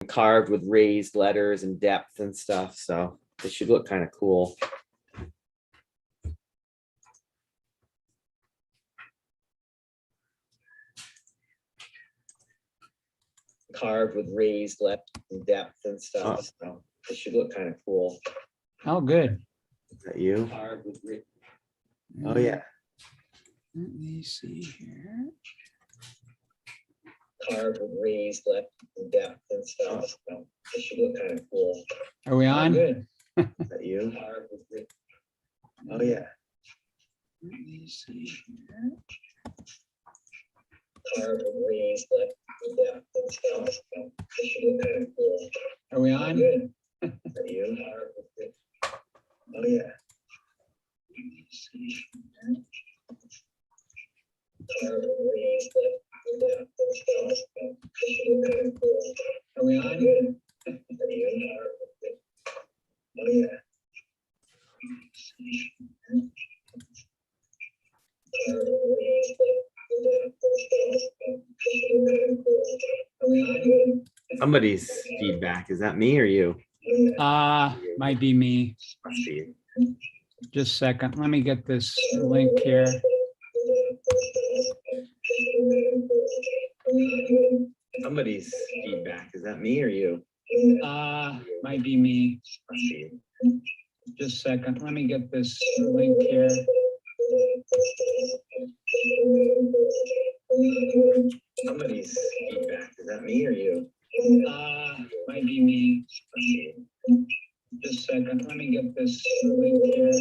carved with raised letters and depth and stuff. So it should look kind of cool. Carved with raised letters and depth and stuff. So it should look kind of cool. Oh, good. Is that you? Carved with Oh yeah. Let me see here. Carved with raised letters and depth and stuff. So it should look kind of cool. Are we on? Oh, good. Is that you? Oh yeah. Let me see here. Carved with raised letters and depth and stuff. So it should look kind of cool. Are we Oh, on? good. Is that you? Oh yeah. Let me see here. Carved with raised letters and depth and stuff. So it should look kind of cool. Are we Oh, on? good. Is that you? Oh yeah. Let me see here. Are we on? Somebody's feedback. Is that me or you? Might be me. Must be. Just a second. Let me get this link here. Somebody's feedback. Is that me or you? Might be me. Must be. Just a second. Let me get this link here. Somebody's feedback. Is that me or you? Might be me. Must be. Just a second. Let me get this link here.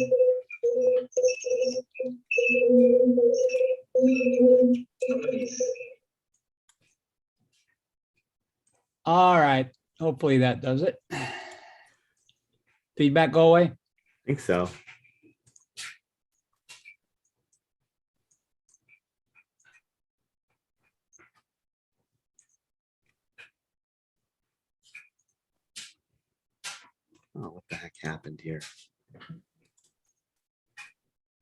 Somebody's. All right. Hopefully that does it. Feedback go away? I think so. Oh, what the heck happened here?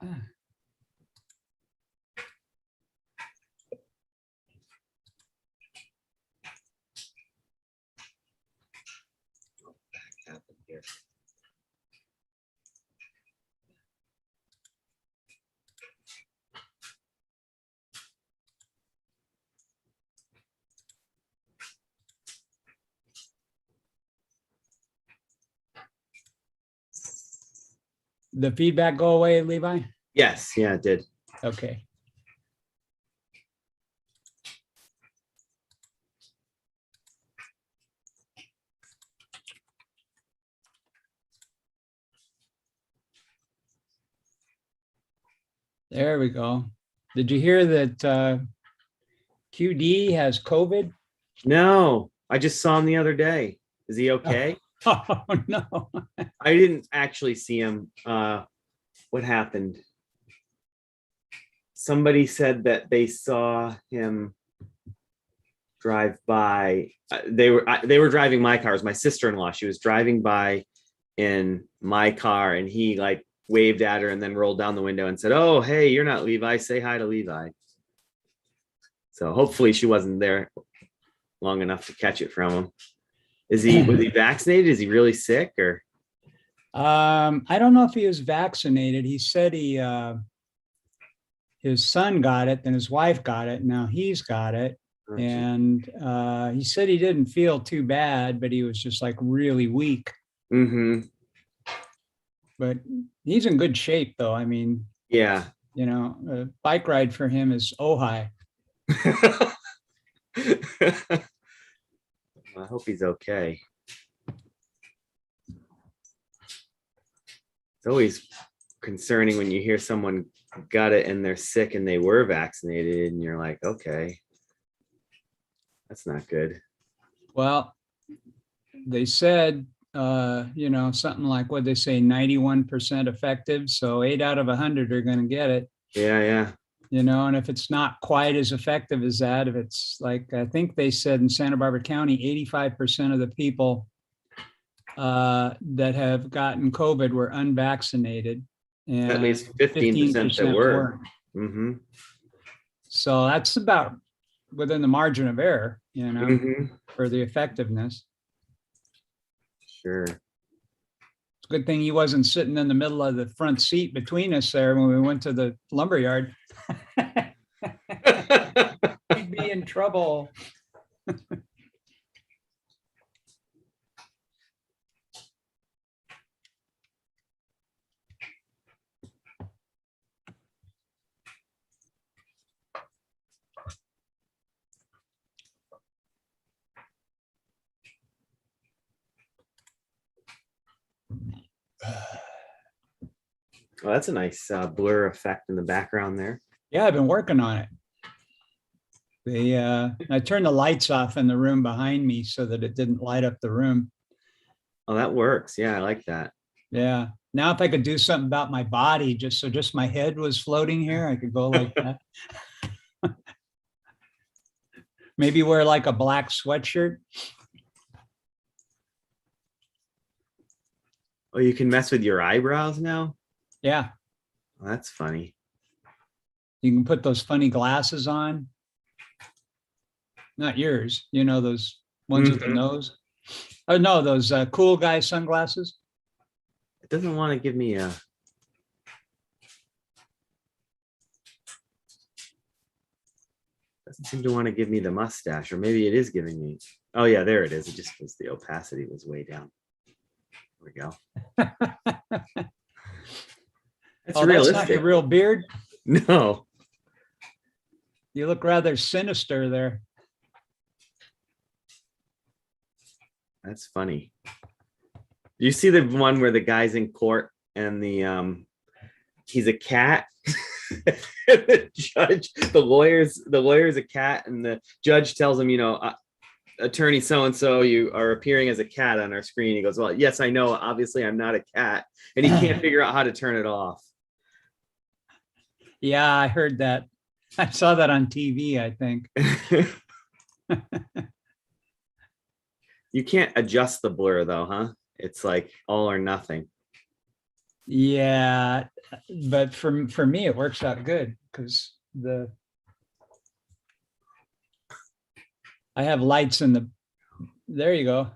What the heck happened here? The feedback go away, Levi? Yes, yeah, it did. Okay. There we go. Did you hear that QD has COVID? No, I just saw him the other day. Is he okay? Oh, no. I didn't actually see him. What happened? Somebody said that they saw him drive by. They were driving my car. It was my sister-in-law. She was driving by in my car, and he like waved at her and then rolled down the window and said, "Oh, hey, you're not Levi. Say hi to Levi." So hopefully she wasn't there long enough to catch it from him. Was he vaccinated? Is he really sick or? I don't know if he was vaccinated. He said his son got it, then his wife got it. Now he's got it. And he said he didn't feel too bad, but he was just like really weak. Mm-hmm. But he's in good shape though. I mean, yeah. You know, a bike ride for him is high. I hope he's okay. It's always concerning when you hear someone got it and they're sick and they were vaccinated and you're like, okay, that's not good. Well, they said, you know, something like what they say, 91% effective. So 8 out of 100 are going to get it. Yeah, yeah. You know, and if it's not quite as effective as that, if it's like, I think they said in Santa Barbara County, 85% of the people that have gotten COVID were unvaccinated. And at least 15% that were. Mm-hmm. So that's about within the margin of error, you know, mm-hmm. for the effectiveness. Sure. Good thing he wasn't sitting in the middle of the front seat between us there when we went to the lumber yard. He'd be in trouble. Well, that's a nice blur effect in the background there. Yeah, I've been working on it. I turned the lights off in the room behind me so that it didn't light up the room. Oh, that works. Yeah, I like that. Yeah. Now if I could do something about my body, just my head was floating here, I could go like that. Maybe wear like a black sweatshirt. Oh, you can mess with your eyebrows now? Yeah. Well, that's funny. You can put those funny glasses on. Not yours, you know, those ones with the nose. Oh no, those cool guy sunglasses. It doesn't want to give me a. Doesn't seem to want to give me the mustache, or maybe it is giving me. Oh yeah, there it is. It just was the opacity was way down. There we go. That's Oh, realistic. that's not your real beard. No. You look rather sinister there. That's funny. You see the one where the guy's in court and the he's a cat. The judge, the lawyer's a cat, and the judge tells him, you know, attorney so and so, you are appearing as a cat on our screen. He goes, well, yes, I know. Obviously, I'm not a cat, and he can't figure out how to turn it off. Yeah, I heard that. I saw that on TV, I think. You can't adjust the blur though, huh? It's like all or nothing. Yeah, but for me, it works out good because I have lights in the. There you go.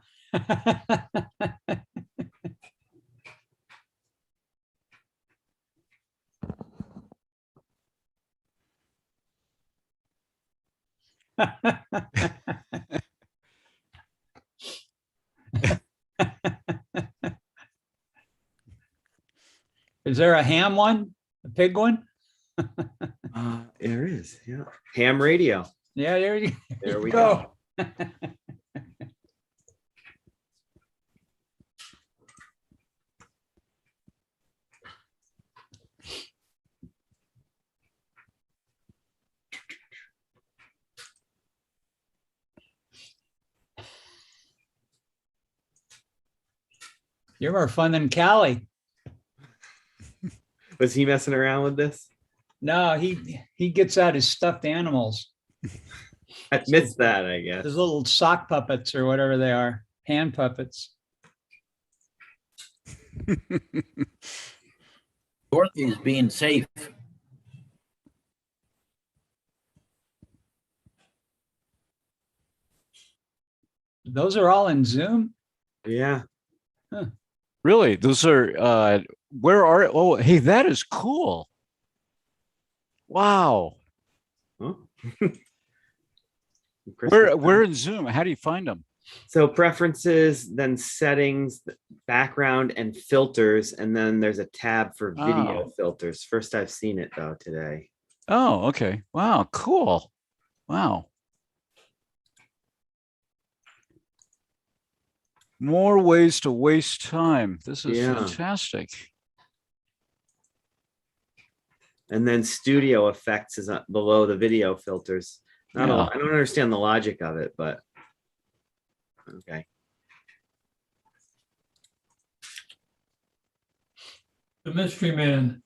Is there a ham one? A pig one? There is, yeah. Ham radio. Yeah, There we go. You're more fun than Callie. Was he messing around with this? No, he gets out his stuffed animals. I missed that, I guess. His little sock puppets or whatever they are, hand puppets. Dorothy's being safe. Those are all in Zoom? Yeah. Huh. Really? Those are where are oh hey, that is cool. Wow. Huh? Where in Zoom? How do you find them? So preferences, then settings, background, and filters, and then there's a tab for video filters. First I've seen it though today. Oh, okay. Wow, cool. Wow. More ways to waste time. This is fantastic. And then studio effects is below the video filters. I don't understand the logic of it, but okay. The Mystery Man.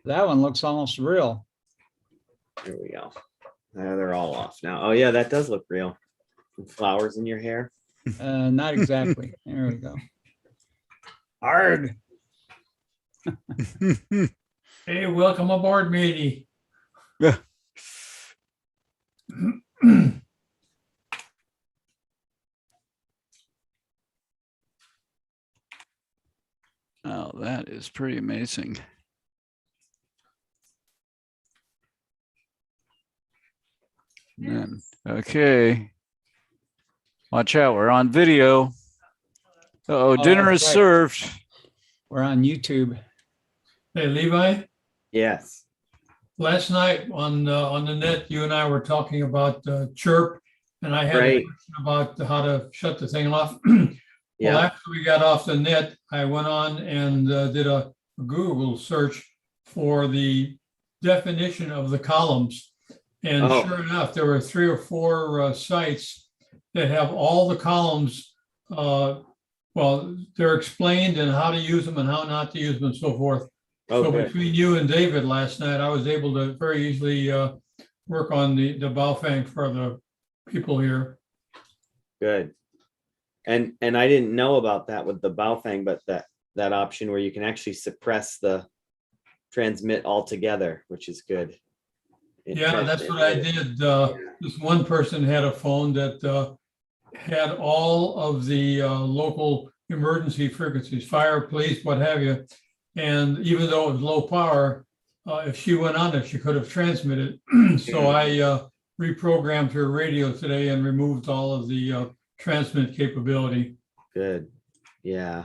That one looks almost real. There we go. They're all off now. Oh yeah, that does look real. Flowers in your hair. Not exactly. There we go. Hard. Hey, welcome aboard, matey. Yeah. Well, that is pretty amazing. Man, okay. Watch out, we're on video. Uh-oh, dinner is that's right. served. We're on YouTube. Hey, Levi, Yes. last night on the net, you and I were talking about chirp, and I had a Right. question about how to shut the thing off. Well, Yeah. after we got off the net, I went on and did a Google search for the definition of the columns. And Oh. sure enough, there were 3 or 4 sites that have all the columns. Well, they're explained and how to use them and how not to use them and so forth. So Okay. between you and David last night, I was able to very easily work on the Baofeng for the people here. Good. And I didn't know about that with the Baofeng, but that option where you can actually suppress the transmit altogether, which is good. Yeah, that's what I did. This one person had a phone that had all of the local emergency frequencies, fire, police, what have you. And even though it was low power, if she went on it, she could have transmitted. So I reprogrammed her radio today and removed all of the transmit capability. Good. Yeah.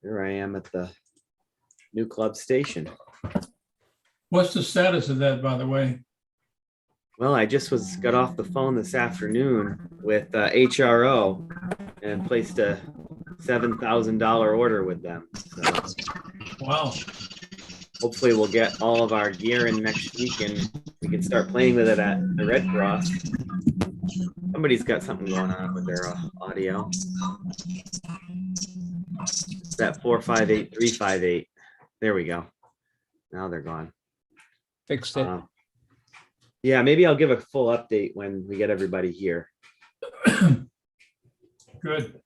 Here I am at the new club station. What's the status of that, by the way? Well, I just got off the phone this afternoon with HRO and placed a $7,000 order with them. So Wow. hopefully we'll get all of our gear in next week and we can start playing with it at the Red Cross. Somebody's got something going on with their audio. It's that 458358. There we go. Now they're gone. Fixed it. Yeah, maybe I'll give a full update when we get everybody here. Good.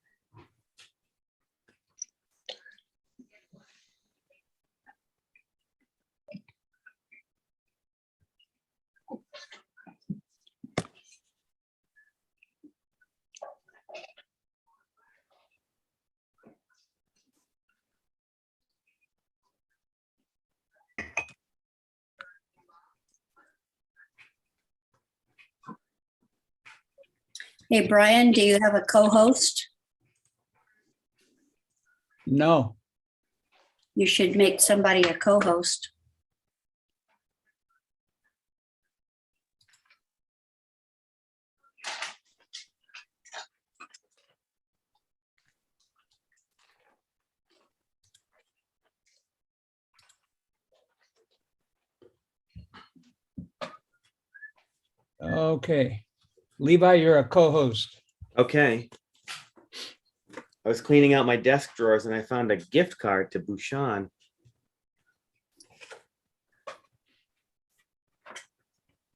Hey, Brian, do you have a co-host? No, You should make somebody a co-host. okay. Levi, you're a co-host. Okay. I was cleaning out my desk drawers and I found a gift card to Bouchon.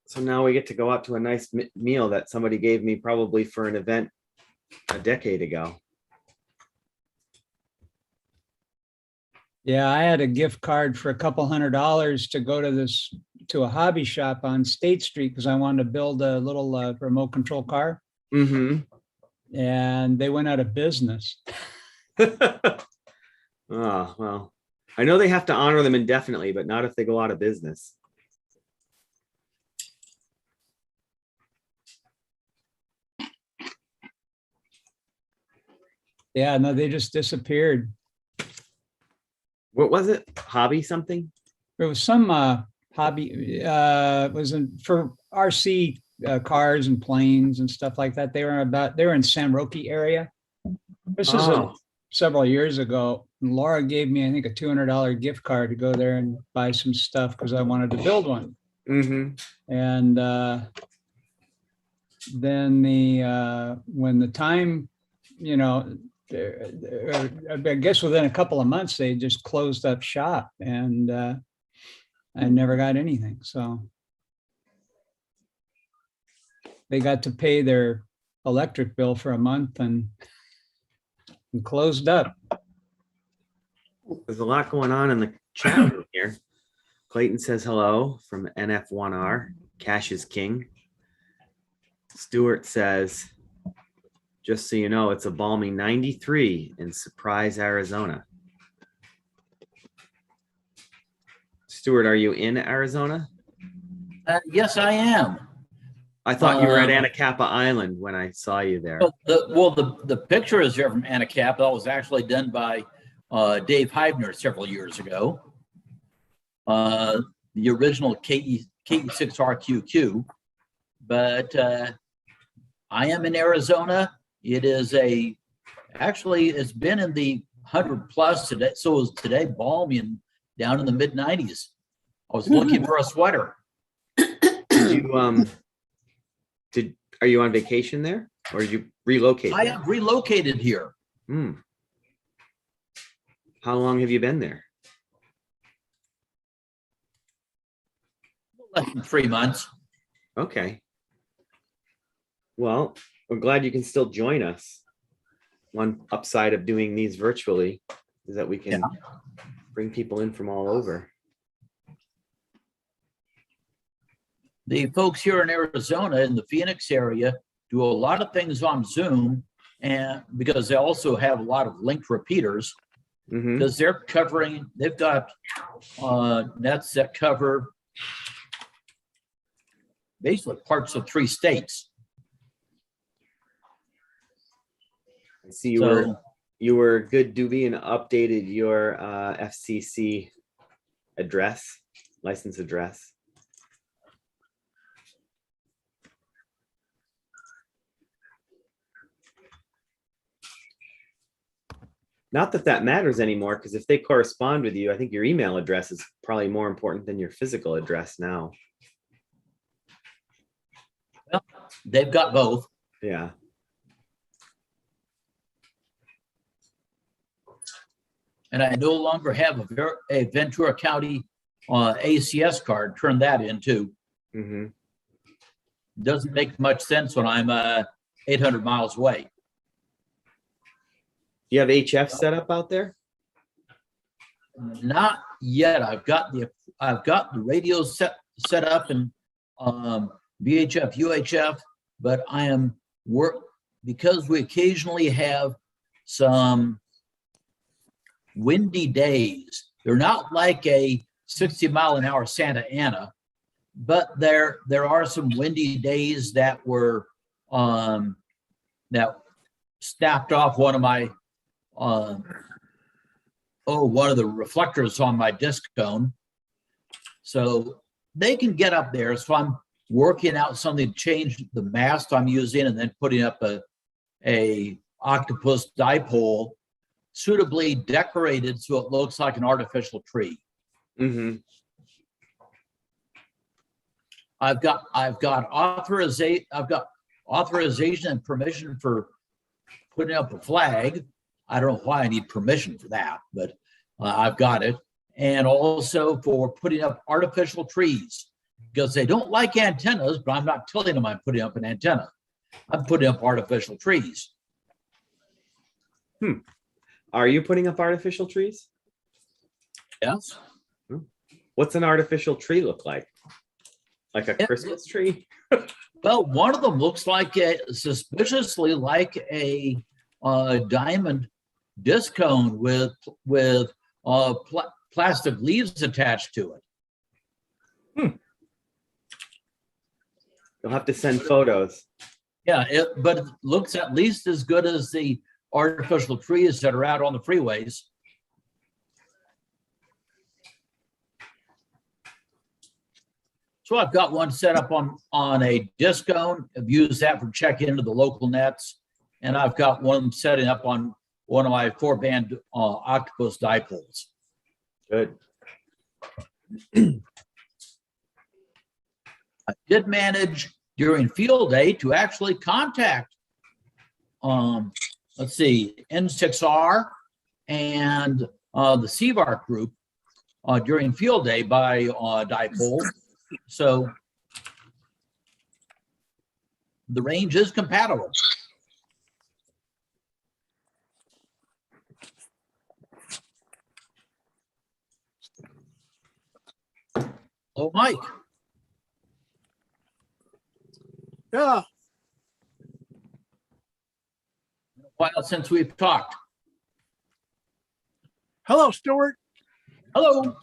So now we get to go out to a nice meal that somebody gave me probably for an event a decade ago. Yeah, I had a gift card for a couple $100 to go to a hobby shop on State Street because I wanted to build a little remote control car. Mm-hmm. And they went out of business. Oh, well, I know they have to honor them indefinitely, but not if they go out of business. Yeah, no, they just disappeared. What was it? Hobby something? There was some hobby, it was for RC cars and planes and stuff like that. They were in San Roque area. This is several years ago. And Laura gave me, I think, a $200 gift card to go there and buy some stuff because I wanted to build one. Mm-hmm. And then when the time, I guess within a couple of months, they just closed up shop and I never got anything. So they got to pay their electric bill for a month and closed up. There's a lot going on in the chat room here. Clayton says hello from NF1R. Cash is king. Stuart says Just so you know, it's a balmy 93 in Surprise, Arizona. Stuart, are you in Arizona? Yes, I am. I thought you were at Um, Anacapa Island when I saw you there. The picture is here from Anacapa. That was actually done by Dave Heibner several years ago. The original K6RQQ. But I am in Arizona. It is actually, it's been in the 100 plus today. So it was today, balmy and down in the mid 90s. I was looking for a sweater. Are you on vacation there, or did you relocate I there? have relocated here. How long have you been there? Less than 3 months. Okay. Well, we're glad you can still join us. One upside of doing these virtually is that we can bring people in from all over. The folks here in Arizona in the Phoenix area do a lot of things on Zoom, and because they also have a lot of linked repeaters, because they've got nets that cover basically parts of 3 states. I see you were good, Doobie, and updated your FCC address, license address. Not that that matters anymore, because if they correspond with you, I think your email address is probably more important than your physical address now. Well, they've got both. Yeah. And I no longer have a Ventura County ACS card. Turn that in too. Doesn't make much sense when I'm 800 miles away. You have HF set up out there? Not yet. I've got the radio set up in VHF, UHF, but I am because we occasionally have some windy days. They're not like a 60-mile-an-hour Santa Ana, but there are some windy days that were that snapped off one of my one of the reflectors on my disc cone. So they can get up there. So I'm working out something to change the mast I'm using and then putting up a octopus dipole suitably decorated so it looks like an artificial tree. I've got authorization and permission for putting up a flag. I don't know why I need permission for that, but I've got it. And also for putting up artificial trees, because they don't like antennas, but I'm not telling them I'm putting up an antenna. I'm putting up artificial trees. Are you putting up artificial trees? Yes. What's an artificial tree look like? Like a Christmas tree? Well, one of them looks suspiciously like a diamond disc cone with plastic leaves attached to it. You'll have to send photos. Yeah, but it looks at least as good as the artificial trees that are out on the freeways. So I've got one set up on a disc cone. I've used that for checking into the local nets. And I've got one setting up on one of my 4-band octopus dipoles. Good. I did manage during field day to actually contact, let's see, N6R and the CVAR group during field day by dipole. So the range is compatible. Oh, Mike. Yeah. While since we've talked. Hello, Stuart. Hello.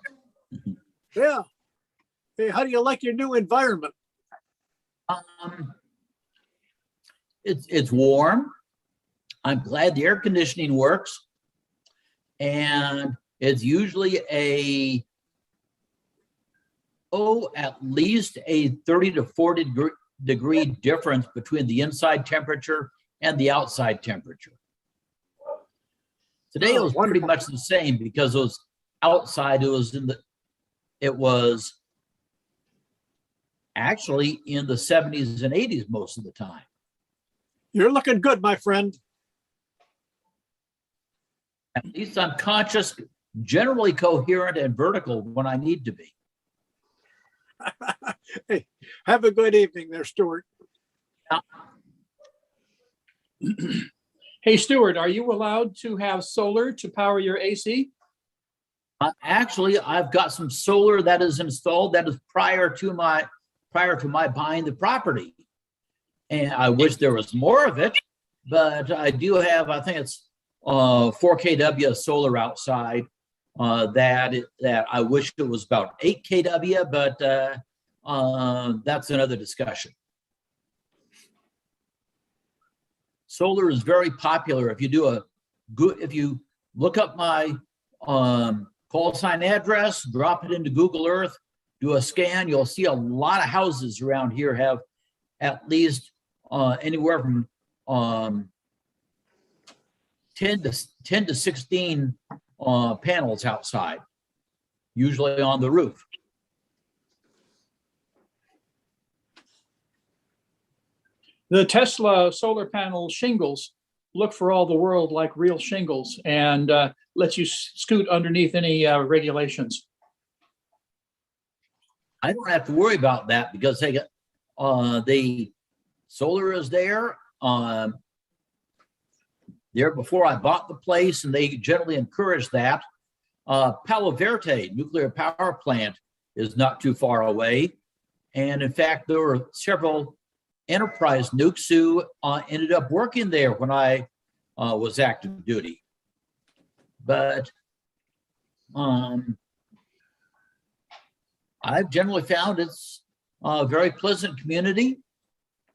Yeah. Hey, how do you like your new environment? It's warm. I'm glad the air conditioning works. And it's usually at least a 30 to 40 degree difference between the inside temperature and the outside temperature. Today it was pretty much the same because it was outside. It was actually in the 70s and 80s most of the time. You're looking good, my friend. At least I'm conscious, generally coherent and vertical when I need to be. Hey, have a good evening there, Stuart. Hey, Stuart, are you allowed to have solar to power your AC? Actually, I've got some solar that is installed that is prior to my buying the property. And I wish there was more of it, but I do have, I think it's 4 kW solar outside that I wish it was about 8 kW, but that's another discussion. Solar is very popular. If you look up my call sign address, drop it into Google Earth, do a scan, you'll see a lot of houses around here have at least anywhere from 10 to 16 panels outside, usually on the roof. The Tesla solar panel shingles look for all the world like real shingles and let you scoot underneath any regulations. I don't have to worry about that because they got the solar is there. There before I bought the place, and they generally encourage that. Palo Verde nuclear power plant is not too far away. And in fact, there were several enterprise nukes who ended up working there when I was active duty. But I've generally found it's a very pleasant community,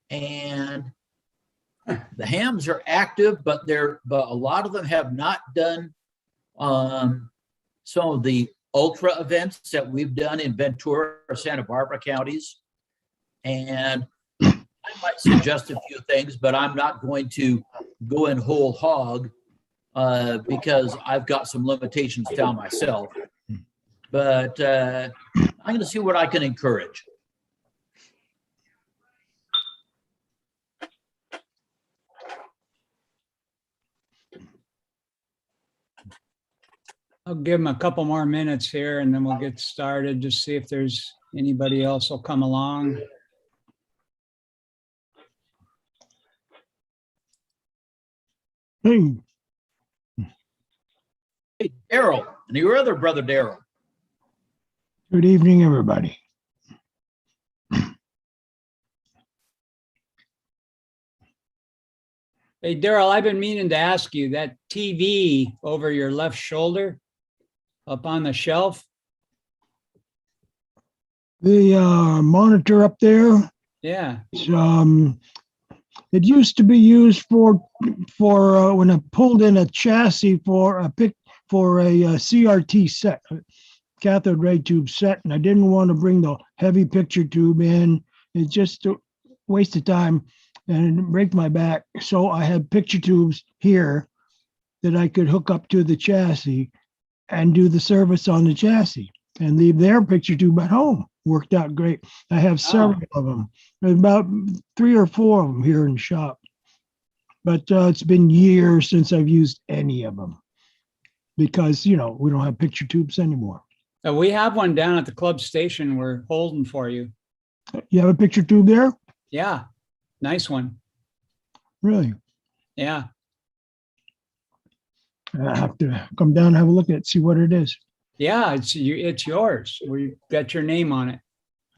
and the hams are active, but a lot of them have not done some of the ultra events that we've done in Ventura or Santa Barbara counties. And I might suggest a few things, but I'm not going to go in whole hog because I've got some limitations down myself. But I'm going to see what I can encourage. I'll give them a couple more minutes here and then we'll get started. Just see if there's anybody else will come along. Hey, Hey, Daryl, and your other brother, Daryl. good evening, everybody. Hey, Daryl, I've been meaning to ask you that TV over your left shoulder up on the shelf. The monitor up there, Yeah. it used to be used for when I pulled in a chassis for a CRT set, cathode ray tube set, and I didn't want to bring the heavy picture tube in. It's just a waste of time and break my back. So I had picture tubes here that I could hook up to the chassis and do the service on the chassis and leave their picture tube at home. Worked out great. I have several of them. There's about 3 or 4 of them here in the shop. But it's been years since I've used any of them because, we don't have picture tubes anymore. We have one down at the club station we're holding for you. You have a picture tube there? Yeah. Nice one. Really? Yeah. I have to come down and have a look at it, see what it is. Yeah. It's yours. We got your name on it.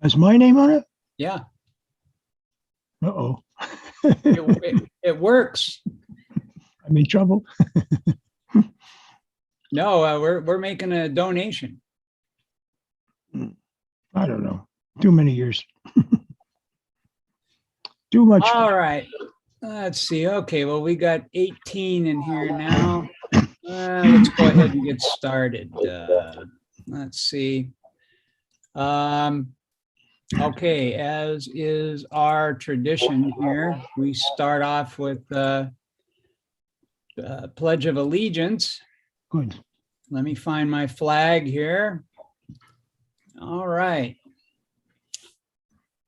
Has my name on it? Yeah. Uh-oh. It works. I Having trouble? No, we're making a donation. I don't know. Too many years. Too much. All right. Let's see. Okay, well, we got 18 in here now. Let's go ahead and get started. Let's see. Okay, as is our tradition here, we start off with the Pledge of Allegiance. Good. Let me find my flag here. All right.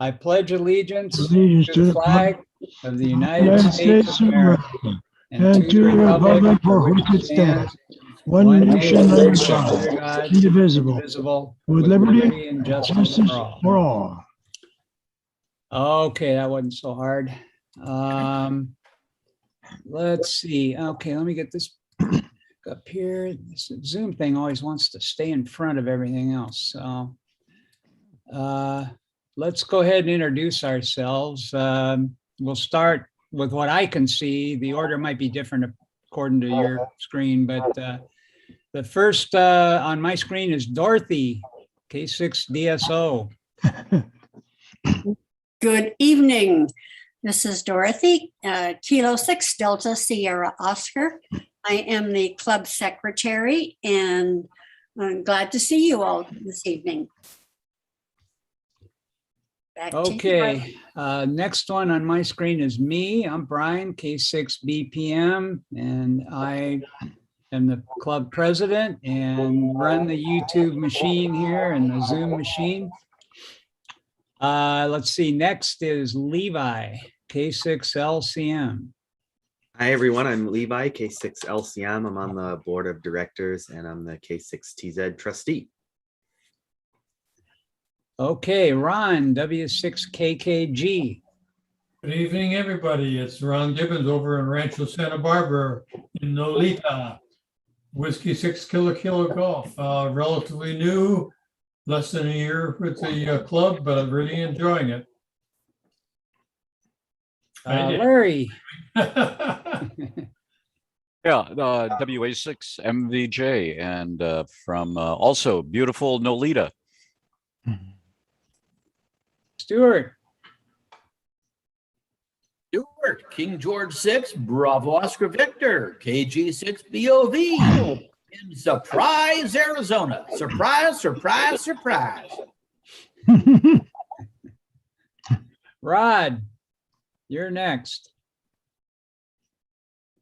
I pledge allegiance Allegiance to the flag of the United States of America and to the republic for which it stands, one nation under God, indivisible, with liberty and justice for all. Okay, that wasn't so hard. Let's see. Okay, let me get this up here. This Zoom thing always wants to stay in front of everything else. So let's go ahead and introduce ourselves. We'll start with what I can see. The order might be different according to your screen, but the first on my screen is Dorothy, K6DSO. Good evening. This is Dorothy, Kilo 6 Delta Sierra Oscar. I am the club secretary, and I'm glad to see you all this evening. Back to you, Okay, next one on my screen is me. I'm Brian, K6BPM, and I am the club president and run the YouTube machine here and the Zoom machine. Let's see, next is Levi, K6LCM. Hi, everyone. I'm Levi, K6LCM. I'm on the board of directors and I'm the K6TZ trustee. Okay, Ron, W6KKG. Good evening, everybody. It's Ron Gibbons over in Rancho Santa Barbara in Nolita. Whiskey 6 Kilo Golf. Relatively new, less than a year with the club, but I'm really enjoying it. Larry. Yeah, WA6 MVJ, and from also beautiful Nolita. Stuart. Stuart, King George 6, Bravo Oscar Victor, KG6BOV in Surprise, Arizona. Surprise, surprise, surprise. Rod, you're next.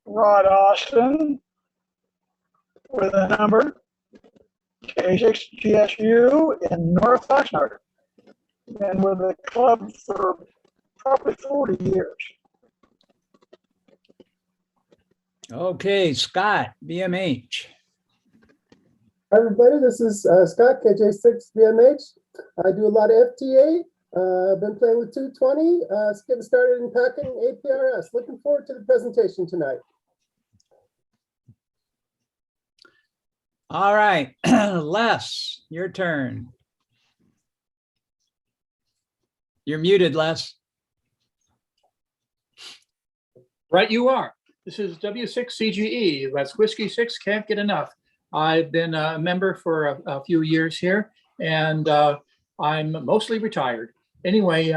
Rod Austin with a number K6GSU in North Oxnard, and with the club for probably 40 years. Okay, Scott, BMH. Hi, everybody. This is Scott, KJ6BMH. I do a lot of FTA. I've been playing with 220, getting started in packing APRS. Looking forward to the presentation tonight. All right, Les, your turn. You're muted, Les. Right, you are. This is W6CGE. That's Whiskey 6 Can't Get Enough. I've been a member for a few years here, and I'm mostly retired. Anyway,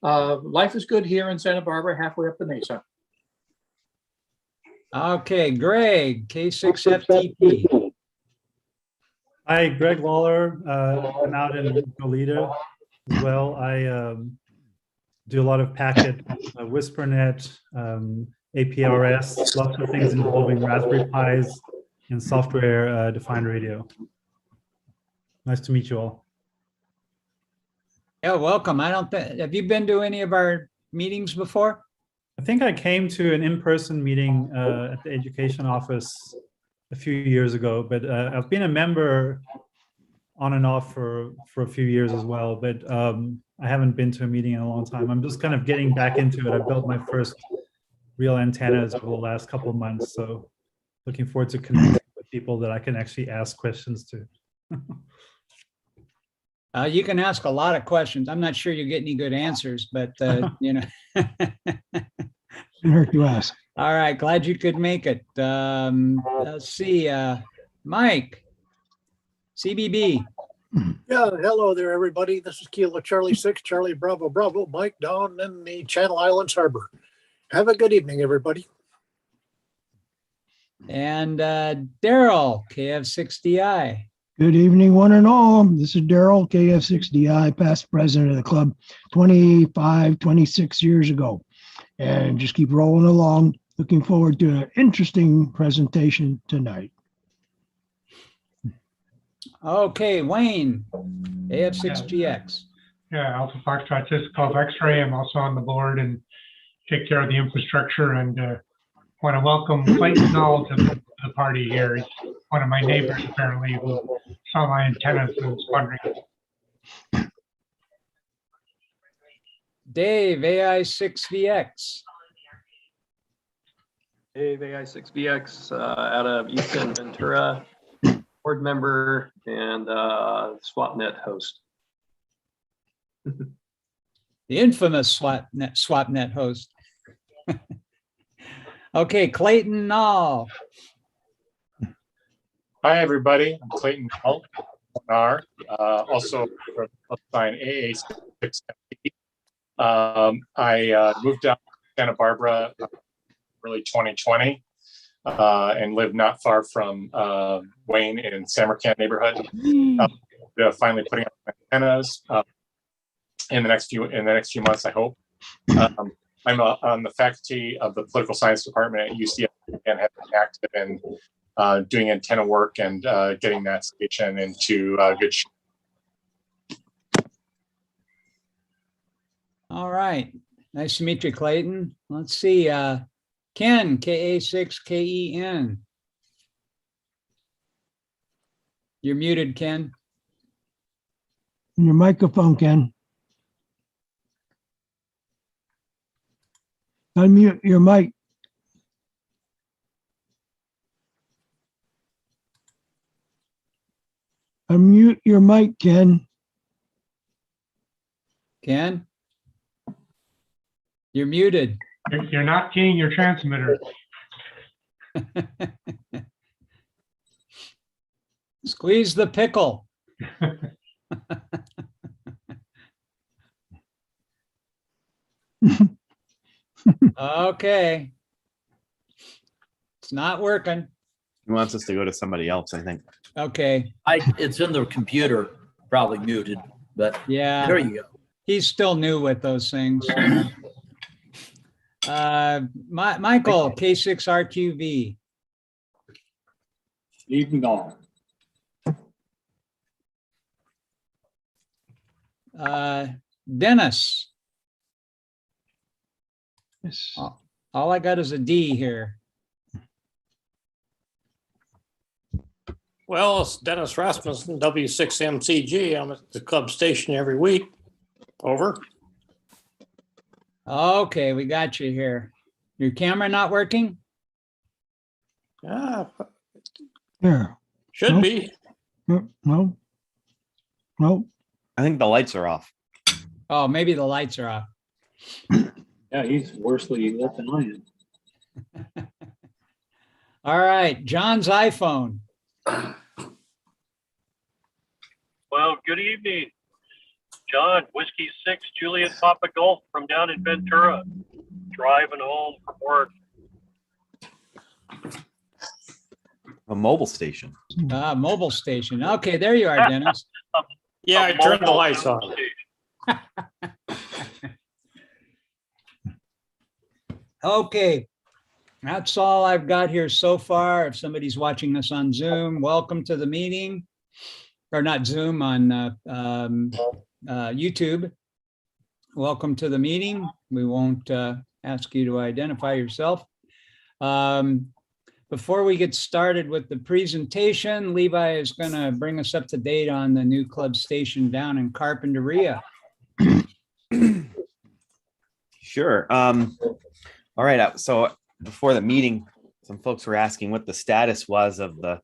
life is good here in Santa Barbara, halfway up the mesa. Okay, Greg, K6FTP. Hi, Greg Lawler. I'm out in Goleta as well. I do a lot of packet, WhisperNet, APRS, lots of things involving Raspberry Pis and software-defined radio. Nice to meet you all. Yeah, welcome. Have you been to any of our meetings before? I think I came to an in-person meeting at the education office a few years ago, but I've been a member on and off for a few years as well, but I haven't been to a meeting in a long time. I'm just kind of getting back into it. I built my first real antennas over the last couple of months, so looking forward to connecting with people that I can actually ask questions to. You can ask a lot of questions. I'm not sure you get any good answers, but you know. Didn't hurt to ask. All right, glad you could make it. Let's see, Mike, CBB. Yeah, hello there, everybody. This is Kilo Charlie 6, Charlie Bravo Bravo, Mike down in the Channel Islands Harbor. Have a good evening, everybody. And Daryl, KF6DI. Good evening, one and all. This is Daryl, KF6DI, past president of the club 25, 26 years ago. And just keep rolling along. Looking forward to an interesting presentation tonight. Okay, Wayne, AF6GX. Yeah, Alpha Foxtrot Cisc Golf X-Ray. I'm also on the board and take care of the infrastructure, and want to welcome Clayton Knoll to the party here. He's one of my neighbors apparently who saw my antennas and was wondering. Dave, AI6VX. Dave, AI6VX, out of East End Ventura, board member and SwapNet host. The infamous SwapNet host. Okay, Clayton Knoll. Hi, everybody. I'm Clayton Knoll, also from sign AA6. I moved down to Santa Barbara early 2020 and live not far from Wayne in Samarkand neighborhood. Finally putting up my antennas in the next few months, I hope. I'm on the faculty of the political science department at UCF and have been active in doing antenna work and getting that station into good shape. All right. Nice to meet you, Clayton. Let's see. Ken, KA6KEN. You're muted, Ken. Your microphone, Ken. Unmute your mic. Unmute your mic, Ken. Ken? You're muted. You're not keying your transmitter. Squeeze the pickle. Okay. It's not working. He wants us to go to somebody else, I think. Okay. It's in the computer, probably muted, but yeah, there you go. He's still new with those things. Michael, K6RQV. Evening all. Dennis. Yes. All I got is a D here. Well, it's Dennis Rasmussen, W6MCG. I'm at the club station every week. Over. Okay, we got you here. Your camera not working? Yeah. There. Should Nope. be. No. No. I think the lights are off. Oh, maybe the lights are off. Yeah, he's worsely lit than I am. All right, John's iPhone. Well, good evening. John, Whiskey 6, Juliet Papa Golf from down in Ventura. Driving home from work. A mobile station. Mobile station. Okay, there you are, Dennis. Yeah, I turned the lights on. Okay, that's all I've got here so far. If somebody's watching us on Zoom, welcome to the meeting. Or not Zoom, on YouTube. Welcome to the meeting. We won't ask you to identify yourself. Before we get started with the presentation, Levi is going to bring us up to date on the new club station down in Carpinteria. Sure. All right. So before the meeting, some folks were asking what the status was of the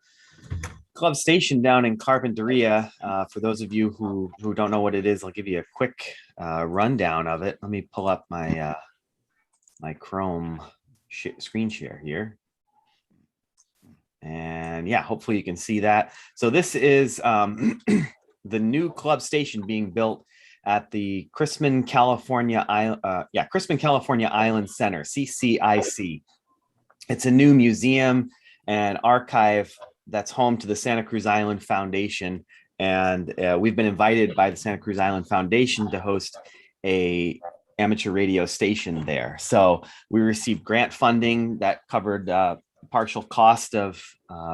club station down in Carpinteria. For those of you who don't know what it is, I'll give you a quick rundown of it. Let me pull up my my Chrome screen share here. And yeah, hopefully you can see that. So this is the new club station being built at the Crispin, California Island Center, CCIC. It's a new museum and archive that's home to the Santa Cruz Island Foundation. And we've been invited by the Santa Cruz Island Foundation to host a amateur radio station there. So we received grant funding that covered partial cost of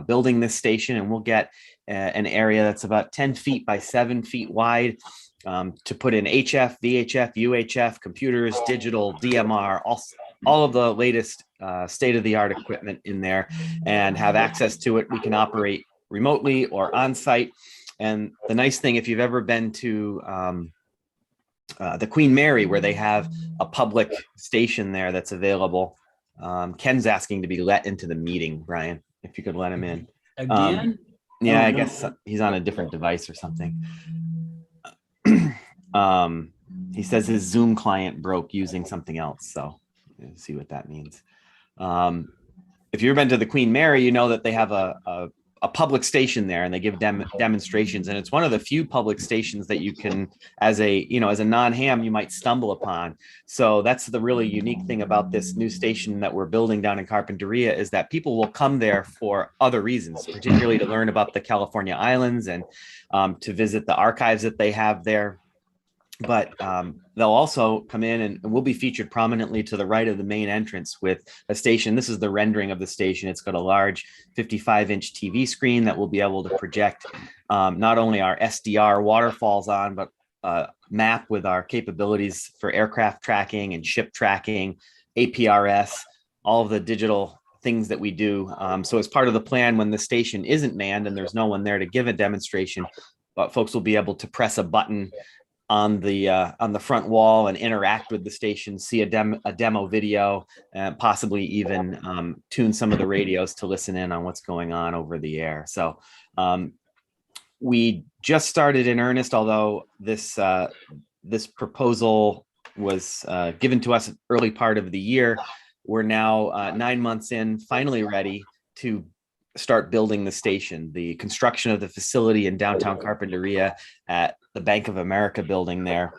building this station, and we'll get an area that's about 10 feet by 7 feet wide to put in HF, VHF, UHF, computers, digital, DMR, all of the latest state-of-the-art equipment in there, and have access to it. We can operate remotely or on-site. And the nice thing, if you've ever been to the Queen Mary, where they have a public station there that's available, Ken's asking to be let into the meeting, Brian, if you could let him in. Again? Yeah, Oh, I no. guess he's on a different device or something. He says his Zoom client broke using something else. So let's see what that means. If you've been to the Queen Mary, you know that they have a public station there, and they give demonstrations, and it's one of the few public stations that you can, as a non-ham, you might stumble upon. So that's the really unique thing about this new station that we're building down in Carpinteria, is that people will come there for other reasons, particularly to learn about the California Islands and to visit the archives that they have there. But they'll also come in, and we'll be featured prominently to the right of the main entrance with a station. This is the rendering of the station. It's got a large 55-inch TV screen that we'll be able to project not only our SDR waterfalls on, but map with our capabilities for aircraft tracking and ship tracking, APRS, all of the digital things that we do. So as part of the plan, when the station isn't manned and there's no one there to give a demonstration, but folks will be able to press a button on the front wall and interact with the station, see a demo video, and possibly even tune some of the radios to listen in on what's going on over the air. So we just started in earnest, although this proposal was given to us early part of the year. We're now 9 months in, finally ready to start building the station. The construction of the facility in downtown Carpinteria at the Bank of America building there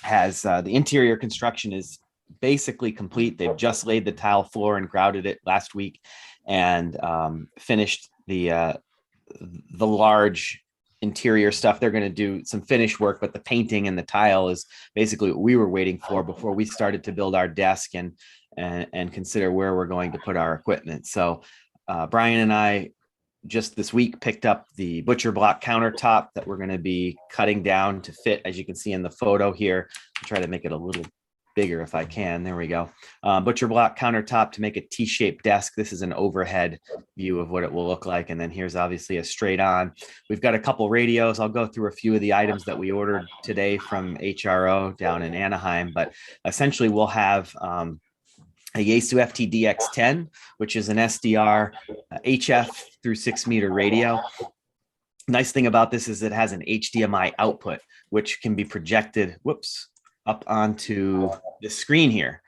has the interior construction is basically complete. They've just laid the tile floor and grouted it last week, and finished the large interior stuff. They're going to do some finish work, but the painting and the tile is basically what we were waiting for before we started to build our desk and consider where we're going to put our equipment. So Brian and I just this week picked up the butcher block countertop that we're going to be cutting down to fit, as you can see in the photo here. I'll try to make it a little bigger if I can. There we go. Butcher block countertop to make a T-shaped desk. This is an overhead view of what it will look like. And then here's obviously a straight on. We've got a couple radios. I'll go through a few of the items that we ordered today from HRO down in Anaheim, but essentially we'll have a Yaesu FTDX10, which is an SDR HF through 6 meter radio. Nice thing about this is it has an HDMI output, which can be projected, up onto the screen here.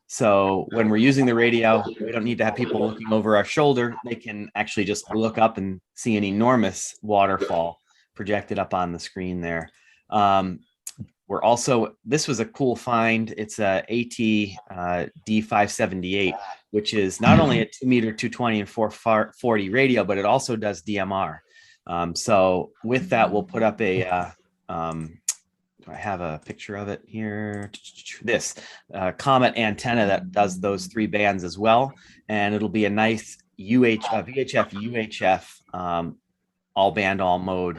So when we're using the radio, we don't need to have people looking over our shoulder. They can actually just look up and see an enormous waterfall projected up on the screen there. We're also, this was a cool find. It's a AT D578, which is not only a 2 meter 220 and 440 radio, but it also does DMR. So with that, we'll put up a, do I have a picture of it here? This Comet antenna that does those 3 bands as well. And it'll be a nice VHF, UHF, all band, all mode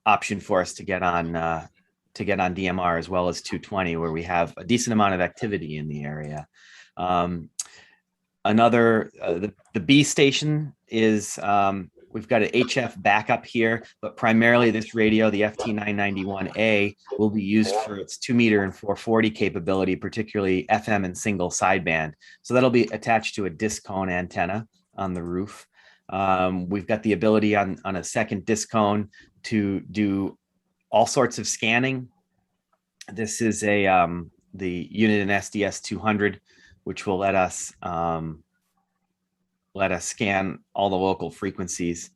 option for us to get on DMR, as well as 220, where we have a decent amount of activity in the area. The B station is, we've got an HF backup here, but primarily this radio, the FT991A, will be used for its 2 meter and 440 capability, particularly FM and single sideband. So that'll be attached to a disc cone antenna on the roof. We've got the ability on a second disc cone to do all sorts of scanning. This is the unit in SDS 200 which will let us scan all the local frequencies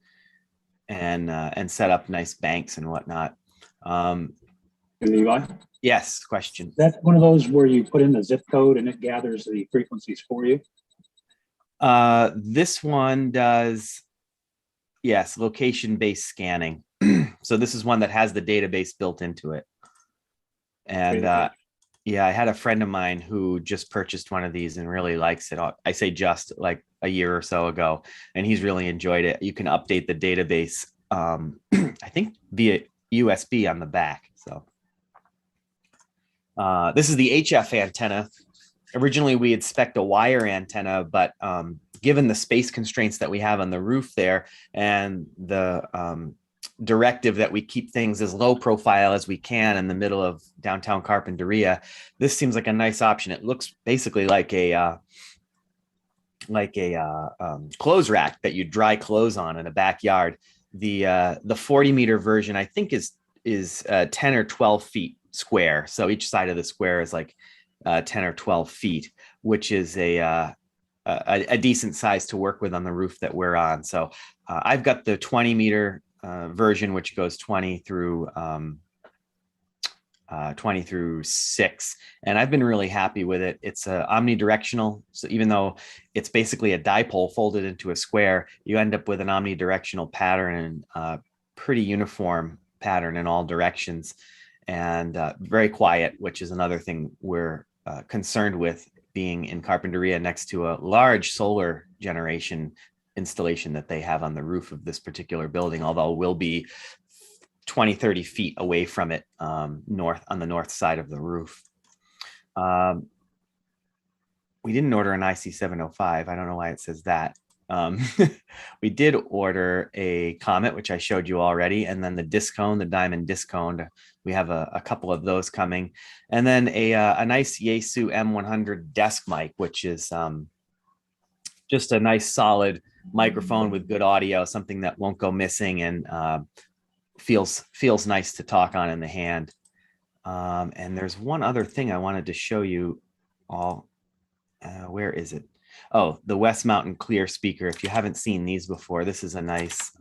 and set up nice banks and whatnot. Levi? Yes, question. That's one of those where you put in the zip code and it gathers the frequencies for you. This one does, yes, location-based scanning. So this is one that has the database built into it. And yeah, I had a friend of mine who just purchased one of these and really likes it. I say just like a year or so ago, and he's really enjoyed it. You can update the database, I think via USB on the back. So this is the HF antenna. Originally, we had spec'd a wire antenna, but given the space constraints that we have on the roof there and the directive that we keep things as low profile as we can in the middle of downtown Carpinteria, this seems like a nice option. It looks basically like a clothes rack that you dry clothes on in a backyard. The 40 meter version, I think, is 10 or 12 feet square. So each side of the square is like 10 or 12 feet, which is a decent size to work with on the roof that we're on. So I've got the 20 meter version, which goes 20 through 6, and I've been really happy with it. It's omnidirectional, so even though it's basically a dipole folded into a square, you end up with an omnidirectional pattern and pretty uniform pattern in all directions, and very quiet, which is another thing we're concerned with, being in Carpinteria next to a large solar generation installation that they have on the roof of this particular building, although we'll be 20, 30 feet away from it on the north side of the roof. We didn't order an IC705. I don't know why it says that. We did order a Comet, which I showed you already, and then the disc cone, the diamond disc cone. We have a couple of those coming, and then a nice Yaesu M100 desk mic, which is just a nice solid microphone with good audio, something that won't go missing and feels nice to talk on in the hand. And there's one other thing I wanted to show you all. Where is it? Oh, the West Mountain Clear speaker. If you haven't seen these before, this is a nice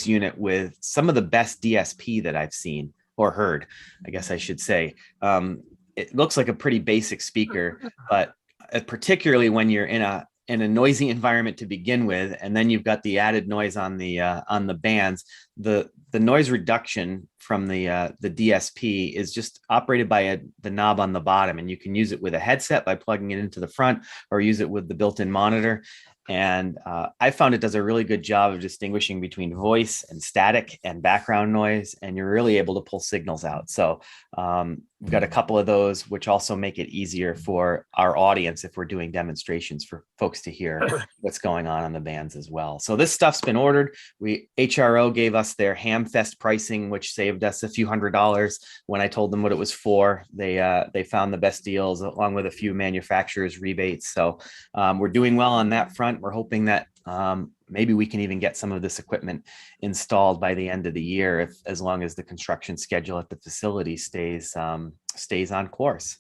unit with some of the best DSP that I've seen or heard, I guess I should say. It looks like a pretty basic speaker, but particularly when you're in a noisy environment to begin with, and then you've got the added noise on the bands, the noise reduction from the DSP is just operated by the knob on the bottom, and you can use it with a headset by plugging it into the front, or use it with the built-in monitor. And I found it does a really good job of distinguishing between voice and static and background noise, and you're really able to pull signals out. So we've got a couple of those, which also make it easier for our audience if we're doing demonstrations for folks to hear what's going on the bands as well. So this stuff's been ordered. HRO gave us their Hamfest pricing, which saved us a few $100s. When I told them what it was for, they found the best deals along with a few manufacturers rebates. So we're doing well on that front. We're hoping that maybe we can even get some of this equipment installed by the end of the year, as long as the construction schedule at the facility stays on course.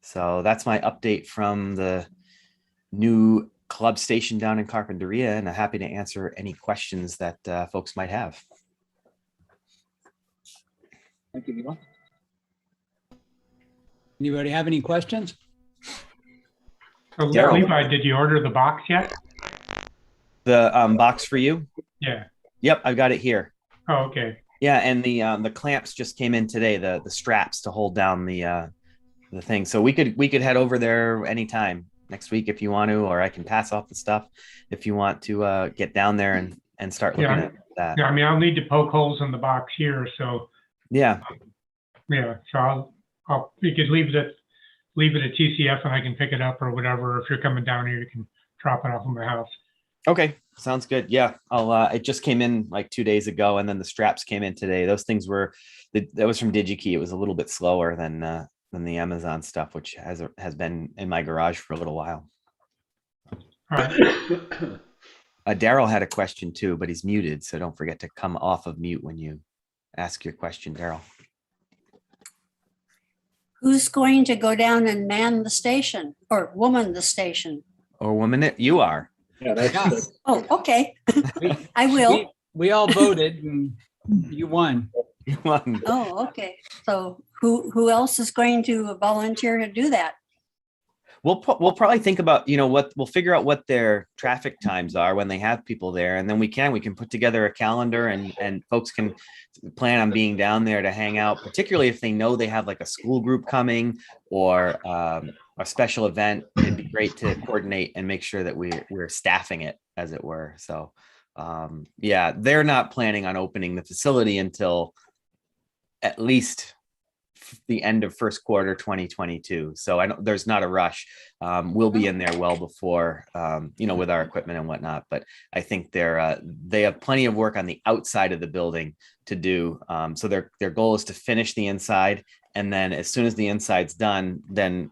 So that's my update from the new club station down in Carpinteria, and I'm happy to answer any questions that folks might have. Thank you, Levi. Anybody have any questions? So Daryl. Levi, did you order the box yet? The box for you? Yeah. Yep, I've got it here. Oh, okay. Yeah, and the clamps just came in today, the straps to hold down the thing. So we could head over there anytime next week if you want to, or I can pass off the stuff if you want to get down there and start looking at that. Yeah, I mean, I'll need to poke holes in the box here, so yeah. Yeah, so you could leave it at TCF and I can pick it up or whatever. If you're coming down here, you can drop it off at my house. Okay, sounds good. Yeah, it just came in like 2 days ago, and then the straps came in today. Those things that was from DigiKey. It was a little bit slower than the Amazon stuff, which has been in my garage for a little while. All right. Daryl had a question too, but he's muted, so don't forget to come off of mute when you ask your question, Daryl. Who's going to go down and man the station or woman the station? Or woman, you are. Yeah, that's, Yeah. that's Oh, okay. I will. We all voted and you won. You won. Oh, okay. So who else is going to volunteer to do that? We'll probably think about, we'll figure out what their traffic times are when they have people there. And then we can put together a calendar and folks can plan on being down there to hang out, particularly if they know they have like a school group coming or a special event. It'd be great to coordinate and make sure that we're staffing it, as it were. So yeah, they're not planning on opening the facility until at least the end of first quarter 2022. So I know there's not a rush. We'll be in there well before, with our equipment and whatnot. But I think they have plenty of work on the outside of the building to do. So their goal is to finish the inside, and then as soon as the inside's done, then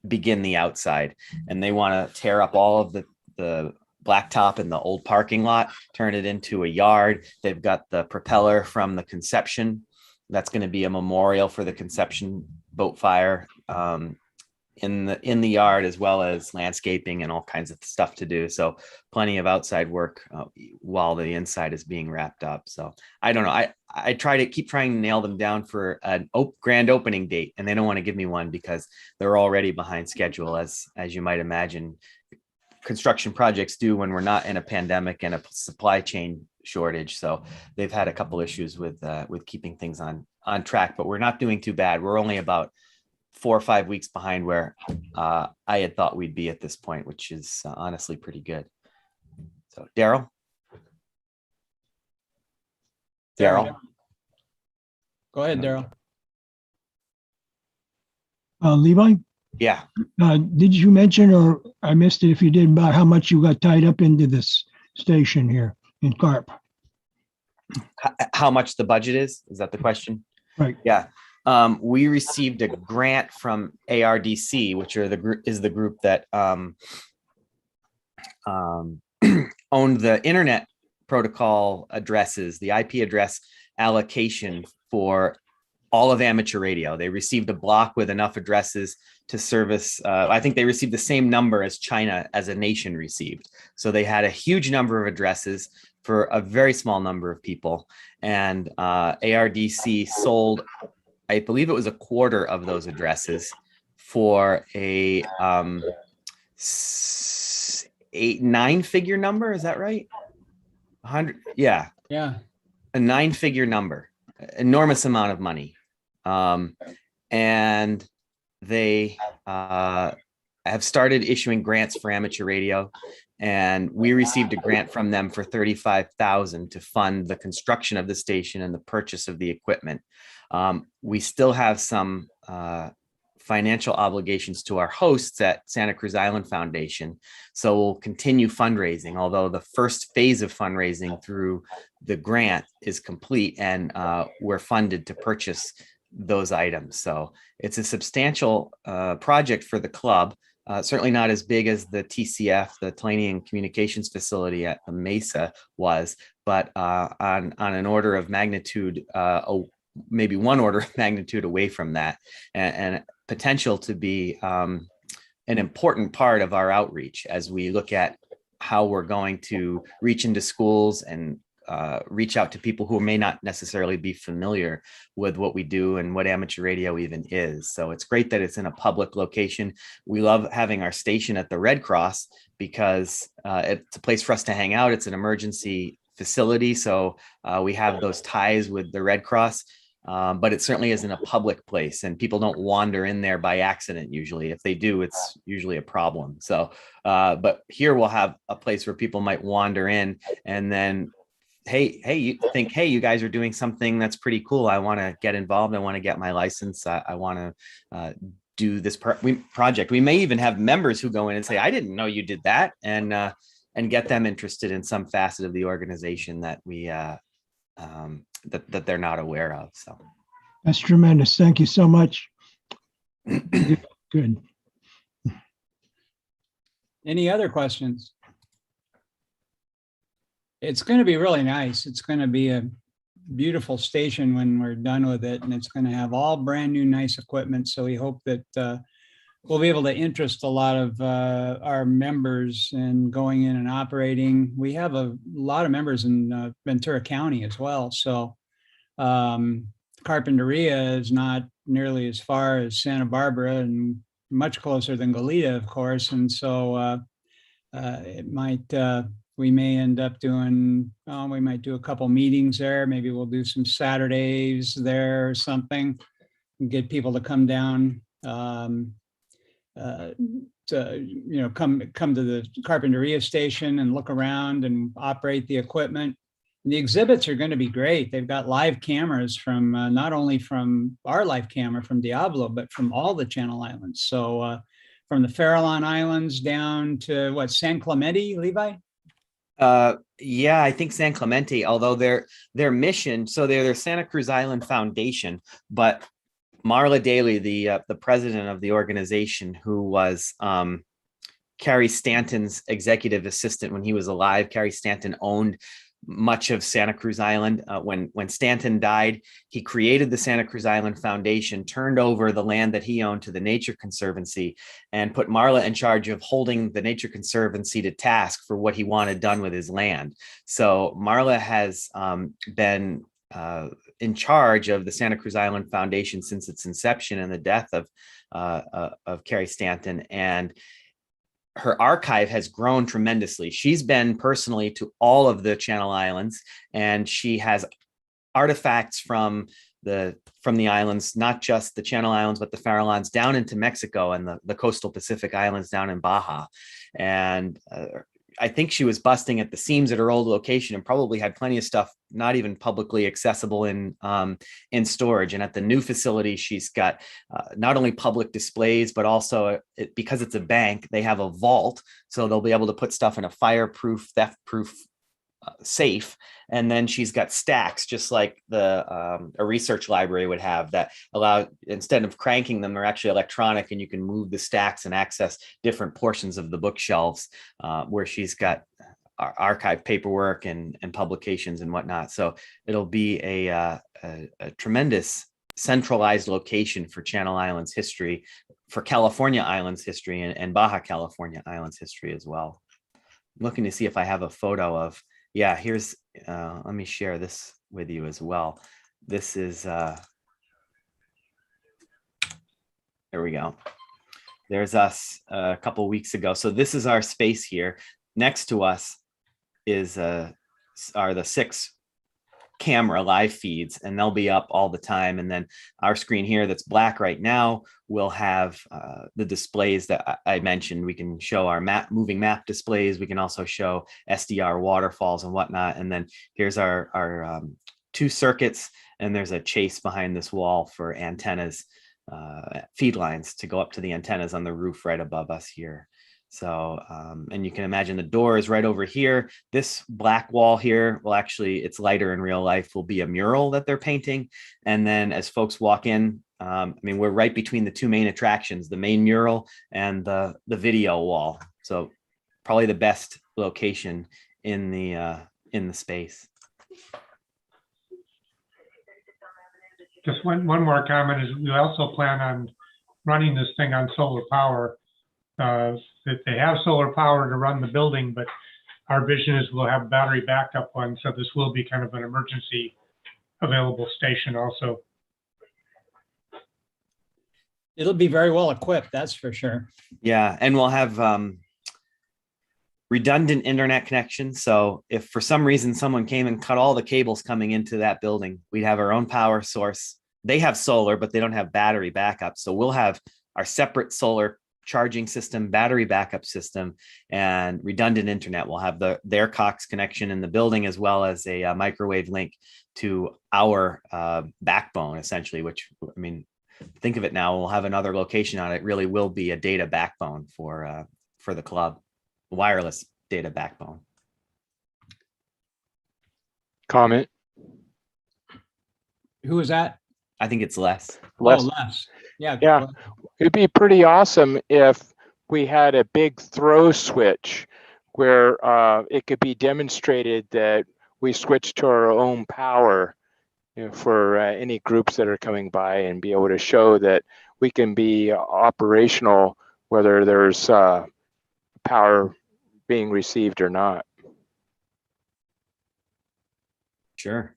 begin the outside. And they want to tear up all of the blacktop in the old parking lot, turn it into a yard. They've got the propeller from the Conception. That's going to be a memorial for the Conception boat fire in the yard, as well as landscaping and all kinds of stuff to do. So plenty of outside work while the inside is being wrapped up. So I don't know. I keep trying to nail them down for an grand opening date, and they don't want to give me one because they're already behind schedule, as you might imagine construction projects do when we're not in a pandemic and a supply chain shortage. So they've had a couple issues with keeping things on track, but we're not doing too bad. We're only about 4 or 5 weeks behind where I had thought we'd be at this point, which is honestly pretty good. So Daryl. Go ahead, Daryl. Levi? Yeah. Did you mention, or I missed it if you did, about how much you got tied up into this station here in CARP? How much the budget is that the question? Right. Yeah. We received a grant from ARDC, which is the group that owned the internet protocol addresses, the IP address allocation for all of amateur radio. They received a block with enough addresses to service. I think they received the same number as China as a nation received. So they had a huge number of addresses for a very small number of people. And ARDC sold, I believe it was a quarter of those addresses for a 9-figure number. Is that right? 100. Yeah. Yeah. A 9-figure number, enormous amount of money. And they have started issuing grants for amateur radio. And we received a grant from them for $35,000 to fund the construction of the station and the purchase of the equipment. We still have some financial obligations to our hosts at Santa Cruz Island Foundation. So we'll continue fundraising, although the first phase of fundraising through the grant is complete, and we're funded to purchase those items. So it's a substantial project for the club. Certainly not as big as the TCF, the Talanian Communications Facility at the Mesa was, but on an order of magnitude, maybe one order of magnitude away from that, and potential to be an important part of our outreach as we look at how we're going to reach into schools and reach out to people who may not necessarily be familiar with what we do and what amateur radio even is. So it's great that it's in a public location. We love having our station at the Red Cross because it's a place for us to hang out. It's an emergency facility. So we have those ties with the Red Cross, but it certainly isn't a public place, and people don't wander in there by accident. Usually if they do, it's usually a problem. So, but here we'll have a place where people might wander in and then you think, hey, you guys are doing something that's pretty cool. I want to get involved. I want to get my license. I want to do this project. We may even have members who go in and say, I didn't know you did that, and get them interested in some facet of the organization that we that they're not aware of. So that's tremendous. Thank you so much. Good. Any other questions? It's going to be really nice. It's going to be a beautiful station when we're done with it, and it's going to have all brand new, nice equipment. So we hope that we'll be able to interest a lot of our members in going in and operating. We have a lot of members in Ventura County as well. So Carpinteria is not nearly as far as Santa Barbara and much closer than Goleta, of course. And so it might, we may end up doing, we might do a couple meetings there. Maybe we'll do some Saturdays there or something and get people to come down. To come to the Carpinteria station and look around and operate the equipment. And the exhibits are going to be great. They've got live cameras from not only from our live camera from Diablo, but from all the Channel Islands. So from the Farallon Islands down to what, San Clemente, Levi? Yeah, I think San Clemente, although their mission, so they're their Santa Cruz Island Foundation, but Marla Daly, the president of the organization, who was Carrie Stanton's executive assistant when he was alive. Carrie Stanton owned much of Santa Cruz Island. When Stanton died, he created the Santa Cruz Island Foundation, turned over the land that he owned to the Nature Conservancy, and put Marla in charge of holding the Nature Conservancy to task for what he wanted done with his land. So Marla has been in charge of the Santa Cruz Island Foundation since its inception and the death of Carrie Stanton, and her archive has grown tremendously. She's been personally to all of the Channel Islands, and she has artifacts from the islands, not just the Channel Islands, but the Farallones down into Mexico and the coastal Pacific Islands down in Baja. And I think she was busting at the seams at her old location and probably had plenty of stuff not even publicly accessible in storage. And at the new facility, she's got not only public displays, but also because it's a bank, they have a vault. So they'll be able to put stuff in a fireproof, theft-proof safe. And then she's got stacks, just like a research library would have, that allow, instead of cranking them, they're actually electronic, and you can move the stacks and access different portions of the bookshelves where she's got archive paperwork and publications and whatnot. So it'll be a tremendous centralized location for Channel Islands history, for California Islands history, and Baja California Islands history as well. I'm looking to see if I have a photo of, yeah, here's, let me share this with you as well. This is, there we go. There's us a couple weeks ago. So this is our space here. Next to us is are the 6 camera live feeds, and they'll be up all the time. And then our screen here that's black right now will have the displays that I mentioned. We can show our moving map displays. We can also show SDR waterfalls and whatnot. And then here's our 2 circuits, and there's a chase behind this wall for antennas, feed lines to go up to the antennas on the roof right above us here. So, and you can imagine the door is right over here. This black wall here will actually, it's lighter in real life, will be a mural that they're painting. And then as folks walk in, I mean, we're right between the 2 main attractions, the main mural and the video wall. So probably the best location in the space. Just one more comment is we also plan on running this thing on solar power. That they have solar power to run the building, but our vision is we'll have battery backup one. So this will be kind of an emergency available station also. It'll be very well equipped, that's for sure. Yeah, and we'll have redundant internet connections. So if for some reason someone came and cut all the cables coming into that building, we'd have our own power source. They have solar, but they don't have battery backup. So we'll have our separate solar charging system, battery backup system, and redundant internet. We'll have their Cox connection in the building, as well as a microwave link to our backbone, essentially, which, I mean, think of it now, we'll have another location on it. It really will be a data backbone for the club, wireless data backbone. Comment. Who is that? I think it's Les. Les. Oh, Les. Yeah. Yeah. It'd be pretty awesome if we had a big throw switch where it could be demonstrated that we switch to our own power for any groups that are coming by, and be able to show that we can be operational whether there's power being received or not. Sure.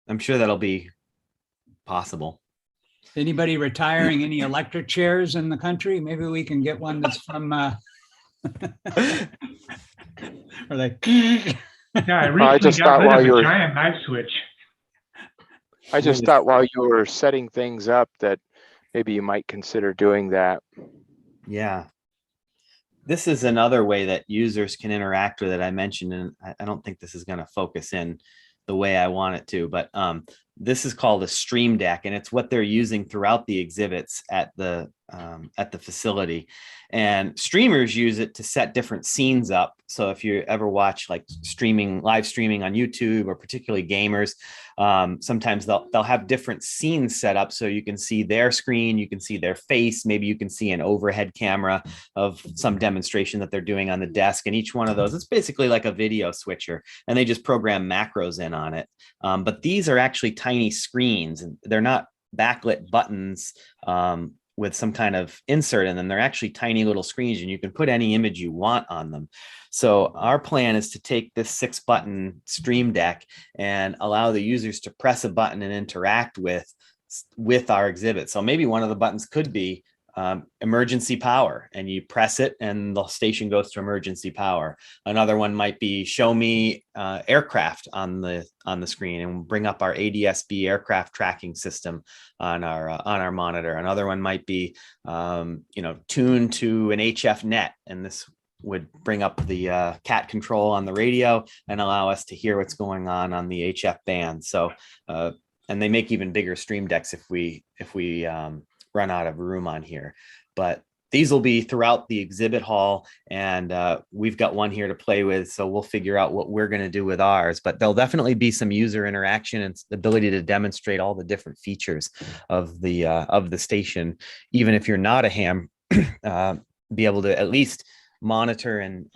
I'm sure that'll be possible. Anybody retiring any electric chairs in the country? Maybe we can get one that's from or like Yeah, I recently just got thought rid while of you a were- giant knife switch. I just thought while you were setting things up that maybe you might consider doing that. Yeah. This is another way that users can interact with it. I mentioned, and I don't think this is going to focus in the way I want it to, but this is called a stream deck, and it's what they're using throughout the exhibits at the facility. And streamers use it to set different scenes up. So if you ever watch like live streaming on YouTube, or particularly gamers, sometimes they'll have different scenes set up so you can see their screen, you can see their face, maybe you can see an overhead camera of some demonstration that they're doing on the desk. And each one of those, it's basically like a video switcher, and they just program macros in on it. But these are actually tiny screens, and they're not backlit buttons with some kind of insert in them. They're actually tiny little screens, and you can put any image you want on them. So our plan is to take this 6-button stream deck and allow the users to press a button and interact with our exhibit. So maybe one of the buttons could be emergency power, and you press it and the station goes to emergency power. Another one might be show me aircraft on the screen, and bring up our ADS-B aircraft tracking system on our monitor. Another one might be tune to an HF net, and this would bring up the cat control on the radio and allow us to hear what's going on the HF band. So and they make even bigger stream decks if we run out of room on here. But these will be throughout the exhibit hall, and we've got one here to play with, so we'll figure out what we're going to do with ours. But there'll definitely be some user interaction and the ability to demonstrate all the different features of the station, even if you're not a ham, be able to at least monitor and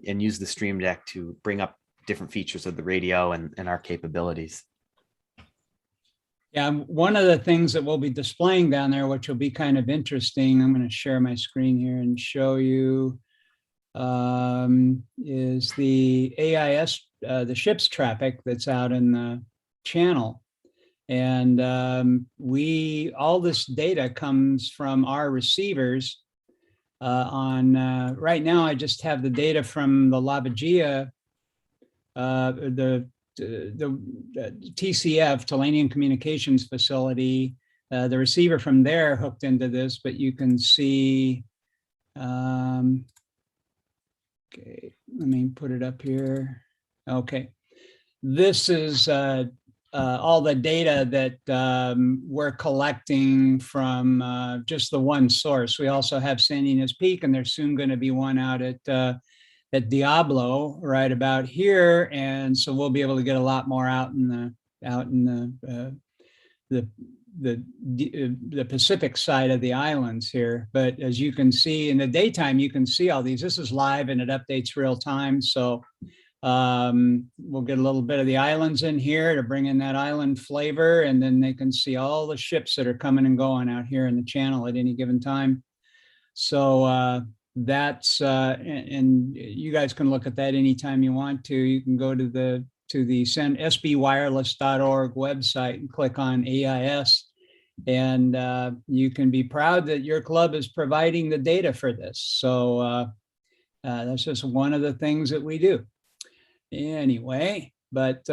use the stream deck to bring up different features of the radio and our capabilities. Yeah, one of the things that we'll be displaying down there, which will be kind of interesting, I'm going to share my screen here and show you, is the AIS, the ship's traffic that's out in the channel. And all this data comes from our receivers right now, I just have the data from the Lavagia, the TCF, Talanian Communications Facility, the receiver from there hooked into this, but you can see, okay, let me put it up here. Okay, this is all the data that we're collecting from just the one source. We also have San Ynez Peak, and there's soon going to be one out at Diablo right about here, and so we'll be able to get a lot more out in the Pacific side of the islands here. But as you can see in the daytime, you can see all these. This is live and it updates real time, so we'll get a little bit of the islands in here to bring in that island flavor, and then they can see all the ships that are coming and going out here in the channel at any given time. So that's and you guys can look at that anytime you want to. You can go to the sbwireless.org website and click on AIS, and you can be proud that your club is providing the data for this. So that's just one of the things that we do anyway. But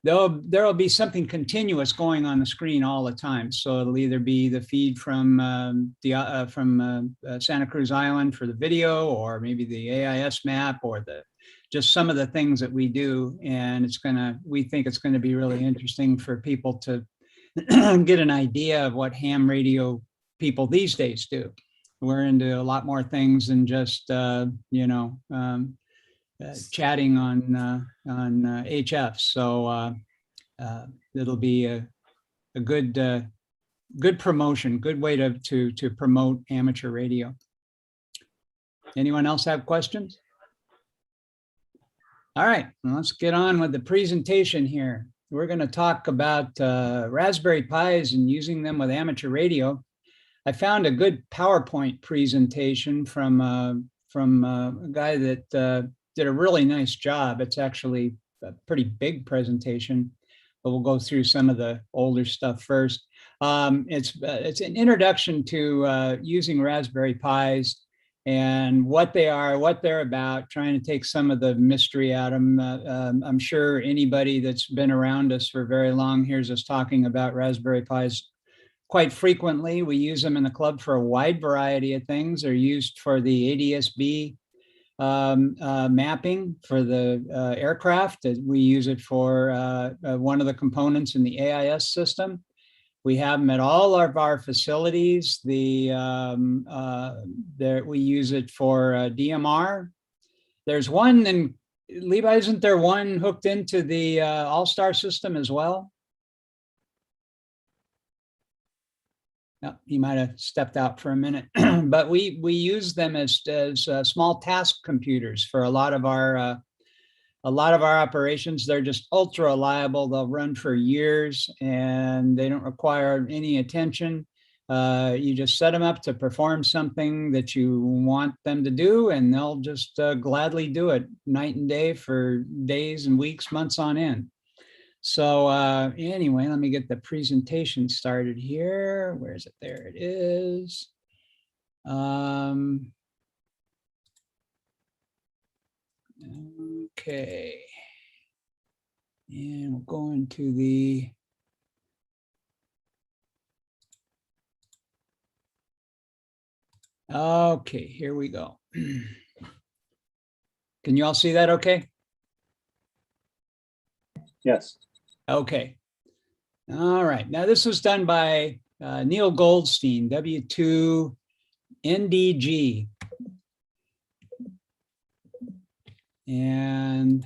there'll be something continuous going on the screen all the time. So it'll either be the feed from Santa Cruz Island for the video, or maybe the AIS map, or just some of the things that we do. And we think it's gonna be really interesting for people to get an idea of what ham radio people these days do. We're into a lot more things than just chatting on HF. So it'll be a good promotion, good way to promote amateur radio. Anyone else have questions? All right, well, let's get on with the presentation here. we're going to talk about Raspberry Pis and using them with amateur radio. I found a good PowerPoint presentation from a guy that did a really nice job. It's actually a pretty big presentation, but we'll go through some of the older stuff first. It's an introduction to using Raspberry Pis and what they are, what they're about, trying to take some of the mystery out of them. I'm sure anybody that's been around us for very long hears us talking about Raspberry Pis quite frequently. We use them in the club for a wide variety of things. They're used for the ADS-B mapping for the aircraft. We use it for one of the components in the AIS system. We have them at all of our facilities. We use it for DMR. There's one, and Levi, isn't there one hooked into the All-Star system as well? No, he might have stepped out for a minute, but we use them as small task computers for a lot of our operations. They're just ultra reliable. They'll run for years and they don't require any attention. You just set them up to perform something that you want them to do, and they'll just gladly do it night and day for days and weeks, months on end. So anyway, let me get the presentation started here. Where is it? There it is. Okay. And we'll go into the okay, here we go. Can you all see that okay? Yes. Okay. All right. Now this was done by Neil Goldstein, W2 NDG. And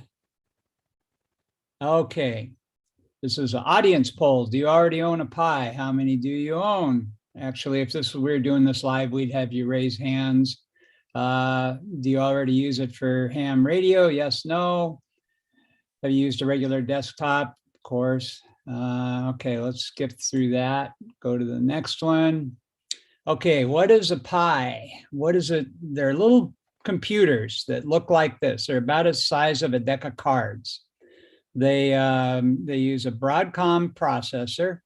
okay, this is an audience poll. Do you already own a Pi? How many do you own? Actually, if we were doing this live, we'd have you raise hands. Do you already use it for ham radio? Yes, no. Have you used a regular desktop? Of course. Okay, let's skip through that. Go to the next one. Okay, what is a Pi? What is it? They're little computers that look like this. They're about the size of a deck of cards. They use a Broadcom processor,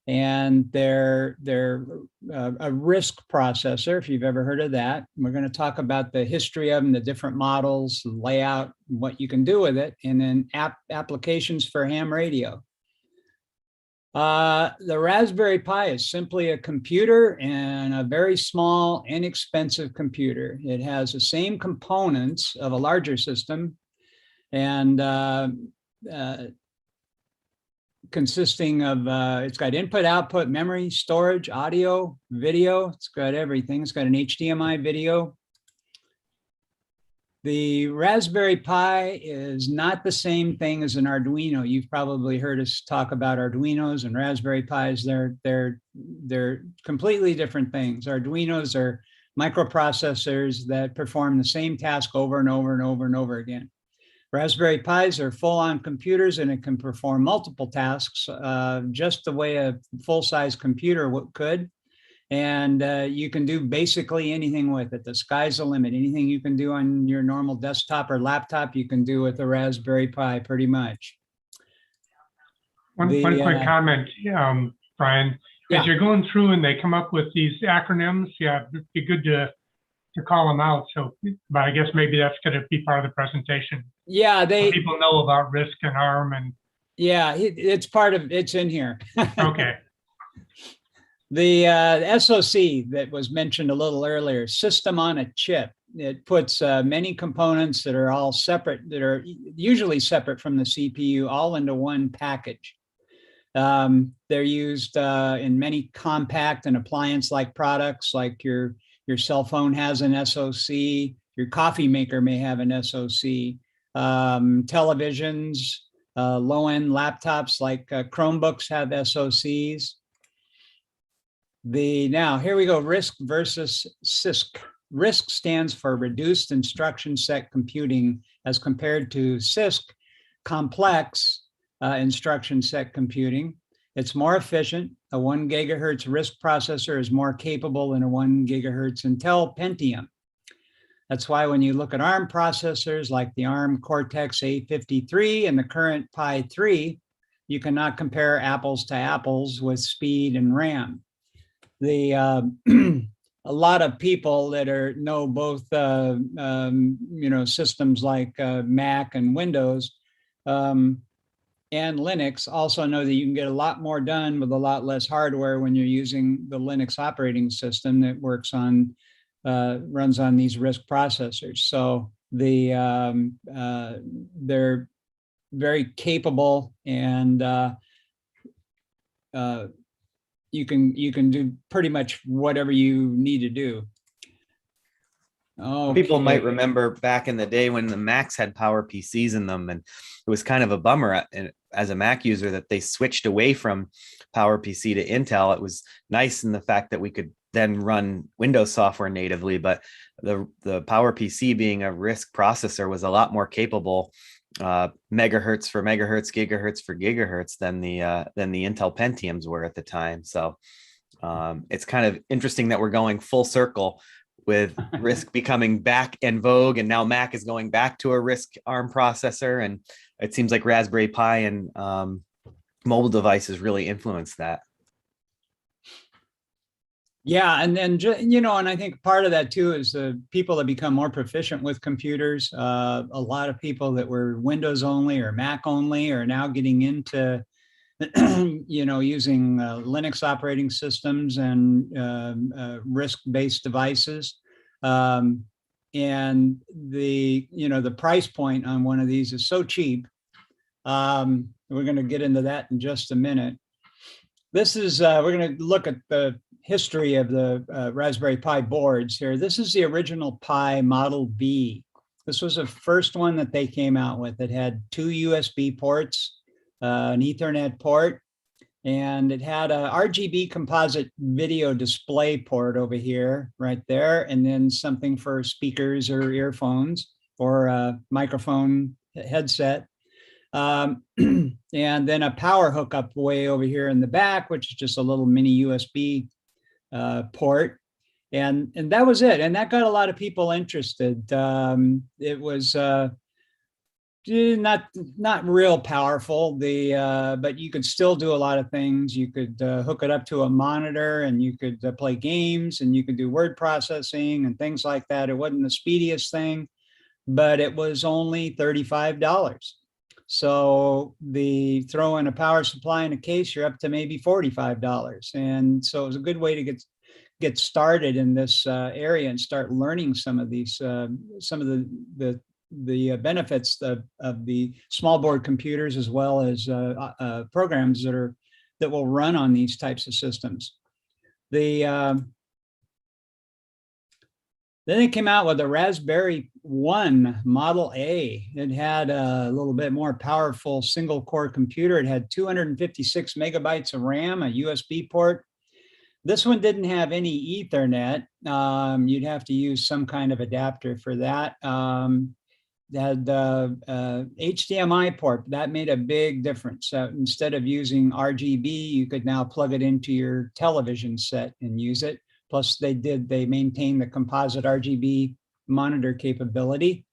and they're a RISC processor, if you've ever heard of that. We're going to talk about the history of them, the different models, layout, what you can do with it, and then applications for ham radio. The Raspberry Pi is simply a computer, and a very small, inexpensive computer. It has the same components of a larger system, and consisting of, it's got input, output, memory, storage, audio, video. It's got everything. It's got an HDMI video. The Raspberry Pi is not the same thing as an Arduino. You've probably heard us talk about Arduinos and Raspberry Pis. They're completely different things. Arduinos are microprocessors that perform the same task over and over and over and over again. Raspberry Pis are full-on computers, and it can perform multiple tasks just the way a full-size computer could. And you can do basically anything with it. The sky's the limit. Anything you can do on your normal desktop or laptop, you can do with a Raspberry Pi pretty much. One quick comment, Brian. Yeah. As you're going through and they come up with these acronyms, yeah, it'd be good to call them out. So, but I guess maybe that's going to be part of the presentation. Yeah, so people know about RISC and ARM and. Yeah, it's in here. Okay. The SoC that was mentioned a little earlier, system on a chip. It puts many components that are all separate, that are usually separate from the CPU, all into one package. They're used in many compact and appliance-like products, like your cell phone has an SoC, your coffee maker may have an SoC, televisions, low-end laptops like Chromebooks have SoCs. Now, here we go, RISC versus Cisc. RISC stands for Reduced Instruction Set Computing, as compared to Cisc, complex instruction set computing. It's more efficient. A 1 gigahertz RISC processor is more capable than a 1 gigahertz Intel Pentium. That's why when you look at ARM processors like the ARM Cortex A53 and the current Pi 3, you cannot compare apples to apples with speed and RAM. A lot of people that know both systems like Mac and Windows and Linux also know that you can get a lot more done with a lot less hardware when you're using the Linux operating system that works on runs on these RISC processors. So they're very capable, and you can do pretty much whatever you need to do. People might remember back in the day when the Macs had Power PCs in them, and it was kind of a bummer as a Mac user that they switched away from Power PC to Intel. It was nice in the fact that we could then run Windows software natively, but the Power PC being a RISC processor was a lot more capable, megahertz for megahertz, gigahertz for gigahertz than the Intel Pentiums were at the time. So it's kind of interesting that we're going full circle with RISC becoming back in vogue, and now Mac is going back to a RISC ARM processor, and it seems like Raspberry Pi and mobile devices really influenced that. Yeah, and then and I think part of that too is the people that become more proficient with computers. A lot of people that were Windows only or Mac only are now getting into using Linux operating systems and RISC-based devices. And the price point on one of these is so cheap. We're going to get into that in just a minute. This is we're going to look at the history of the Raspberry Pi boards here. This is the original Pi Model B. This was the first one that they came out with. It had 2 USB ports, an Ethernet port, and it had a RGB composite video display port over here, right there, and then something for speakers or earphones or a microphone headset. And then a power hookup way over here in the back, which is just a little mini USB port. And that was it. And that got a lot of people interested. It was not real powerful, but you could still do a lot of things. You could hook it up to a monitor, and you could play games, and you could do word processing and things like that. It wasn't the speediest thing, but it was only $35. So throw in a power supply and a case, you're up to maybe $45. And so it was a good way to get started in this area and start learning some of these, some of the benefits of the small board computers, as well as programs that will run on these types of systems. Then they came out with a Raspberry 1 Model A. It had a little bit more powerful single core computer. It had 256 megabytes of RAM, a USB port. This one didn't have any Ethernet. You'd have to use some kind of adapter for that. It had HDMI port. That made a big difference. Instead of using RGB, you could now plug it into your television set and use it. Plus, they maintained the composite RGB monitor capability,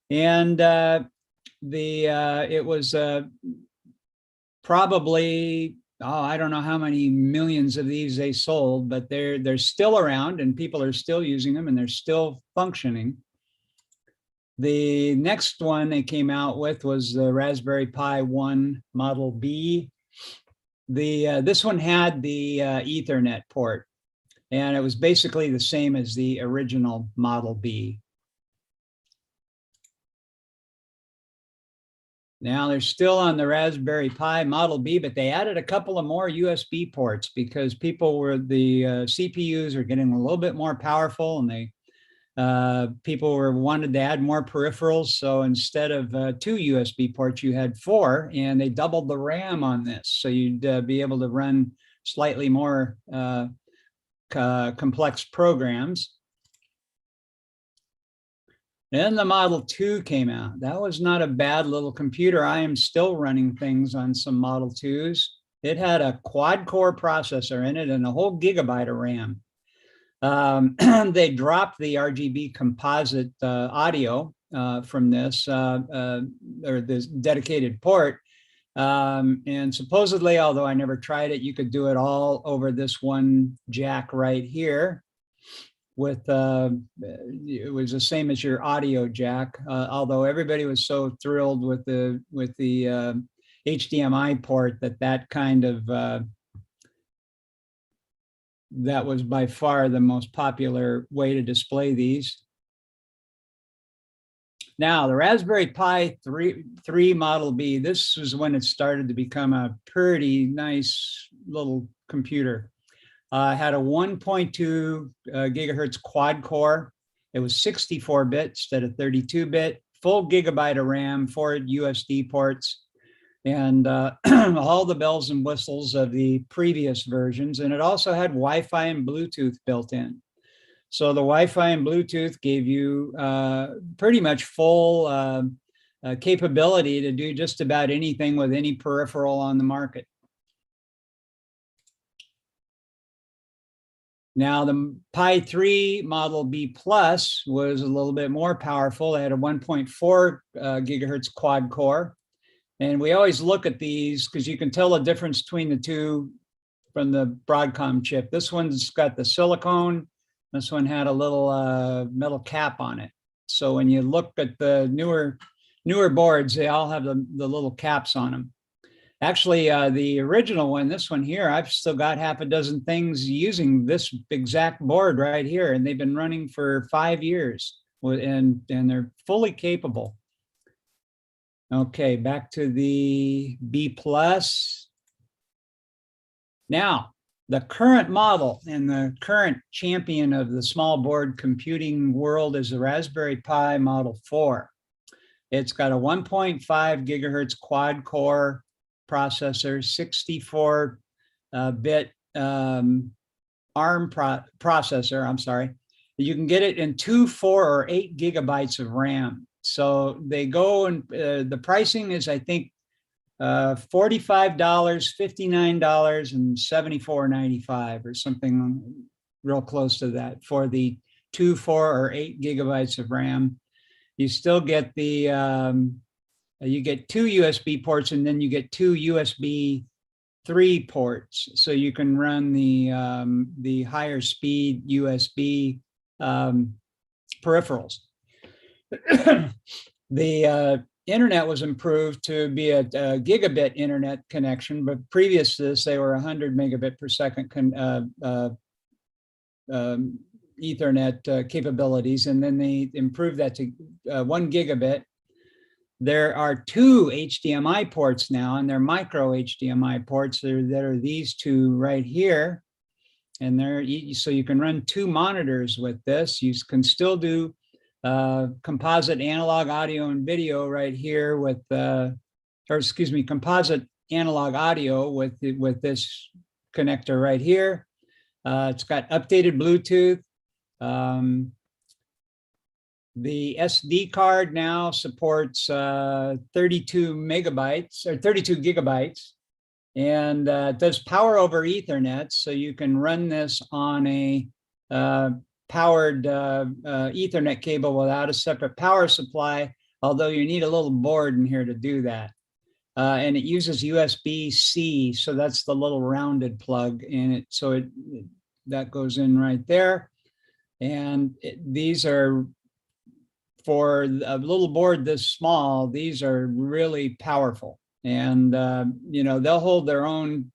and it was probably, I don't know how many millions of these they sold, but they're still around, and people are still using them, and they're still functioning. The next one they came out with was the Raspberry Pi 1 Model B. This one had the Ethernet port, and it was basically the same as the original Model B. Now they're still on the Raspberry Pi Model B, but they added a couple of more USB ports because the CPUs are getting a little bit more powerful, and people wanted to add more peripherals. So instead of 2 USB ports, you had 4, and they doubled the RAM on this. So you'd be able to run slightly more complex programs. Then the Model 2 came out. That was not a bad little computer. I am still running things on some Model 2s. It had a quad-core processor in it and a whole gigabyte of RAM. They dropped the RGB composite audio from this, or this dedicated port. And supposedly, although I never tried it, you could do it all over this one jack right here. With it was the same as your audio jack, although everybody was so thrilled with the HDMI port that kind of that was by far the most popular way to display these. Now the Raspberry Pi 3 Model B, this was when it started to become a pretty nice little computer. Had a 1.2 gigahertz quad core. It was 64-bit instead of 32-bit, full gigabyte of RAM, 4 USD ports, and all the bells and whistles of the previous versions. And it also had Wi-Fi and Bluetooth built in. So the Wi-Fi and Bluetooth gave you pretty much full capability to do just about anything with any peripheral on the market. Now the Pi 3 Model B Plus was a little bit more powerful. It had a 1.4 gigahertz quad core. And we always look at these because you can tell the difference between the two from the Broadcom chip. This one's got the silicone. This one had a little metal cap on it. So when you look at the newer boards, they all have the little caps on them. Actually, the original one, this one here, I've still got half a dozen things using this exact board right here, and they've been running for 5 years, and they're fully capable. Okay, back to the B Plus. Now, the current model and the current champion of the small board computing world is the Raspberry Pi Model 4. It's got a 1.5 gigahertz quad core processor, 64-bit ARM processor, I'm sorry. You can get it in 2, 4, or 8 gigabytes of RAM. So they go and the pricing is, I think, $45, $59, and $74.95 or something real close to that for the 2, 4, or 8 gigabytes of RAM. You still get the you get 2 USB ports, and then you get 2 USB 3 ports, so you can run the higher speed USB peripherals. The internet was improved to be a gigabit internet connection, but previous to this, they were 100 megabit per second Ethernet capabilities, and then they improved that to 1 gigabit. There are 2 HDMI ports now, and they're micro HDMI ports that are these 2 right here. And so you can run 2 monitors with this. You can still do composite analog audio and video right here with, composite analog audio with this connector right here. It's got updated Bluetooth. The SD card now supports 32 megabytes or 32 gigabytes, and does power over Ethernet, so you can run this on a powered Ethernet cable without a separate power supply, although you need a little board in here to do that. And it uses USB-C, so that's the little rounded plug in it. So that goes in right there. And these are, for a little board this small, these are really powerful. And, you know, they'll hold their own,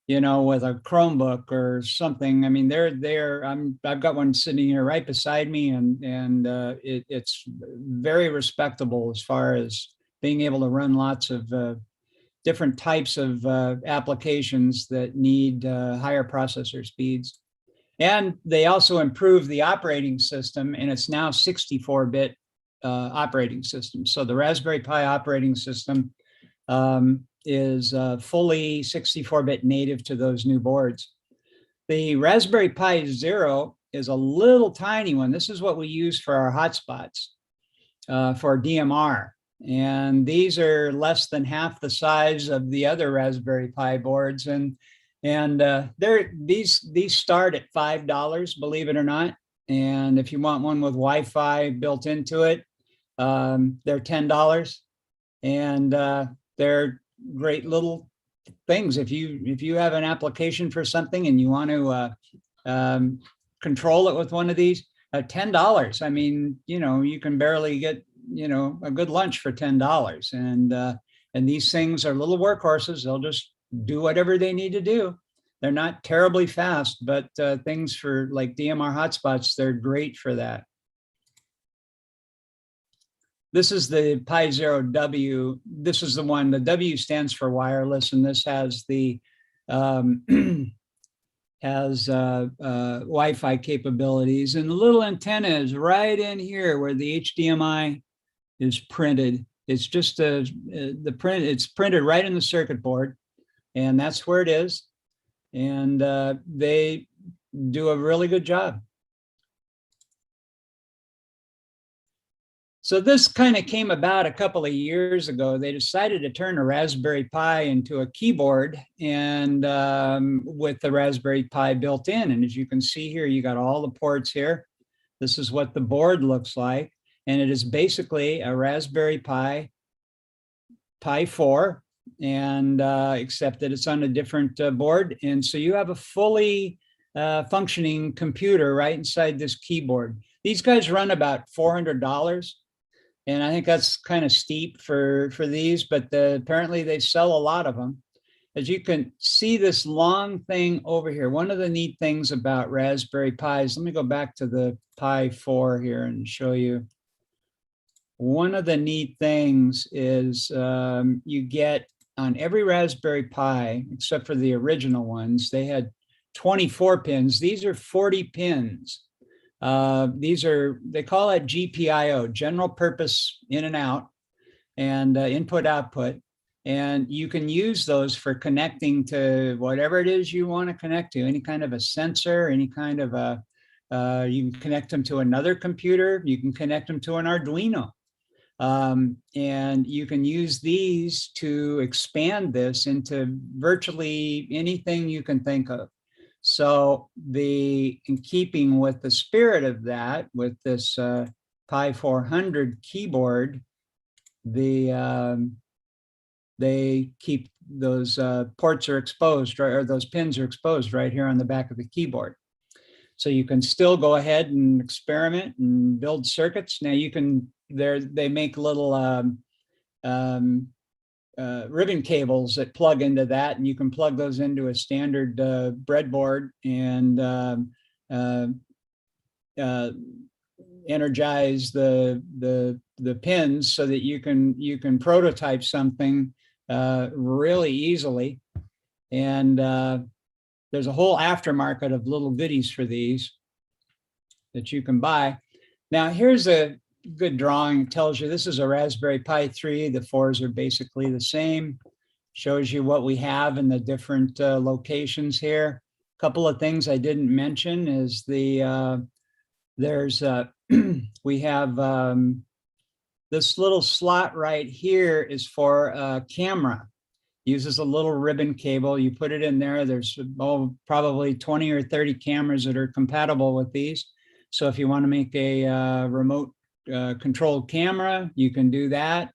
you know, with a Chromebook or something. I mean, I've got one sitting here right beside me, and it's very respectable as far as being able to run lots of different types of applications that need higher processor speeds. And they also improved the operating system, and it's now 64-bit operating system. So the Raspberry Pi operating system is fully 64-bit native to those new boards. The Raspberry Pi Zero is a little tiny one. This is what we use for our hotspots. for DMR. And these are less than half the size of the other Raspberry Pi boards. And these start at $5, believe it or not. And if you want one with Wi-Fi built into it, they're $10. And they're great little things. If you have an application for something and you want to control it with one of these, $10. I mean, you can barely get a good lunch for $10. And these things are little workhorses. They'll just do whatever they need to do. They're not terribly fast, but things for like DMR hotspots, they're great for that. This is the Pi Zero W. This is the one. The W stands for wireless, and this has the Wi-Fi capabilities. And the little antenna is right in here where the HDMI is printed. It's just it's printed right in the circuit board, and that's where it is. And they do a really good job. So this kind of came about a couple of years ago. They decided to turn a Raspberry Pi into a keyboard, and with the Raspberry Pi built in. And as you can see here, you got all the ports here. This is what the board looks like. And it is basically a Raspberry Pi 4, and except that it's on a different board. And so you have a fully functioning computer right inside this keyboard. These guys run about $400. And I think that's kind of steep for these, but apparently they sell a lot of them. As you can see this long thing over here, one of the neat things about Raspberry Pis, let me go back to the Pi 4 here and show you. One of the neat things is you get on every Raspberry Pi, except for the original ones, they had 24 pins. These are 40 pins. They call it GPIO, general purpose in and out, and input output. And you can use those for connecting to whatever it is you want to connect to, any kind of a sensor, any kind of you can connect them to another computer, you can connect them to an Arduino. And you can use these to expand this into virtually anything you can think of. So in keeping with the spirit of that, with this Pi 400 keyboard, they keep those ports are exposed, right, or those pins are exposed right here on the back of the keyboard. So you can still go ahead and experiment and build circuits. Now you can, they make little ribbon cables that plug into that, and you can plug those into a standard breadboard and energize the pins so that you can prototype something really easily. And there's a whole aftermarket of little goodies for these that you can buy. Now here's a good drawing. It tells you this is a Raspberry Pi 3. The 4s are basically the same. Shows you what we have in the different locations here. A couple of things I didn't mention is we have this little slot right here is for a camera. Uses a little ribbon cable. You put it in there. There's probably 20 or 30 cameras that are compatible with these. So if you want to make a remote controlled camera, you can do that.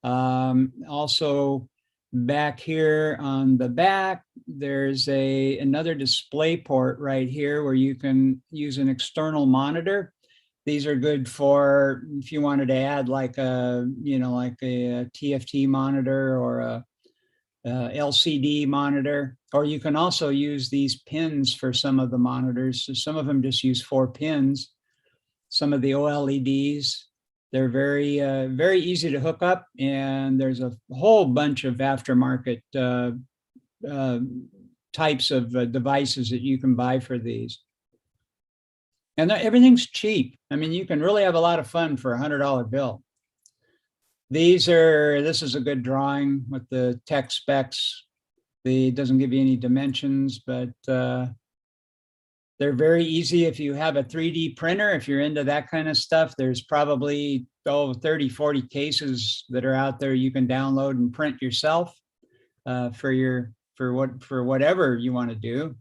Also back here on the back, there's another display port right here where you can use an external monitor. These are good for if you wanted to add like a TFT monitor or a LCD monitor, or you can also use these pins for some of the monitors. So some of them just use 4 pins. Some of the OLEDs, they're very, very easy to hook up, and there's a whole bunch of aftermarket types of devices that you can buy for these. And everything's cheap. I mean, you can really have a lot of fun for $100 bill. This is a good drawing with the tech specs. It doesn't give you any dimensions, but they're very easy if you have a 3D printer. If you're into that kind of stuff, there's probably 30, 40 cases that are out there you can download and print yourself for whatever you want to do.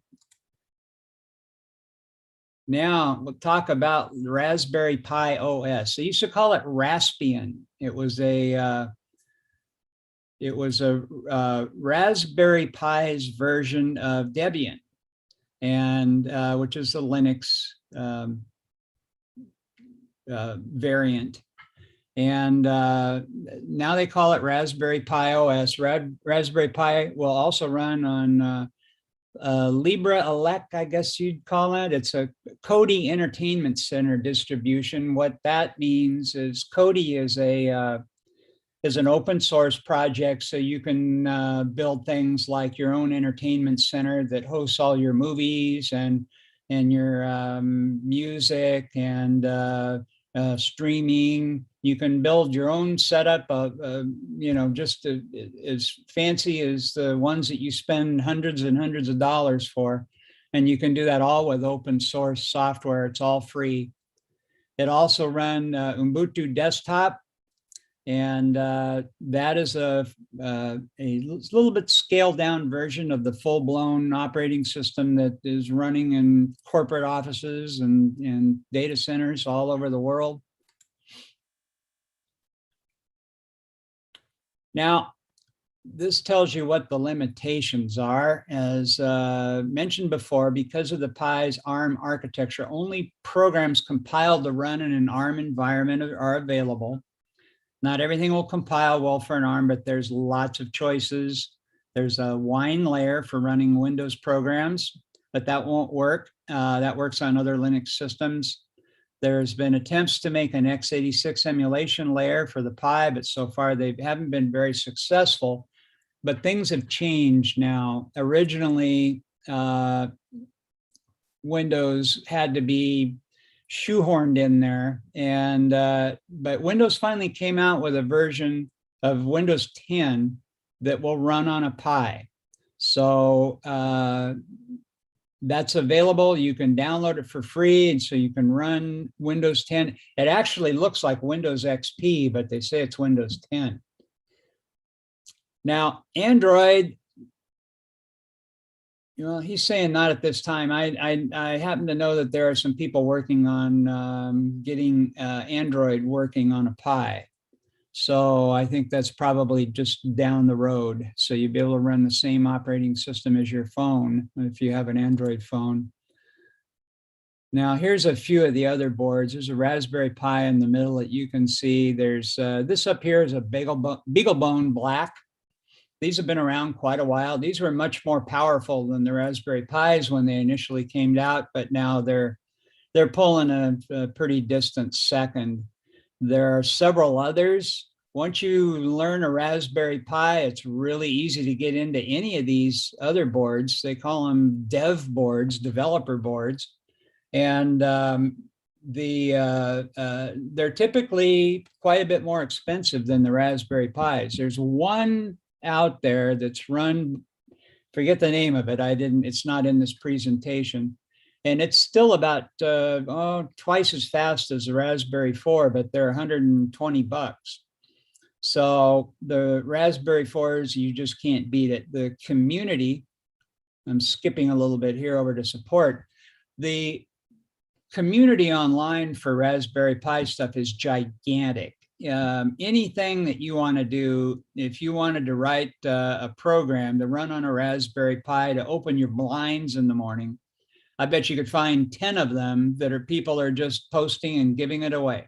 Now we'll talk about Raspberry Pi OS. They used to call it Raspbian. It was a Raspberry Pi's version of Debian, and which is the Linux variant. And now they call it Raspberry Pi OS. Raspberry Pi will also run on Libra Elect, I guess you'd call it. It's a Kodi Entertainment Center distribution. What that means is Kodi is an open source project, so you can build things like your own entertainment center that hosts all your movies and your music and streaming. You can build your own setup of, just as fancy as the ones that you spend hundreds and hundreds of dollars for. And you can do that all with open source software. It's all free. It also runs Ubuntu Desktop. And that is a little bit scaled down version of the full blown operating system that is running in corporate offices and data centers all over the world. Now, this tells you what the limitations are. As mentioned before, because of the Pi's ARM architecture, only programs compiled to run in an ARM environment are available. Not everything will compile well for an ARM, but there's lots of choices. There's a wine layer for running Windows programs, but that won't work. That works on other Linux systems. There's been attempts to make an x86 emulation layer for the Pi, but so far they haven't been very successful. But things have changed now. Originally, Windows had to be shoehorned in there, and but Windows finally came out with a version of Windows 10 that will run on a Pi. So that's available. You can download it for free, and so you can run Windows 10. It actually looks like Windows XP, but they say it's Windows 10. Now, Android, he's saying not at this time. I happen to know that there are some people working on getting Android working on a Pi. So I think that's probably just down the road. So you'll be able to run the same operating system as your phone if you have an Android phone. Now, here's a few of the other boards. There's a Raspberry Pi in the middle that you can see. There's this up here is a BeagleBone Black. These have been around quite a while. These were much more powerful than the Raspberry Pis when they initially came out, but now they're pulling a pretty distant second. There are several others. Once you learn a Raspberry Pi, it's really easy to get into any of these other boards. They call them dev boards, developer boards. And they're typically quite a bit more expensive than the Raspberry Pis. There's one out there that's run, forget the name of it. It's not in this presentation. And it's still about twice as fast as the Raspberry 4, but they're $120. So the Raspberry 4s, you just can't beat it. The community, I'm skipping a little bit here over to support. The community online for Raspberry Pi stuff is gigantic. Anything that you want to do, if you wanted to write a program to run on a Raspberry Pi to open your blinds in the morning, I bet you could find 10 of them that people are just posting and giving it away.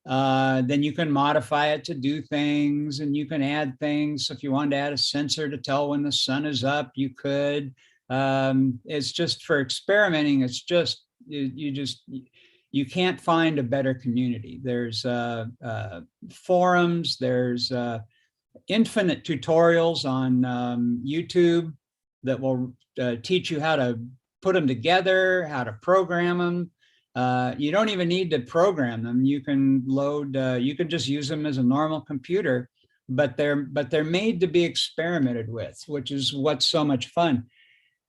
Then you can modify it to do things, and you can add things. So if you wanted to add a sensor to tell when the sun is up, you could. It's just for experimenting. It's just, you can't find a better community. There's forums, there's infinite tutorials on YouTube that will teach you how to put them together, how to program them. You don't even need to program them. You can load, you can just use them as a normal computer, but they're made to be experimented with, which is what's so much fun.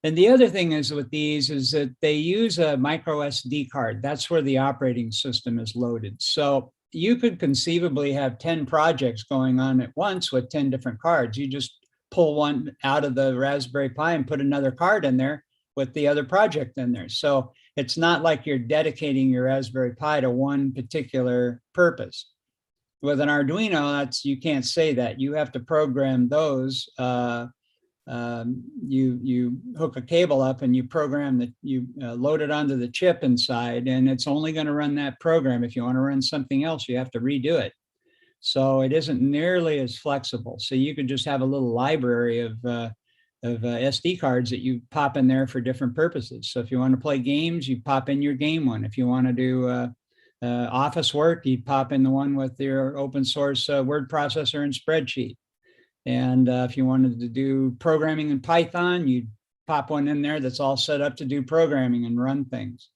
And the other thing is with these is that they use a micro SD card. That's where the operating system is loaded. So you could conceivably have 10 projects going on at once with 10 different cards. You just pull one out of the Raspberry Pi and put another card in there with the other project in there. So it's not like you're dedicating your Raspberry Pi to one particular purpose. With an Arduino, you can't say that. You have to program those. You hook a cable up and you program that, you load it onto the chip inside, and it's only going to run that program. If you want to run something else, you have to redo it. So it isn't nearly as flexible. So you could just have a little library of SD cards that you pop in there for different purposes. So if you want to play games, you pop in your game one. If you want to do office work, you pop in the one with your open source word processor and spreadsheet. And if you wanted to do programming in Python, you pop one in there that's all set up to do programming and run things.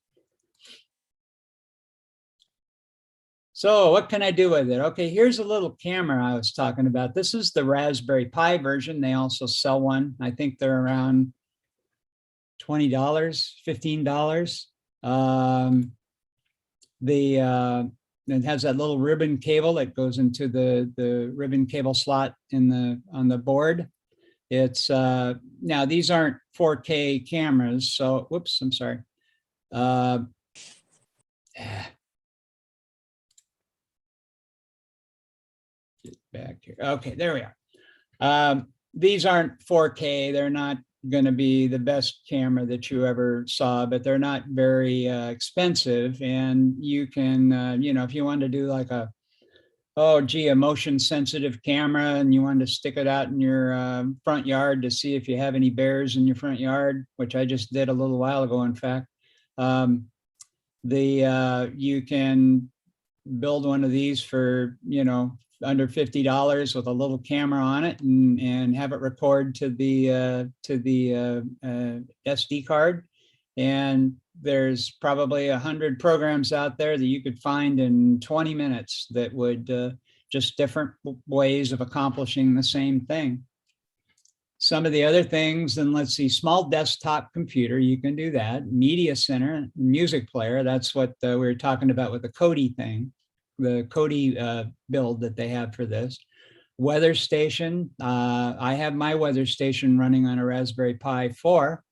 So what can I do with it? Okay, here's a little camera I was talking about. This is the Raspberry Pi version. They also sell one. I think they're around $20, $15. It has that little ribbon cable that goes into the ribbon cable slot on the board. It's now these aren't 4K cameras, so whoops, I'm sorry. Get back here. Okay, there we are. These aren't 4K. They're not going to be the best camera that you ever saw, but they're not very expensive. And you can, you know, if you want to do like a motion sensitive camera and you want to stick it out in your front yard to see if you have any bears in your front yard, which I just did a little while ago, in fact, you can build one of these for, you know, under $50 with a little camera on it and have it record to the SD card. And there's probably 100 programs out there that you could find in 20 minutes that would just different ways of accomplishing the same thing. Some of the other things, and let's see, small desktop computer, you can do that. Media center, music player, that's what we were talking about with the Kodi thing. The Kodi build that they have for this. Weather station, I have my weather station running on a Raspberry Pi 4.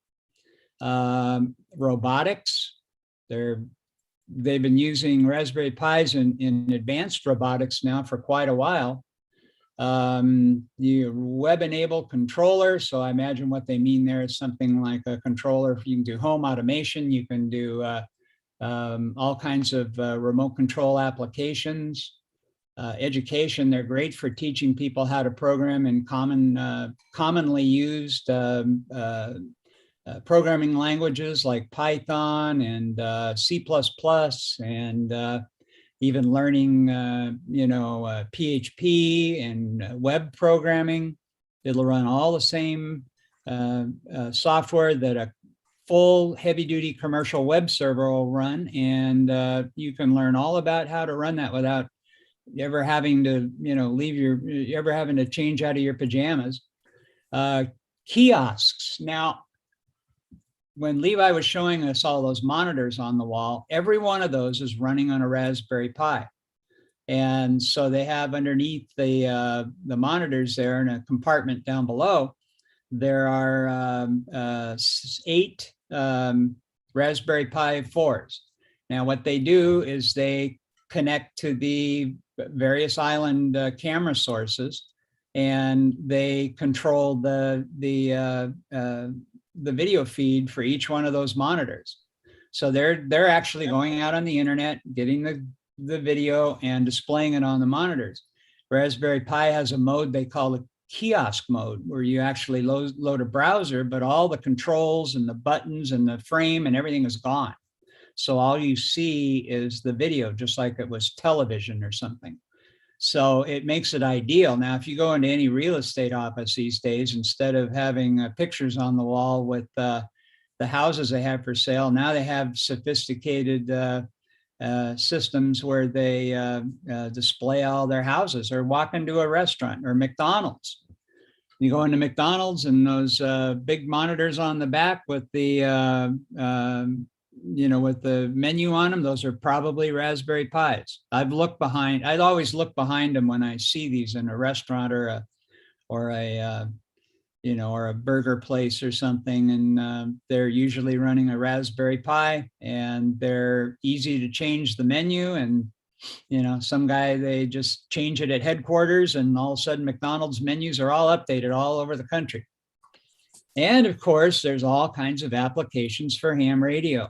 Robotics, they've been using Raspberry Pis in advanced robotics now for quite a while. The web-enabled controller, so I imagine what they mean there is something like a controller. You can do home automation, you can do all kinds of remote control applications. Education, they're great for teaching people how to program in commonly used programming languages like Python and C++ and even learning, PHP and web programming. It'll run all the same software that a full heavy-duty commercial web server will run, and you can learn all about how to run that without ever having to, ever having to change out of your pajamas. Kiosks. Now, when Levi was showing us all those monitors on the wall, every one of those is running on a Raspberry Pi. And so they have underneath the monitors there in a compartment down below, there are 8 Raspberry Pi 4s. Now, what they do is they connect to the various island camera sources, and they control the video feed for each one of those monitors. So they're actually going out on the internet, getting the video and displaying it on the monitors. Raspberry Pi has a mode they call the kiosk mode, where you actually load a browser, but all the controls and the buttons and the frame and everything is gone. So all you see is the video, just like it was television or something. So it makes it ideal. Now, if you go into any real estate office these days, instead of having pictures on the wall with the houses they have for sale, now they have sophisticated systems where they display all their houses, or walk into a restaurant or McDonald's. You go into McDonald's and those big monitors on the back with the with the menu on them, those are probably Raspberry Pis. I'd always look behind them when I see these in a restaurant or a burger place or something, and they're usually running a Raspberry Pi, and they're easy to change the menu. And some guy, they just change it at headquarters, and all of a sudden McDonald's menus are all updated all over the country. And of course, there's all kinds of applications for ham radio.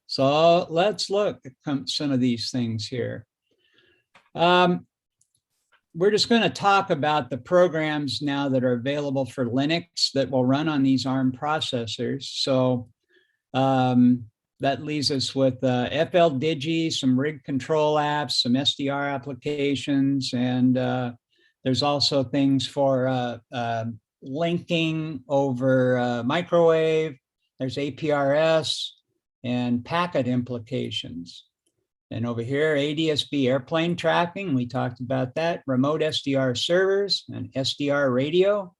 So let's look at some of these things here. We're just going to talk about the programs now that are available for Linux that will run on these ARM processors. So that leaves us with FLDigi, some rig control apps, some SDR applications, and there's also things for linking over microwave. There's APRS and packet implications. And over here, ADSB airplane tracking, we talked about that. Remote SDR servers, and SDR radio,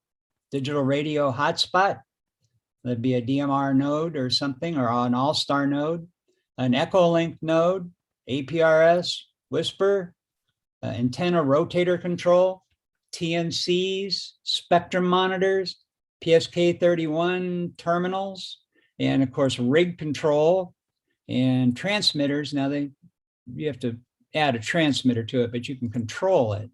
digital radio hotspot. That'd be a DMR node or something, or an all-star node. An Echolink node, APRS, Whisper, antenna rotator control, TNCs, spectrum monitors, PSK31 terminals, and of course, rig control and transmitters. Now you have to add a transmitter to it, but you can control it.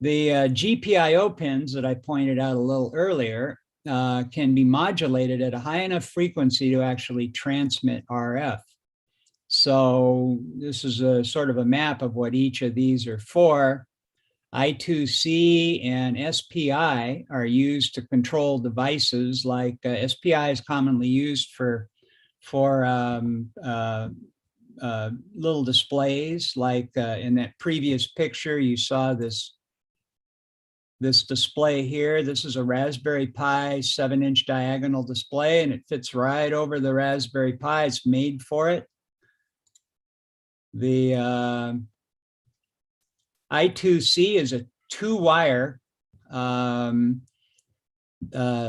The GPIO pins that I pointed out a little earlier can be modulated at a high enough frequency to actually transmit RF. So this is a sort of a map of what each of these are for. I2c and Spi are used to control devices like Spi is commonly used for little displays, like in that previous picture, you saw this display here. This is a Raspberry Pi 7-inch diagonal display, and it fits right over the Raspberry Pi. It's made for it. The I2c is a 2-wire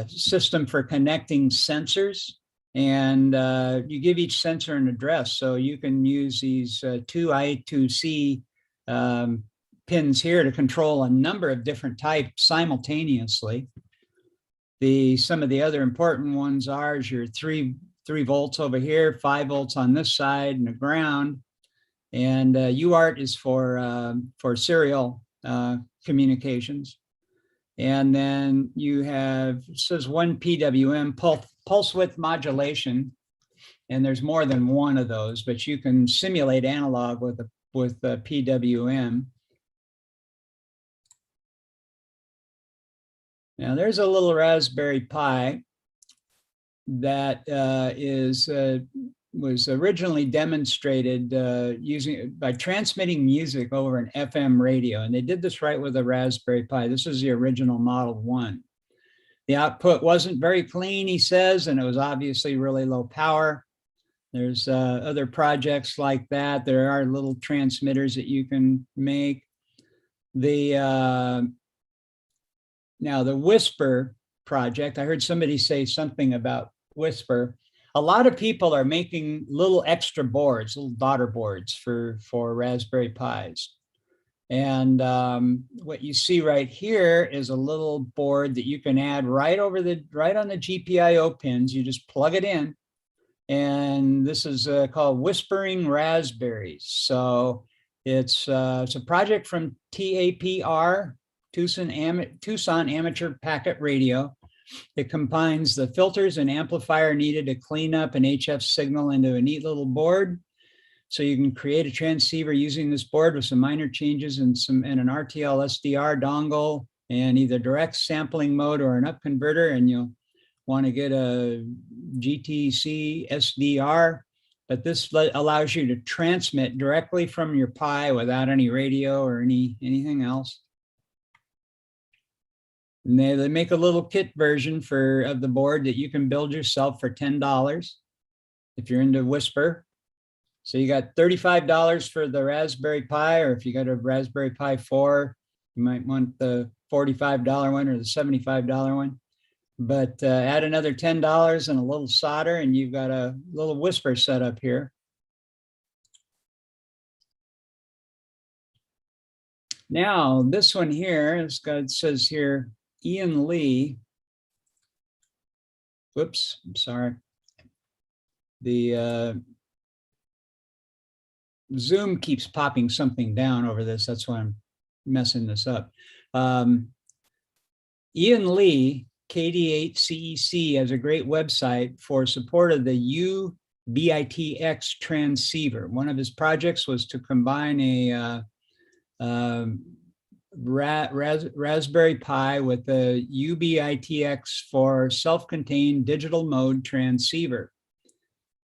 system for connecting sensors. And you give each sensor an address. So you can use these two I2c pins here to control a number of different types simultaneously. Some of the other important ones are your 3 volts over here, 5 volts on this side, and a ground. And UART is for serial communications. And then you have, it says 1 PWM, pulse width modulation, and there's more than one of those, but you can simulate analog with a PWM. Now there's a little Raspberry Pi that was originally demonstrated by transmitting music over an FM radio, and they did this right with a Raspberry Pi. This is the original Model 1. The output wasn't very clean, he says, and it was obviously really low power. There's other projects like that. There are little transmitters that you can make. Now the Whisper project, I heard somebody say something about Whisper. A lot of people are making little extra boards, little daughter boards for Raspberry Pis. And what you see right here is a little board that you can add right on the GPIO pins. You just plug it in, and this is called Whispering Raspberries. So it's a project from TAPR, Tucson Amateur Packet Radio. It combines the filters and amplifier needed to clean up an HF signal into a neat little board. So you can create a transceiver using this board with some minor changes and an RTL SDR dongle and either direct sampling mode or an up converter, and you'll want to get a GTC SDR. But this allows you to transmit directly from your Pi without any radio or anything else. And they make a little kit version of the board that you can build yourself for $10 if you're into Whisper. So you got $35 for the Raspberry Pi, or if you got a Raspberry Pi 4, you might want the $45 one or the $75 one. But add another $10 and a little solder, and you've got a little whisper set up here. Now, this one here, it says here, Ian Lee. Whoops, I'm sorry. The Zoom keeps popping something down over this. That's why I'm messing this up. Ian Lee, KD8CEC, has a great website for support of the UBITX transceiver. One of his projects was to combine a Raspberry Pi with a UBITX for self-contained digital mode transceiver.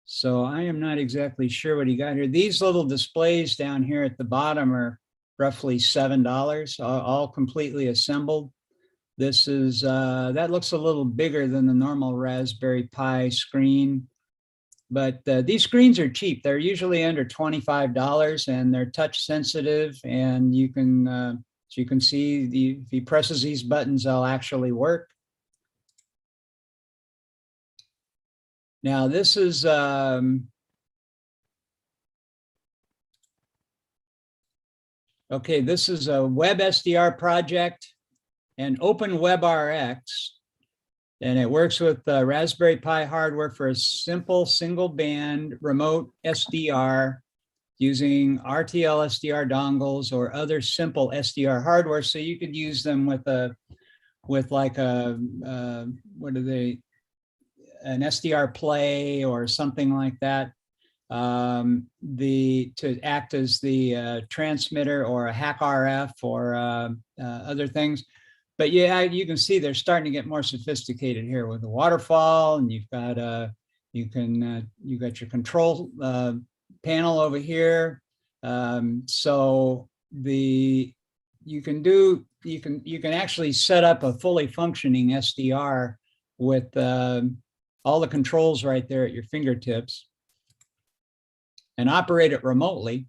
So I am not exactly sure what he got here. These little displays down here at the bottom are roughly $7, all completely assembled. This is, that looks a little bigger than the normal Raspberry Pi screen. But these screens are cheap. They're usually under $25 and they're touch sensitive, and you can, so you can see if he presses these buttons, they'll actually work. Now this is, okay, this is a Web SDR project and OpenWebRX. And it works with Raspberry Pi hardware for a simple single band remote SDR using RTL SDR dongles or other simple SDR hardware. So you could use them with like a, what are they, an SDR play or something like that, to act as the transmitter or a hack RF or other things. But yeah, you can see they're starting to get more sophisticated here with the waterfall, and you've got you've got your control panel over here. So you can actually set up a fully functioning SDR with all the controls right there at your fingertips and operate it remotely.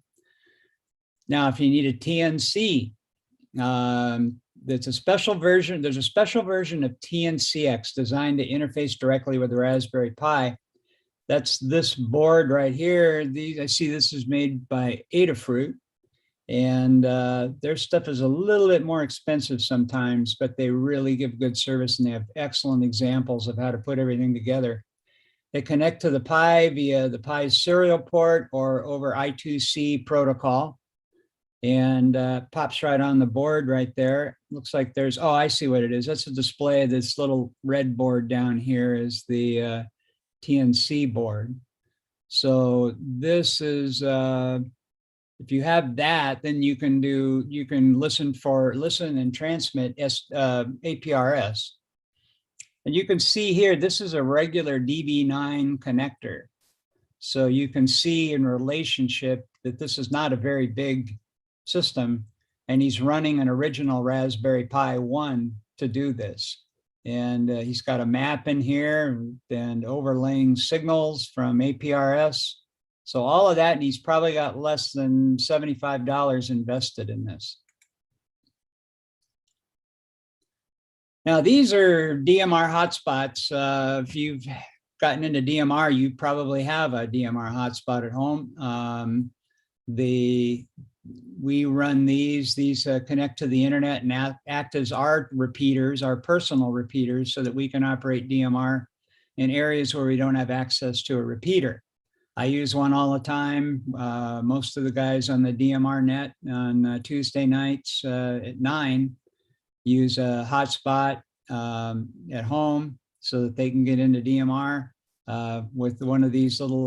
Now, if you need a TNC, there's a special version of TNCX designed to interface directly with the Raspberry Pi. That's this board right here. I see this is made by Adafruit, and their stuff is a little bit more expensive sometimes, but they really give good service, and they have excellent examples of how to put everything together. They connect to the Pi via the Pi's serial port or over I2c protocol, and pops right on the board right there. Looks like there's, oh, I see what it is. That's a display. This little red board down here is the TNC board. So this is, if you have that, then you can listen and transmit APRS. And you can see here, this is a regular DB9 connector. So you can see in relationship that this is not a very big system, and he's running an original Raspberry Pi 1 to do this. And he's got a map in here and overlaying signals from APRS. So all of that, and he's probably got less than $75 invested in this. Now, these are DMR hotspots. If you've gotten into DMR, you probably have a DMR hotspot at home. We run these connect to the internet and act as our repeaters, our personal repeaters, so that we can operate DMR in areas where we don't have access to a repeater. I use one all the time. Most of the guys on the DMR net on Tuesday nights at 9 use a hotspot at home so that they can get into DMR. With one of these little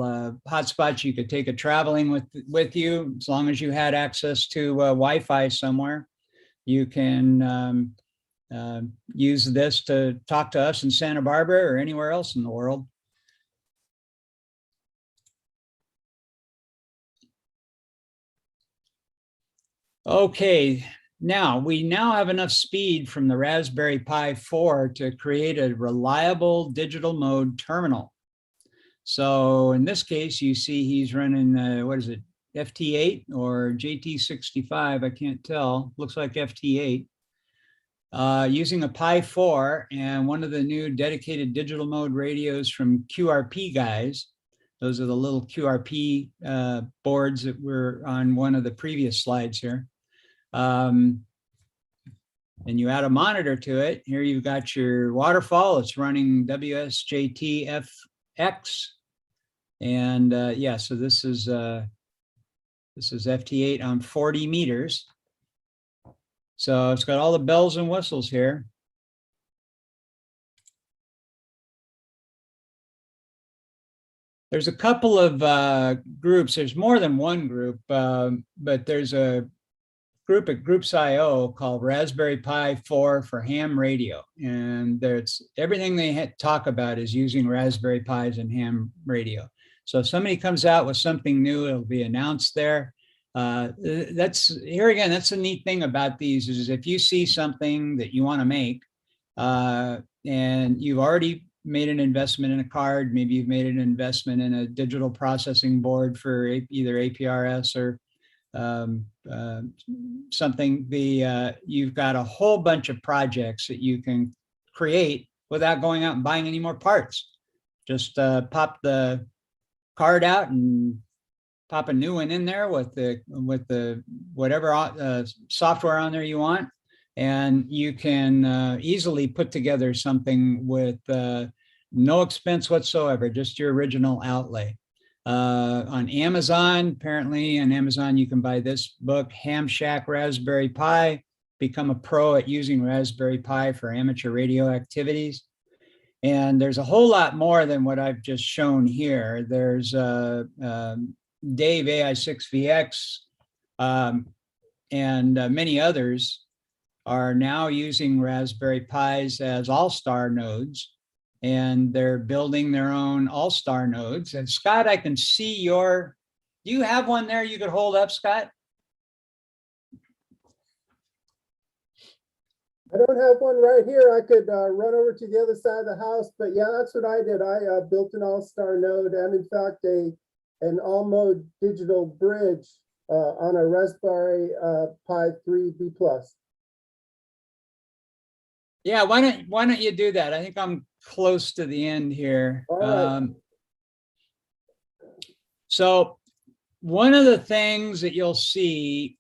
hotspots, you could take it traveling with you. As long as you had access to Wi-Fi somewhere, you can use this to talk to us in Santa Barbara or anywhere else in the world. Okay, we now have enough speed from the Raspberry Pi 4 to create a reliable digital mode terminal. So in this case, you see he's running, what is it, FT8 or JT65, I can't tell, looks like FT8. using a Pi 4 and one of the new dedicated digital mode radios from QRP guys. Those are the little QRP boards that were on one of the previous slides here. And you add a monitor to it. Here you've got your waterfall. It's running WSJT-FX. And yeah, so this is FT8 on 40 meters. So it's got all the bells and whistles here. There's a couple of groups. There's more than one group, but there's a group at Groups.io called Raspberry Pi 4 for ham radio. And there's everything they talk about is using Raspberry Pis and ham radio. So if somebody comes out with something new, it'll be announced there. That's here again, that's the neat thing about these is if you see something that you want to make and you've already made an investment in a card, maybe you've made an investment in a digital processing board for either APRS or something, you've got a whole bunch of projects that you can create without going out and buying any more parts. Just pop the card out and pop a new one in there with the whatever software on there you want, and you can easily put together something with no expense whatsoever, just your original outlay. On Amazon, apparently on Amazon you can buy this book, Ham Shack Raspberry Pi, Become a Pro at Using Raspberry Pi for Amateur Radio Activities. And there's a whole lot more than what I've just shown here. There's Dave AI6VX and many others are now using Raspberry Pis as all-star nodes, and they're building their own all-star nodes. And Scott, I can see do you have one there you could hold up, Scott? I don't have one right here. I could run over to the other side of the house, but yeah, that's what I did. I built an all-star node and in fact an all-mode digital bridge on a Raspberry Pi 3B+. Yeah, why don't you do that? I think I'm close to the end here. All right. So one of the things that you'll see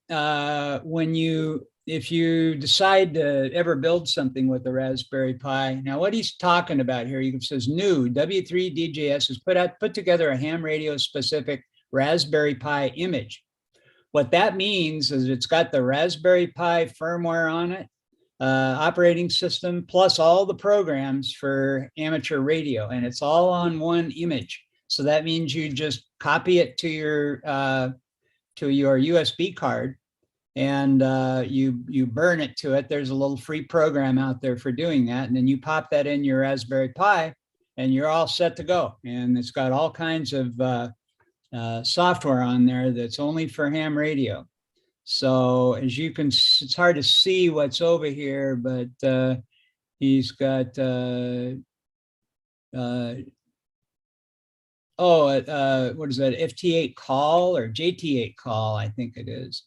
if you decide to ever build something with the Raspberry Pi, now what he's talking about here, he says new W3DJS has put together a ham radio specific Raspberry Pi image. What that means is it's got the Raspberry Pi firmware on it, operating system, plus all the programs for amateur radio, and it's all on one image. So that means you just copy it to your USB card, and you burn it to it. There's a little free program out there for doing that, and then you pop that in your Raspberry Pi, and you're all set to go. And it's got all kinds of software on there that's only for ham radio. So as you can, it's hard to see what's over here, but he's got, what is that, FT8 call or JT8 call, I think it is.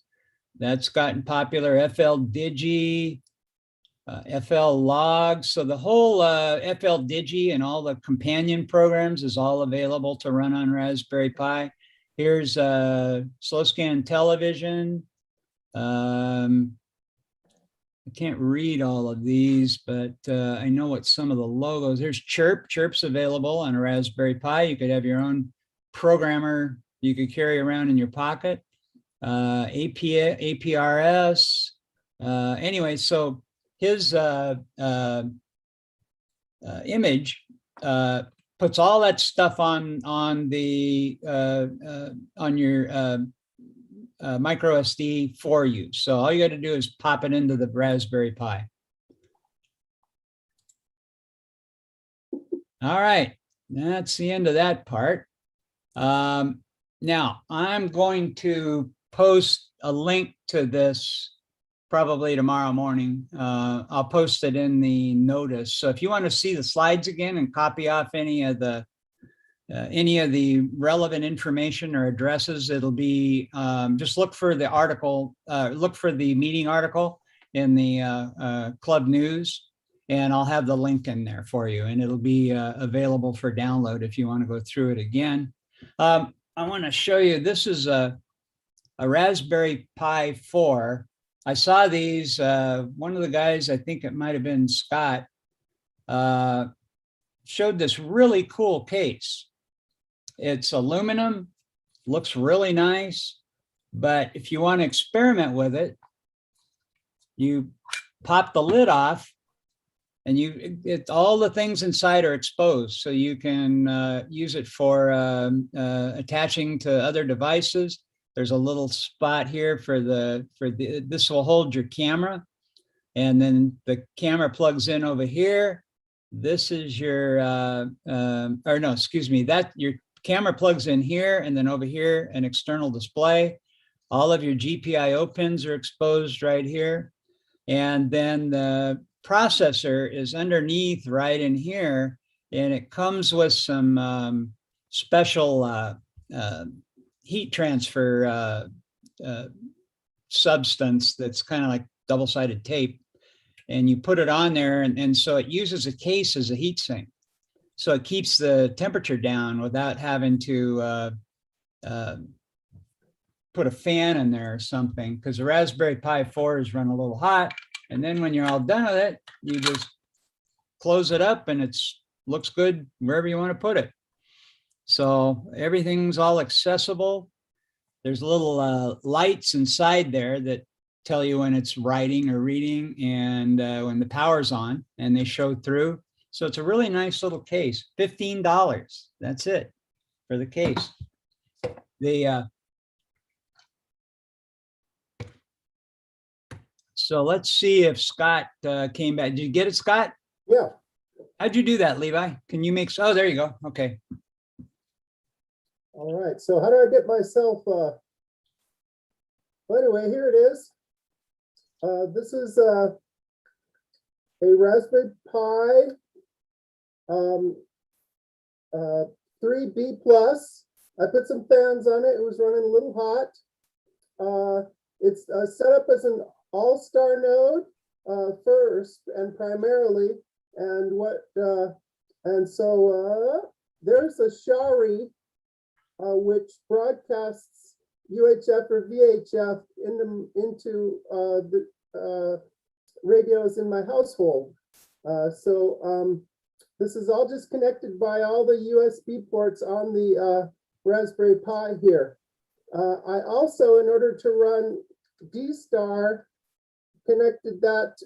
That's gotten popular, FL Digi, FL Log. So the whole FL Digi and all the companion programs is all available to run on Raspberry Pi. Here's slow scan television. I can't read all of these, but I know what some of the logos. There's Chirp. Chirp's available on a Raspberry Pi. You could have your own programmer you could carry around in your pocket. APRS. Anyway, so his image puts all that stuff on your micro SD for you. So all you got to do is pop it into the Raspberry Pi. All right, that's the end of that part. Now I'm going to post a link to this probably tomorrow morning. I'll post it in the notice. So if you want to see the slides again and copy off any of the relevant information or addresses, it'll be just look for the article, look for the meeting article, in the club news, and I'll have the link in there for you, and it'll be available for download if you want to go through it again. I want to show you, this is a Raspberry Pi 4. I saw these, one of the guys, I think it might have been Scott, showed this really cool case. It's aluminum, looks really nice, but if you want to experiment with it, you pop the lid off and all the things inside are exposed, so you can use it for attaching to other devices. There's a little spot here for this will hold your camera, and then the camera plugs in over here. This is your, or no, excuse me, that your camera plugs in here, and then over here, an external display. All of your GPIO pins are exposed right here. And then the processor is underneath right in here, and it comes with some special heat transfer substance that's kind of like double-sided tape, and you put it on there, and so it uses a case as a heat sink, so it keeps the temperature down without having to put a fan in there or something, because the Raspberry Pi 4s run a little hot, and then when you're all done with it, you just close it up and looks good wherever you want to put it. So everything's all accessible. There's little lights inside there that tell you when it's writing or reading, and when the power's on, and they show through. So it's a really nice little case. $15. That's it for the case. So let's see if Scott came back. Did you get it, Scott? Yeah. How'd you do that, Levi? Can you make, oh, there you go. Okay. All right. So how do I get myself, well, anyway, here it is. This is a Raspberry Pi 3B plus. I put some fans on it. It was running a little hot. It's set up as an all-star node first and primarily, and so there's a Shari which broadcasts UHF or VHF into the radios in my household. This is all just connected by all the USB ports on the Raspberry Pi here. I also, in order to run D-Star, connected that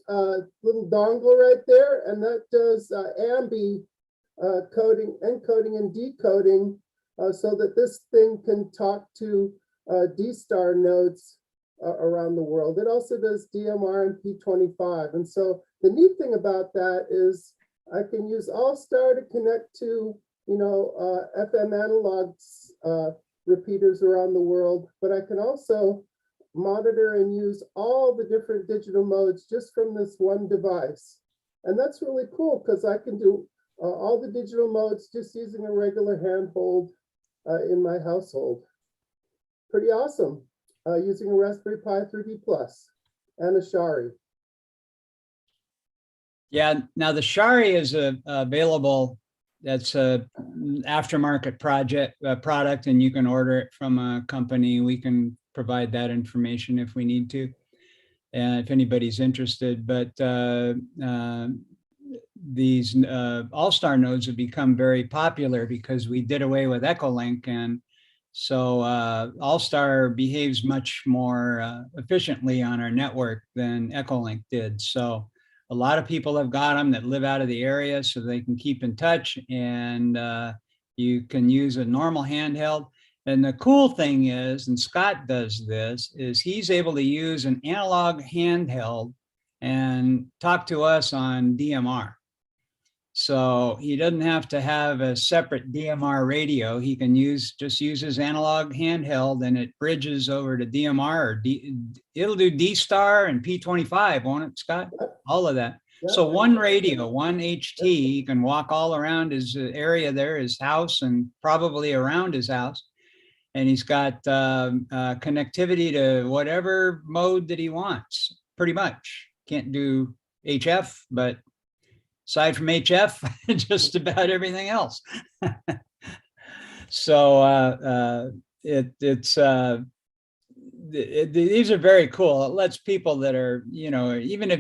little dongle right there, and that does AMBI encoding and decoding, so that this thing can talk to D-Star nodes around the world. It also does DMR and P25. And so the neat thing about that is I can use All-Star to connect to, FM analog repeaters around the world, but I can also monitor and use all the different digital modes just from this one device. And that's really cool because I can do all the digital modes just using a regular handhold in my household. Pretty awesome, using a Raspberry Pi 3B Plus and a Shari. Yeah, now the Shari is available. That's a aftermarket product, and you can order it from a company. We can provide that information if we need to, and if anybody's interested. But these all-star nodes have become very popular because we did away with Echolink, and so all-star behaves much more efficiently on our network than Echolink did. So a lot of people have got them that live out of the area, so they can keep in touch, and you can use a normal handheld. And the cool thing is, and Scott does this, is he's able to use an analog handheld and talk to us on DMR. So he doesn't have to have a separate DMR radio. He can just use his analog handheld, and it bridges over to DMR, or it'll do D-Star and P25, won't it, Scott? All of that. So one radio, one HT, he can walk all around his area there, his house, and probably around his house. And he's got connectivity to whatever mode that he wants, pretty much. can't do HF, but aside from HF, just about everything else. So these are very cool. It lets people that are, even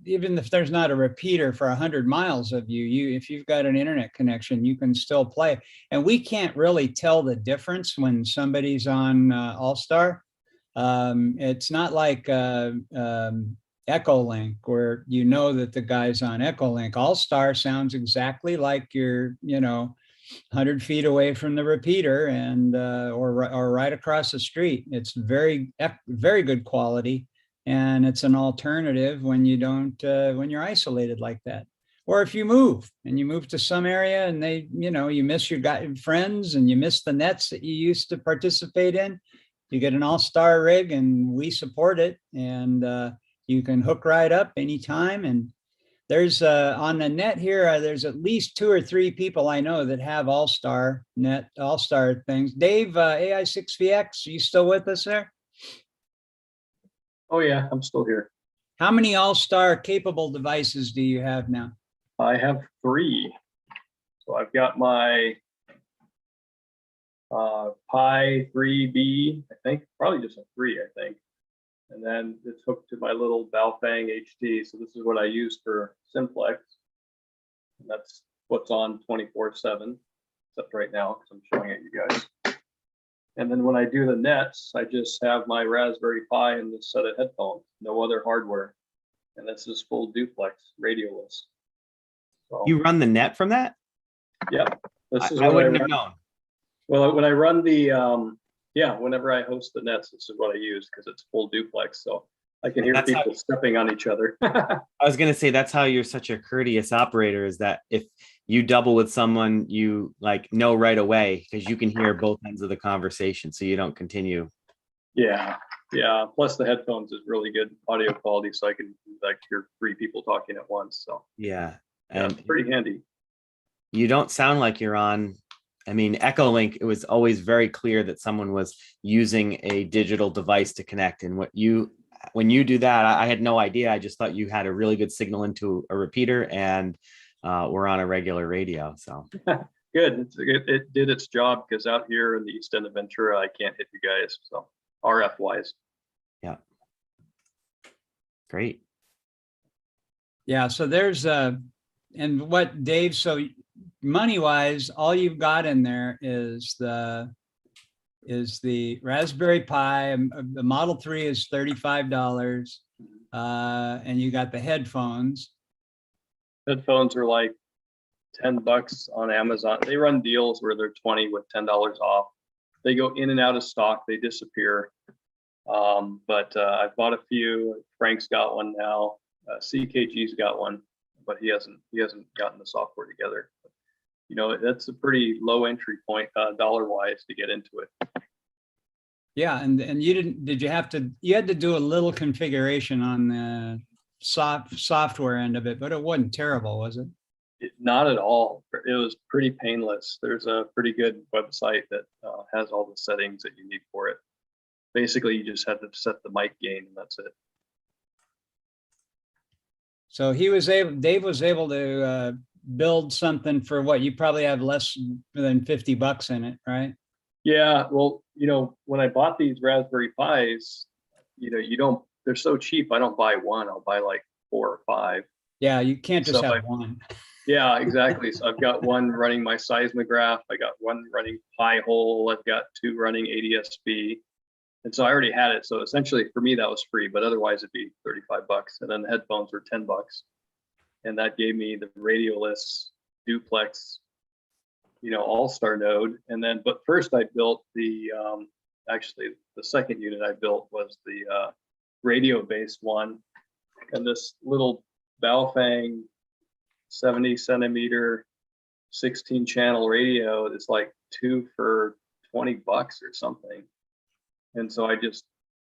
if there's not a repeater for 100 miles of you, if you've got an internet connection, you can still play. And we can't really tell the difference when somebody's on All-Star. It's not like Echolink, where you know that the guy's on Echolink. All-Star sounds exactly like you're, 100 feet away from the repeater and or right across the street. It's very good quality, and it's an alternative when you don't when you're isolated like that. Or if you move to some area and they, you miss your friends and you miss the nets that you used to participate in, you get an All-Star rig and we support it, and you can hook right up anytime. And there's on the net here, there's at least 2 or 3 people I know that have All-Star things. Dave, AI6VX, are you still with us there? Oh yeah, I'm still here. How many All-Star capable devices do you have now? I have 3. So I've got my Pi 3B, I think, probably just a 3, I think. And then it's hooked to my little Baofeng HD. So this is what I use for Simplex. And that's what's on 24/7, except right now, because I'm showing it you guys. And then when I do the nets, I just have my Raspberry Pi and this set of headphones, no other hardware. And this is full duplex, radioless. So, you run the net from that? Yep. This is I wouldn't have known. Well, when I run the, whenever I host the nets, this is what I use because it's full duplex. So I can hear people stepping on each other. I was going to say, that's how you're such a courteous operator, is that if you double with someone, you know right away, because you can hear both ends of the conversation, so you don't continue. Yeah. Plus the headphones is really good audio quality, so I can hear 3 people talking at once. So yeah, and it's pretty handy. You don't sound like you're on. I mean, Echolink, it was always very clear that someone was using a digital device to connect. And when you do that, I had no idea. I just thought you had a really good signal into a repeater and we're on a regular radio. So good. It did its job, because out here in the east end of Ventura, I can't hit you guys. So RF wise. Yeah. Great. Yeah. So there's and what Dave, so money wise, all you've got in there is the Raspberry Pi. The Model 3 is $35, and you got the headphones. Headphones are like $10 on Amazon. They run deals where they're 20 with $10 off. They go in and out of stock. They disappear. But I've bought a few. Frank's got one now. CKG's got one, but he hasn't gotten the software together. That's a pretty low entry point dollar wise to get into it. Yeah, and you had to do a little configuration on the software end of it, but it wasn't terrible, was it? Not at all. It was pretty painless. There's a pretty good website that has all the settings that you need for it. Basically, you just had to set the mic gain, and that's it. So Dave was able to build something for what you probably have less than $50 in it, right? Yeah. Well, when I bought these Raspberry Pis, they're so cheap. I don't buy one. I'll buy like 4 or 5. Yeah. You can't just have one. Yeah, exactly. So I've got one running my seismograph. I got one running Pi-hole. I've got 2 running ADSB. And so I already had it. So essentially for me, that was free, but otherwise it'd be $35. And then the headphones were $10. And that gave me the radioless duplex, All-Star node. And then, but first I built actually the second unit I built was the radio-based one. And this little Baofeng 70 centimeter, 16 channel radio is like 2 for $20 or something. And so I just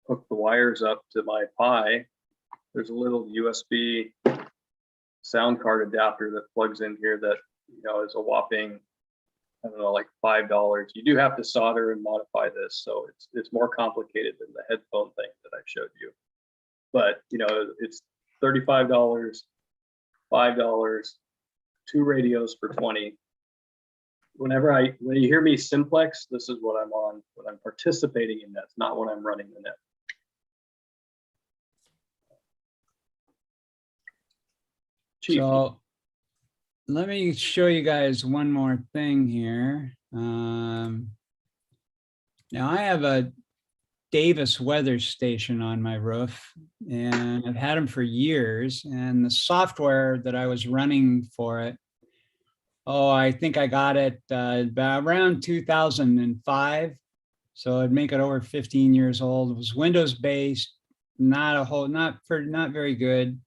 hooked the wires up to my Pi. There's a little USB sound card adapter that plugs in here that is a whopping, I don't know, like $5. You do have to solder and modify this, so it's more complicated than the headphone thing that I showed you. But $35, $5, 2 radios for 20. When you hear me simplex, this is what I'm on, what I'm participating in. That's not when I'm running the net. So let me show you guys one more thing here. Now I have a Davis weather station on my roof, and I've had them for years. And the software that I was running for it, I think I got it about around 2005. So it'd make it over 15 years old. It was Windows based, not very good.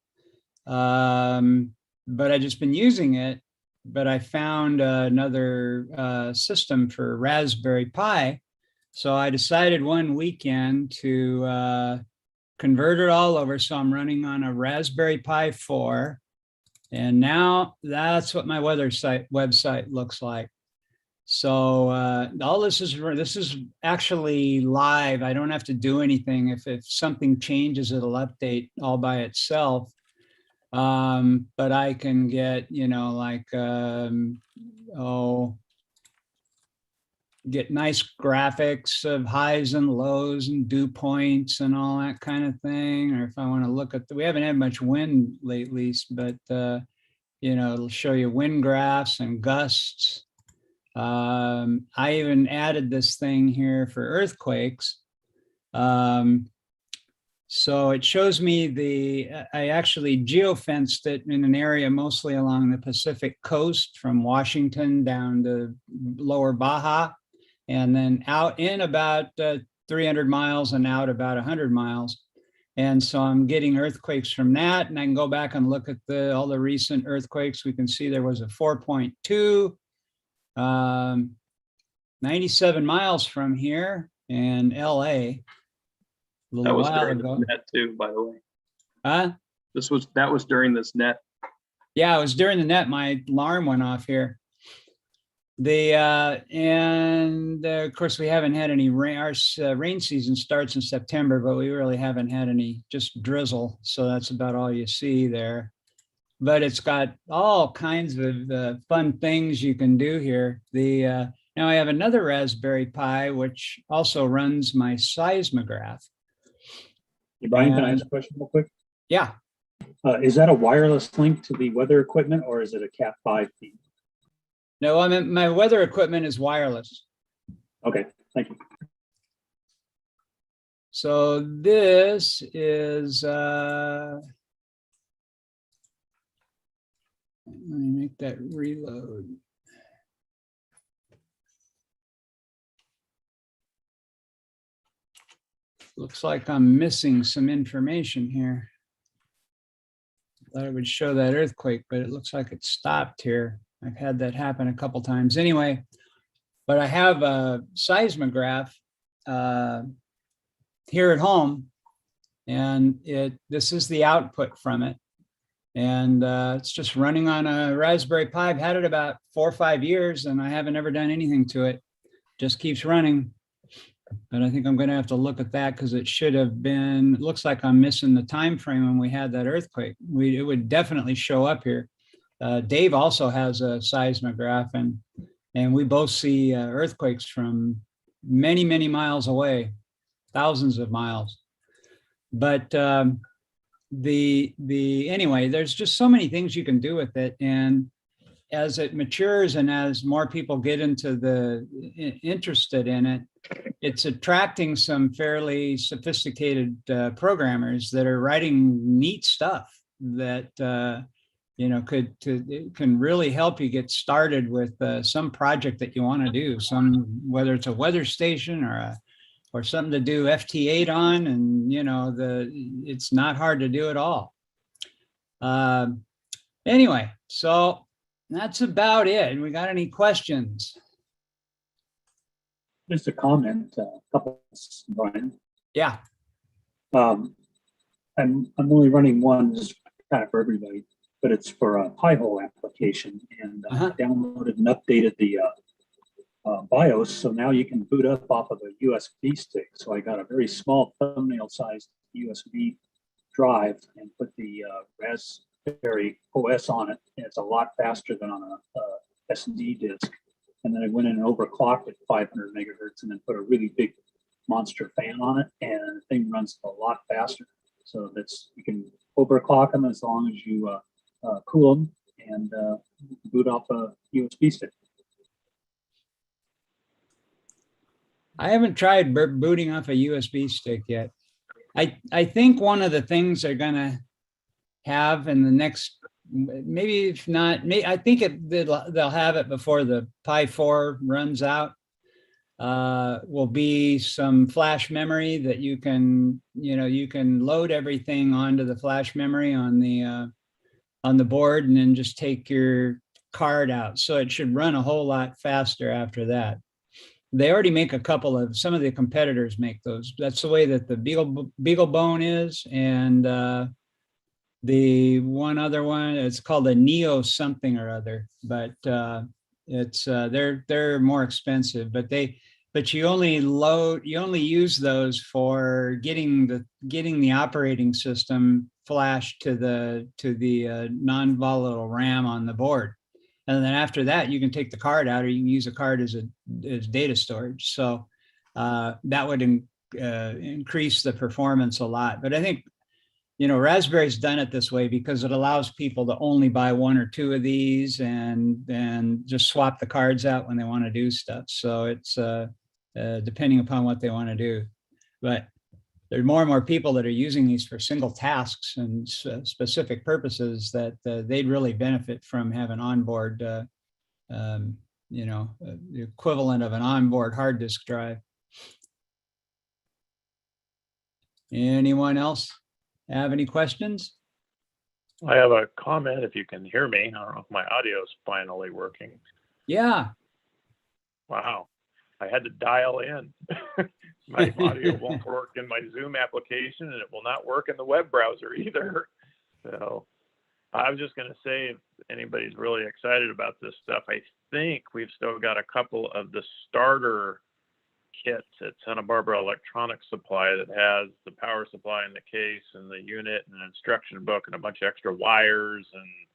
But I just been using it. But I found another system for Raspberry Pi. So I decided one weekend to convert it all over. So I'm running on a Raspberry Pi 4. And now that's what my weather website looks like. So all this is actually live. I don't have to do anything. If something changes, it'll update all by itself. But I can get, get nice graphics of highs and lows and dew points and all that kind of thing. Or if I want to look at we haven't had much wind lately, but it'll show you wind graphs and gusts. I even added this thing here for earthquakes. So it shows me I actually geofenced it in an area mostly along the Pacific coast from Washington down to lower Baja, and then out in about 300 miles and out about 100 miles. And so I'm getting earthquakes from that, and I can go back and look at all the recent earthquakes. We can see there was a 4.2, 97 miles from here in LA. That was during the net too, by the way. Huh? That was during this net. Yeah, it was during the net. My alarm went off here. Of course, we haven't had any rain. Our rain season starts in September, but we really haven't had any, just drizzle. So that's about all you see there. But it's got all kinds of fun things you can do here. Now I have another Raspberry Pi, which also runs my seismograph. Hey, Brian, can I ask a question real quick? Yeah. Is that a wireless link to the weather equipment, or is it a Cat5 feed? No, my weather equipment is wireless. Okay, thank you. So this is, let me make that reload. Looks like I'm missing some information here. Thought it would show that earthquake, but it looks like it stopped here. I've had that happen a couple times anyway, but I have a seismograph here at home, and this is the output from it. And it's just running on a Raspberry Pi. I've had it about 4 or 5 years, and I haven't ever done anything to it. Just keeps running. But I think I'm going to have to look at that because it should have been, it looks like I'm missing the time frame when we had that earthquake. It would definitely show up here. Dave also has a seismograph, and we both see earthquakes from many, many miles away, thousands of miles. But anyway, there's just so many things you can do with it. And as it matures and as more people get interested in it, it's attracting some fairly sophisticated programmers that are writing neat stuff that can really help you get started with some project that you want to do. Whether it's a weather station or something to do FT8 on, and it's not hard to do at all. Anyway, so that's about it. We got any questions? Just a comment, a couple, Brian. Yeah. I'm only running one, just kind of for everybody, but it's for a Pi-hole application, and I downloaded and updated the BIOS, so now you can boot up off of a USB stick. So I got a very small thumbnail-sized USB drive and put the Raspberry OS on it, and it's a lot faster than on a SD disk. And then I went in and overclocked it 500 megahertz and then put a really big monster fan on it, and the thing runs a lot faster. So that's, you can overclock them as long as you cool them and boot off a USB stick. I haven't tried booting off a USB stick yet. I think one of the things they're gonna have in the next, maybe if not, I think they'll have it before the Pi 4 runs out. Will be some flash memory that you can load everything onto the flash memory on the board, and then just take your card out. So it should run a whole lot faster after that. They already make some of the competitors make those. That's the way that the BeagleBone is, and the one other one, it's called a Neo something or other, but it's they're more expensive, but you only use those for getting the operating system flashed to the non-volatile RAM on the board. And then after that, you can take the card out, or you can use a card as data storage. So that would increase the performance a lot. But I think, Raspberry's done it this way because it allows people to only buy one or two of these and just swap the cards out when they want to do stuff. So it's depending upon what they want to do. But there are more and more people that are using these for single tasks and specific purposes that they'd really benefit from having onboard, the equivalent of an onboard hard disk drive. Anyone else have any questions? I have a comment if you can hear me. I don't know if my audio is finally working. Yeah. Wow. I had to dial in. My audio won't work in my Zoom application, and it will not work in the web browser either. So I was just going to say, if anybody's really excited about this stuff, I think we've still got a couple of the starter kits at Santa Barbara Electronic Supply that has the power supply in the case and the unit and an instruction book and a bunch of extra wires. And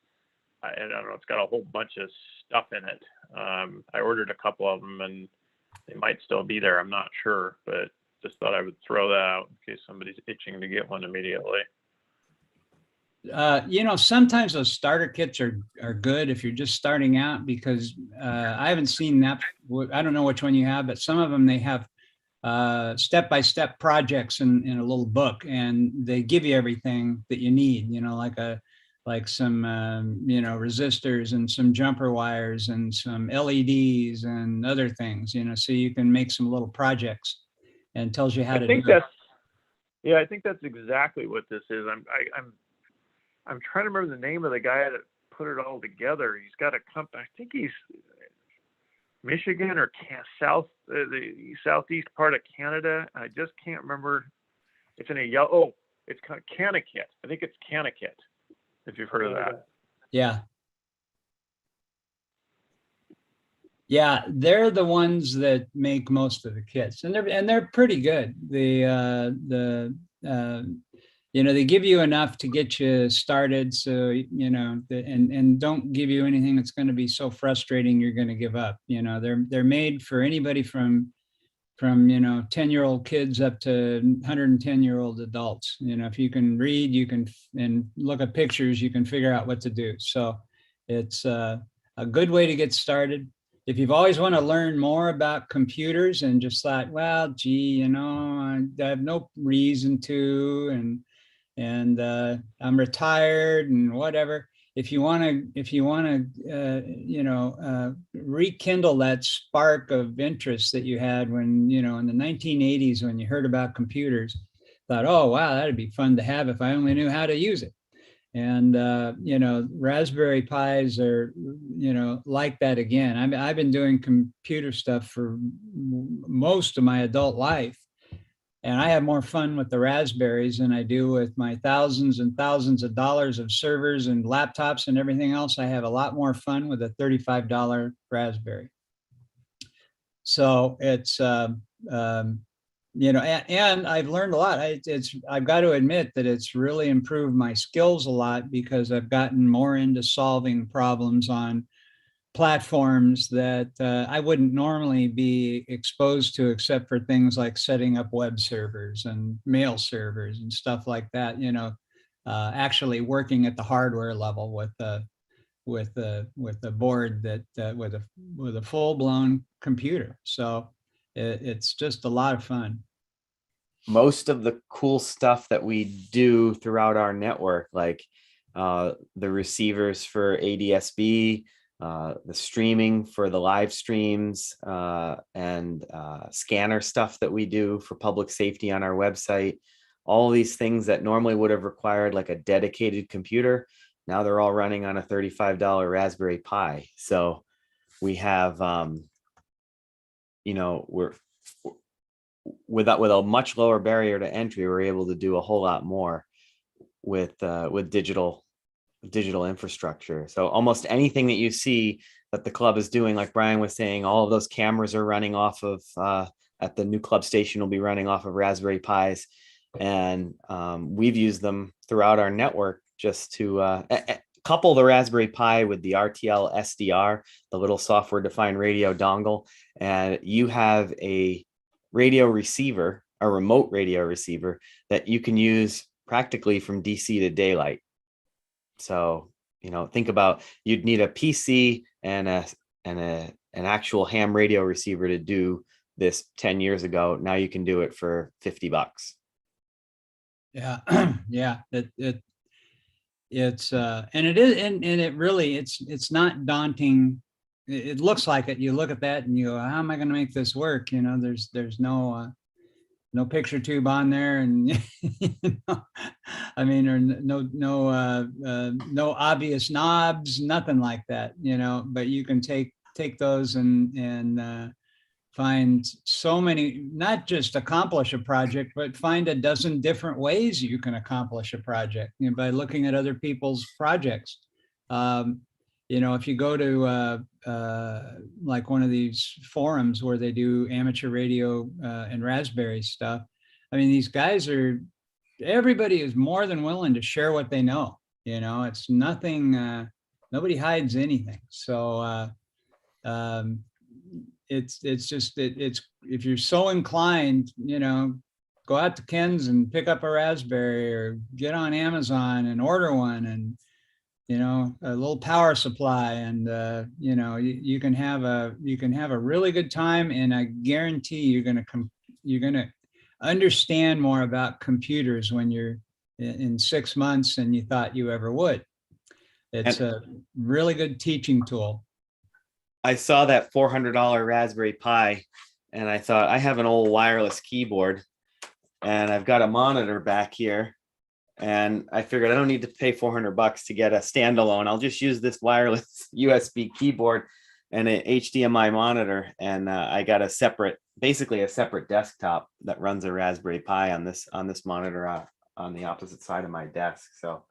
I don't know, it's got a whole bunch of stuff in it. I ordered a couple of them, and they might still be there. I'm not sure, but just thought I would throw that out in case somebody's itching to get one immediately. Sometimes those starter kits are good if you're just starting out, because I haven't seen that. I don't know which one you have, but some of them, they have step-by-step projects in a little book, and they give you everything that you need, like some resistors and some jumper wires and some LEDs and other things, so you can make some little projects, and tells you how to do it. Yeah, I think that's exactly what this is. I'm trying to remember the name of the guy that put it all together. He's got a company. I think he's Michigan or the southeast part of Canada. I just can't remember. It's in a yellow. Oh, it's Canakit. I think it's Canakit, if you've heard of that. Yeah. Yeah, they're the ones that make most of the kits, and they're pretty good. They give you enough to get you started, so and don't give you anything that's going to be so frustrating you're going to give up. They're made for anybody from 10-year-old kids up to 110-year-old adults. If you can read, and look at pictures, you can figure out what to do. So it's a good way to get started. If you've always want to learn more about computers and just thought, well, gee, I have no reason to, and I'm retired and whatever. If you want to rekindle that spark of interest that you had when, in the 1980s, when you heard about computers, thought, oh, wow, that'd be fun to have if I only knew how to use it. And, Raspberry Pis are, like that again. I've been doing computer stuff for most of my adult life. And I have more fun with the Raspberries than I do with my thousands and thousands of dollars of servers and laptops and everything else. I have a lot more fun with a $35 Raspberry. So it's, and I've learned a lot. I've got to admit that it's really improved my skills a lot because I've gotten more into solving problems on platforms that I wouldn't normally be exposed to, except for things like setting up web servers and mail servers and stuff like that. Actually working at the hardware level with a board that with a full blown computer. So it's just a lot of fun. Most of the cool stuff that we do throughout our network, like the receivers for ADSB, the streaming for the live streams, and scanner stuff that we do for public safety on our website, all these things that normally would have required like a dedicated computer, now they're all running on a $35 Raspberry Pi. So we have, we're with a much lower barrier to entry, we're able to do a whole lot more with digital infrastructure. So almost anything that you see that the club is doing, like Brian was saying, all of those cameras are running off of at the new club station will be running off of Raspberry Pis, and we've used them throughout our network just to couple the Raspberry Pi with the RTL SDR, the little software defined radio dongle, and you have a radio receiver, a remote radio receiver that you can use practically from DC to daylight. So, think about, you'd need a PC and an actual ham radio receiver to do this 10 years ago. Now you can do it for $50. Yeah. Yeah. It's and it is, and it really, it's not daunting. It looks like it. You look at that and you go, how am I going to make this work? There's no picture tube on there, and I mean, or no obvious knobs, nothing like that. But you can take those and find so many, not just accomplish a project, but find a dozen different ways you can accomplish a project by looking at other people's projects. If you go to like one of these forums where they do amateur radio and Raspberry stuff, I mean, these guys everybody is more than willing to share what they know. It's nothing, nobody hides anything. So it's just, it's if you're so inclined, go out to Ken's and pick up a Raspberry, or get on Amazon and order one, and a little power supply, and you can have a really good time, and I guarantee you're gonna understand more about computers when you're in 6 months than you thought you ever would. It's a really good teaching tool. I saw that $400 Raspberry Pi, and I thought, I have an old wireless keyboard, and I've got a monitor back here, and I figured I don't need to pay $400 to get a standalone. I'll just use this wireless USB keyboard and an HDMI monitor, and I got basically a separate desktop that runs a Raspberry Pi on this monitor on the opposite side of my desk. So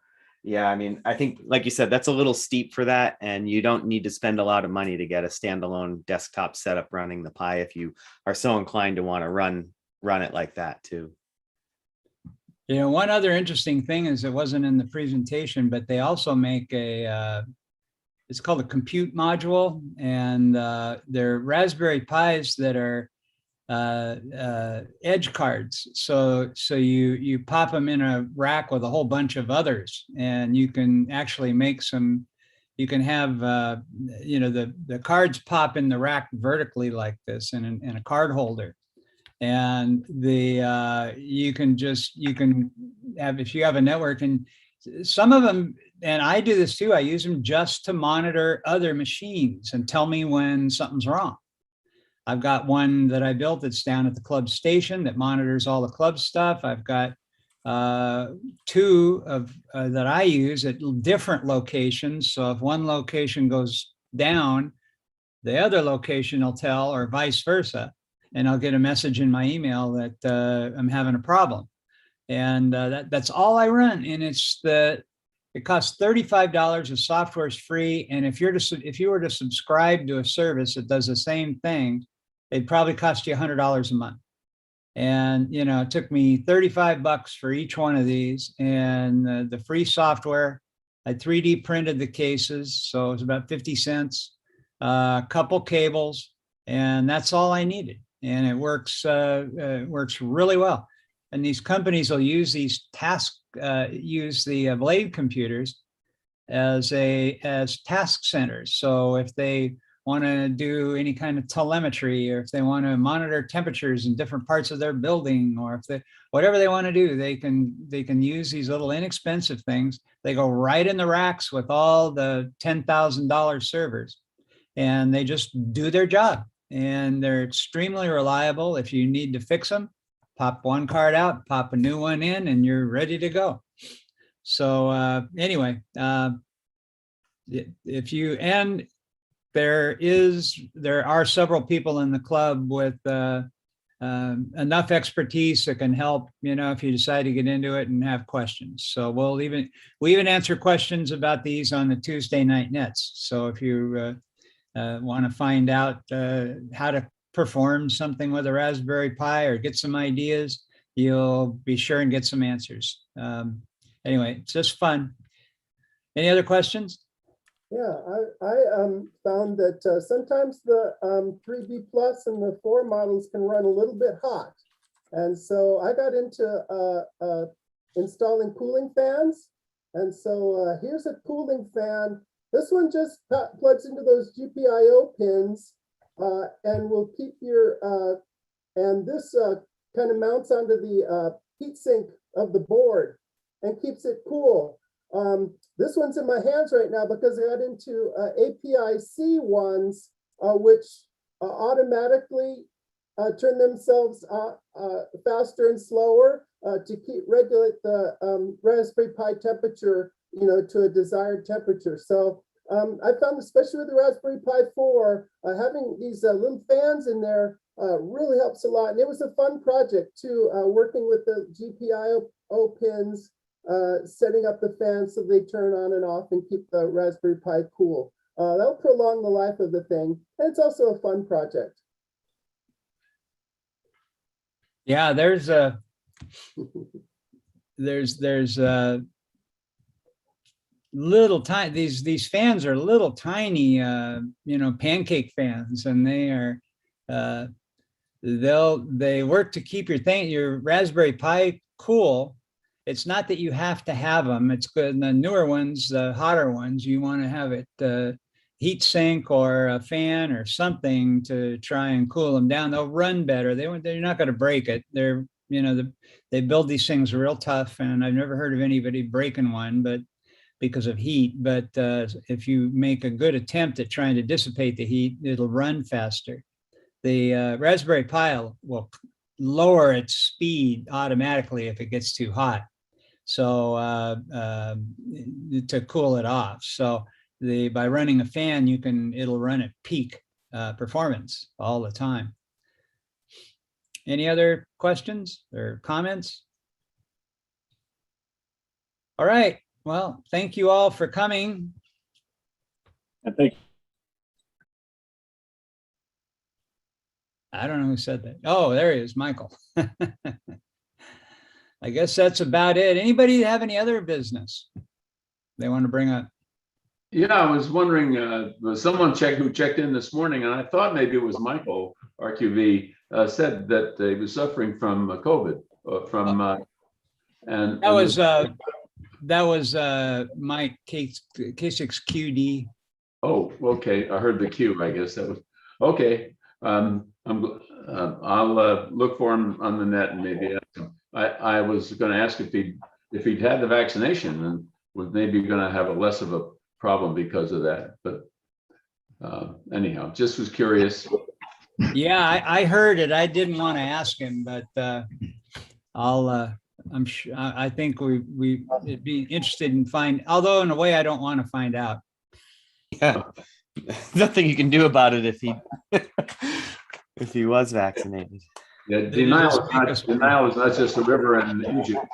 yeah, I mean, I think, like you said, that's a little steep for that, and you don't need to spend a lot of money to get a standalone desktop setup running the Pi if you are so inclined to want to run it like that too. One other interesting thing is, it wasn't in the presentation, but they also make it's called a compute module, and they're Raspberry Pis that are edge cards. So you pop them in a rack with a whole bunch of others, and you can actually make you can have, the cards pop in the rack vertically like this in a card holder. And you can have, if you have a network, and some of them, and I do this too, I use them just to monitor other machines and tell me when something's wrong. I've got one that I built that's down at the club station that monitors all the club stuff. I've got two that I use at different locations. So if one location goes down, the other location will tell, or vice versa. And I'll get a message in my email that I'm having a problem. And that's all I run. And it costs $35. The software is free. And if you were to subscribe to a service that does the same thing, it'd probably cost you $100 a month. And, you know, it took me $35 for each one of these, and the free software. I 3D printed the cases, so it was about 50 cents, a couple cables, and that's all I needed. And it works really well. And these companies will use these use the Blade computers as task centers. So if they want to do any kind of telemetry, or if they want to monitor temperatures in different parts of their building, or if they, whatever they want to do, they can use these little inexpensive things. They go right in the racks with all the $10,000 servers, and they just do their job. And they're extremely reliable. If you need to fix them, pop one card out, pop a new one in, and you're ready to go. So anyway, if you, and there are several people in the club with enough expertise that can help, you know, if you decide to get into it and have questions. So we even answer questions about these on the Tuesday night nets. So if you want to find out how to perform something with a Raspberry Pi or get some ideas, you'll be sure and get some answers. Anyway, it's just fun. Any other questions? Yeah, I found that sometimes the 3B Plus and the 4 models can run a little bit hot. And so I got into installing cooling fans. And so here's a cooling fan. This one just plugs into those GPIO pins and will keep your, and this kind of mounts onto the heatsink of the board and keeps it cool. This one's in my hands right now because I got into API-C ones, which automatically turn themselves faster and slower to regulate the Raspberry Pi temperature, you know, to a desired temperature. So I found, especially with the Raspberry Pi 4, having these little fans in there really helps a lot. And it was a fun project too, working with the GPIO pins, setting up the fans so they turn on and off and keep the Raspberry Pi cool. That'll prolong the life of the thing. And it's also a fun project. Yeah, there's little tiny, these fans are little tiny, you know, pancake fans, and they are, they work to keep your Raspberry Pi cool. It's not that you have to have them. It's good. The newer ones, the hotter ones, you want to have it heat sink or a fan or something to try and cool them down. They'll run better. They're not going to break it. They're, you know, they build these things real tough, and I've never heard of anybody breaking one, but because of heat. But if you make a good attempt at trying to dissipate the heat, it'll run faster. The Raspberry Pi will lower its speed automatically if it gets too hot, so to cool it off. So by running a fan, it'll run at peak performance all the time. Any other questions or comments? All right. Well, thank you all for coming. And thank you. I don't know who said that. Oh, there he is, Michael. I guess that's about it. Anybody have any other business they want to bring up? Yeah, I was wondering, someone who checked in this morning, and I thought maybe it was Michael RQV, said that he was suffering from COVID. And that was Mike K6QD. Oh, okay. I heard the Q. I guess that was okay. I'll look for him on the net and maybe ask him. I was going to ask if he'd had the vaccination and was maybe going to have a less of a problem because of that. But anyhow, just was curious. Yeah, I heard it. I didn't want to ask him, but I'm sure. I think we'd be interested in although in a way I don't want to find out. Yeah, nothing you can do about it if he was vaccinated. Yeah, denial is not just a river in Egypt.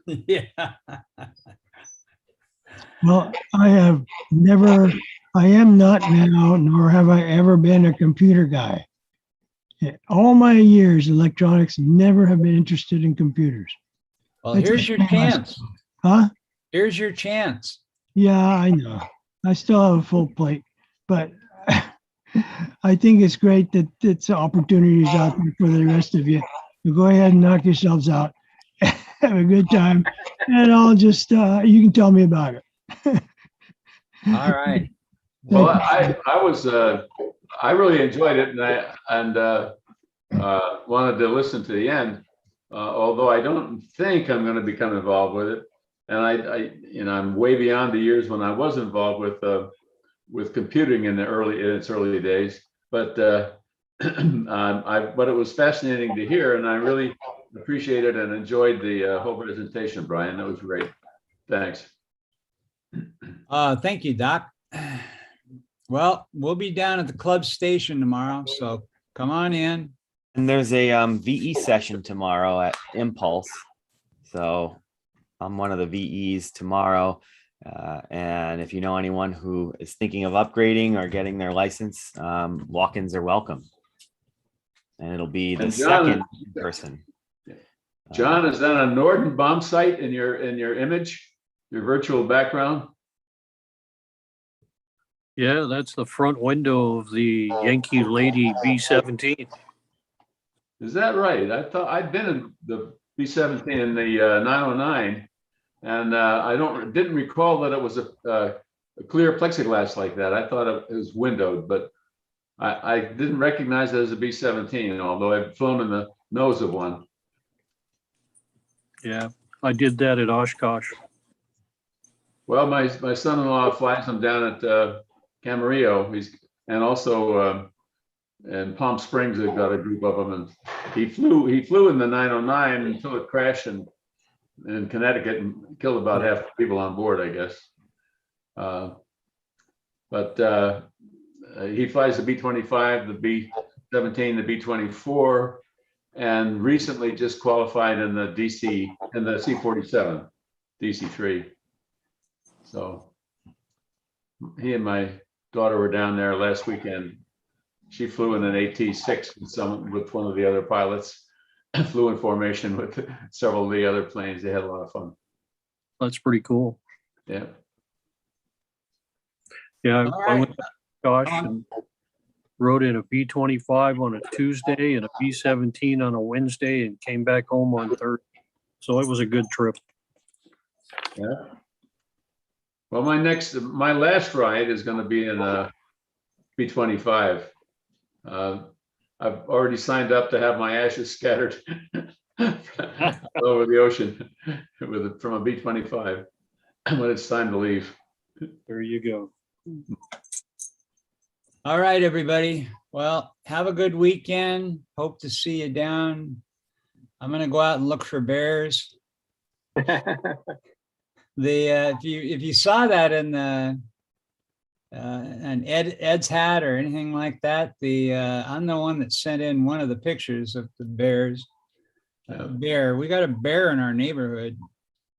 Yeah. Well, I am not now, nor have I ever been a computer guy. All my years, electronics never have been interested in computers. Well, That's here's a your shame. chance. Huh? Here's your chance. Yeah, I know. I still have a full plate, but I think it's great that it's opportunities out there for the rest of you. So go ahead and knock yourselves out. Have a good time. And I'll just, you can tell me about it. All right. Well, I really enjoyed it, and wanted to listen to the end. Although I don't think I'm going to become involved with it, and I'm way beyond the years when I was involved with computing in its early days. But but it was fascinating to hear, and I really appreciated and enjoyed the whole presentation, Brian. That was great. Thanks. Thank you, Doc. Well, we'll be down at the club station tomorrow, so come on in. And there's a VE session tomorrow at Impulse. So I'm one of the VEs tomorrow. And if you know anyone who is thinking of upgrading or getting their license, walk-ins are welcome. And it'll be the second person. John, is that a Norden bomb site in your image, your virtual background? Yeah, that's the front window of the Yankee Lady B-17. Is that right? I thought I'd been in the B-17 in the 909, and I didn't recall that it was a clear plexiglass like that. I thought it was windowed, but I didn't recognize it as a B-17, although I've flown in the nose of one. Yeah, I did that at Oshkosh. Well, my son-in-law flies them down at Camarillo. And also in Palm Springs, they've got a group of them, and he flew in the 909 until it crashed in Connecticut and killed about half the people on board, I guess. But he flies the B-25, the B-17, the B-24, and recently just qualified in the C-47, DC-3. So he and my daughter were down there last weekend. She flew in an AT-6 with one of the other pilots, flew in formation with several of the other planes. They had a lot of fun. That's pretty cool. Yeah. Yeah, I went to Oshkosh and rode in a B-25 on a Tuesday and a B-17 on a Wednesday and came back home on Thursday. So it was a good trip. Yeah. Well, my last ride is going to be in a B-25. I've already signed up to have my ashes scattered all over the ocean from a B-25 when it's time to leave. There you go. All right, everybody. Well, have a good weekend. Hope to see you down. I'm going to go out and look for bears. If you saw that in the Ed's hat or anything like that, I'm the one that sent in one of the pictures of the bears. Bear. We got a bear in our neighborhood.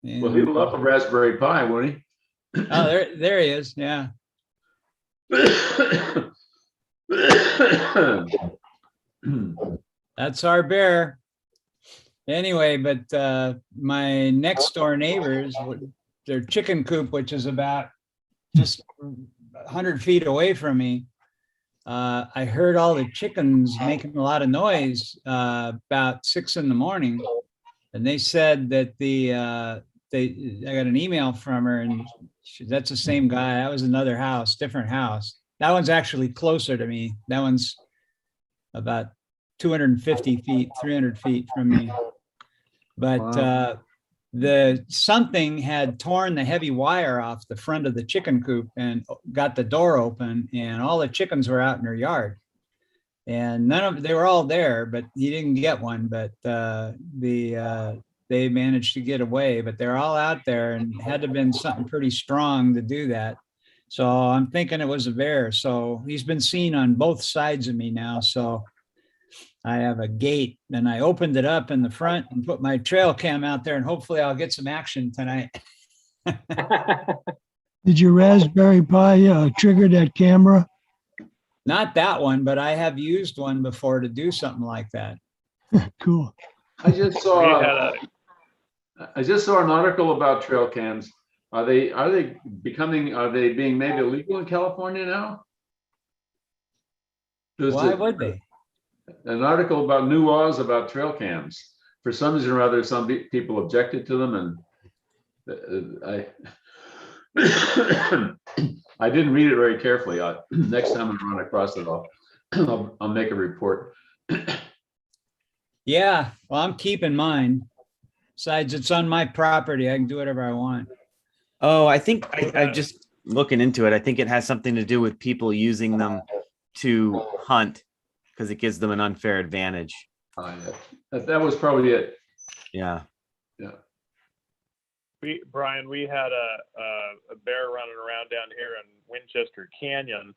And, well, he'd love a Raspberry Pi, wouldn't he? Oh, there he is. Yeah. That's our bear. Anyway, but my next door neighbors, their chicken coop, which is about just 100 feet away from me, I heard all the chickens making a lot of noise about 6 in the morning, and they said that I got an email from her, and that's the same guy. That was another house, different house. That one's actually closer to me. That one's about 250 feet, 300 feet from me. But wow. Something had torn the heavy wire off the front of the chicken coop and got the door open, and all the chickens were out in their yard. And they were all there, but he didn't get one. But they managed to get away. But they're all out there, and it had to have been something pretty strong to do that. So I'm thinking it was a bear. So he's been seen on both sides of me now. So I have a gate, and I opened it up in the front and put my trail cam out there, and hopefully I'll get some action tonight. Did your Raspberry Pi trigger that camera? Not that one, but I have used one before to do something like that. Cool. I just saw an article about trail cams. Are they being made illegal in California now? Why would they? An article about new laws about trail cams. For some reason or other, some people objected to them, and I didn't read it very carefully. Next time I run across it, I'll make a report. Yeah, well, I'm keeping mine. Besides, it's on my property. I can do whatever I want. Oh, I think I'm just looking into it. I think it has something to do with people using them to hunt because it gives them an unfair advantage. Yeah. That was probably it. Yeah. Yeah. Brian, we had a bear running around down here in Winchester Canyon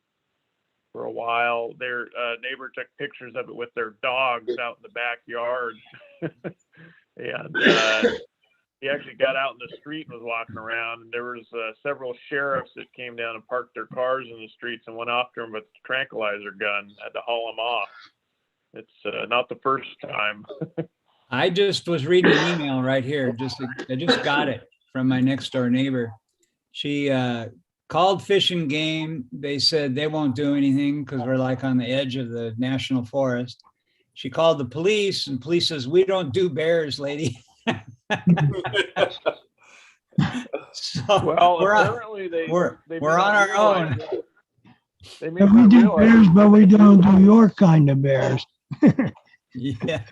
for a while. Their neighbor took pictures of it with their dogs out in the backyard. And he actually got out in the street and was walking around. And there was several sheriffs that came down and parked their cars in the streets and went after him with a tranquilizer gun, had to haul him off. It's not the first time. I just was reading an email right here. I just got it from my next door neighbor. She called Fish and Game. They said they won't do anything because we're like on the edge of the national forest. She called the police, and police says, "We don't do bears, lady." So well, we're apparently we're on our own. They Yeah, we do bears, but we don't do your kind of bears. Yeah.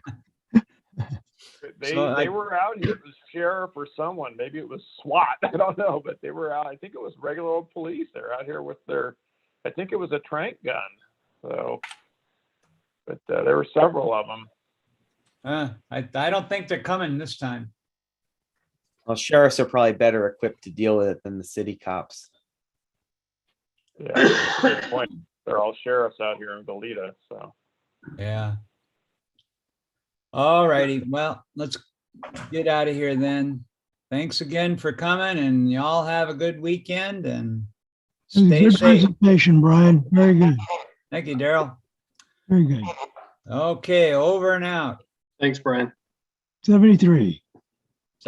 They were out here. It was sheriff or someone. Maybe it was SWAT. I don't know, but they were out. I think it was regular old police. They're out here with their. I think it was a tranq gun. So, but there were several of them. I don't think they're coming this time. Well, sheriffs are probably better equipped to deal with it than the city cops. Yeah, that's a good point. They're all sheriffs out here in Goleta. So. Yeah. All righty. Well, let's get out of here then. Thanks again for coming, and y'all have a good weekend and stay Good safe. presentation, Brian. Very good. Thank you, Daryl. Very good. Okay, over and out. Thanks, Brian. 73.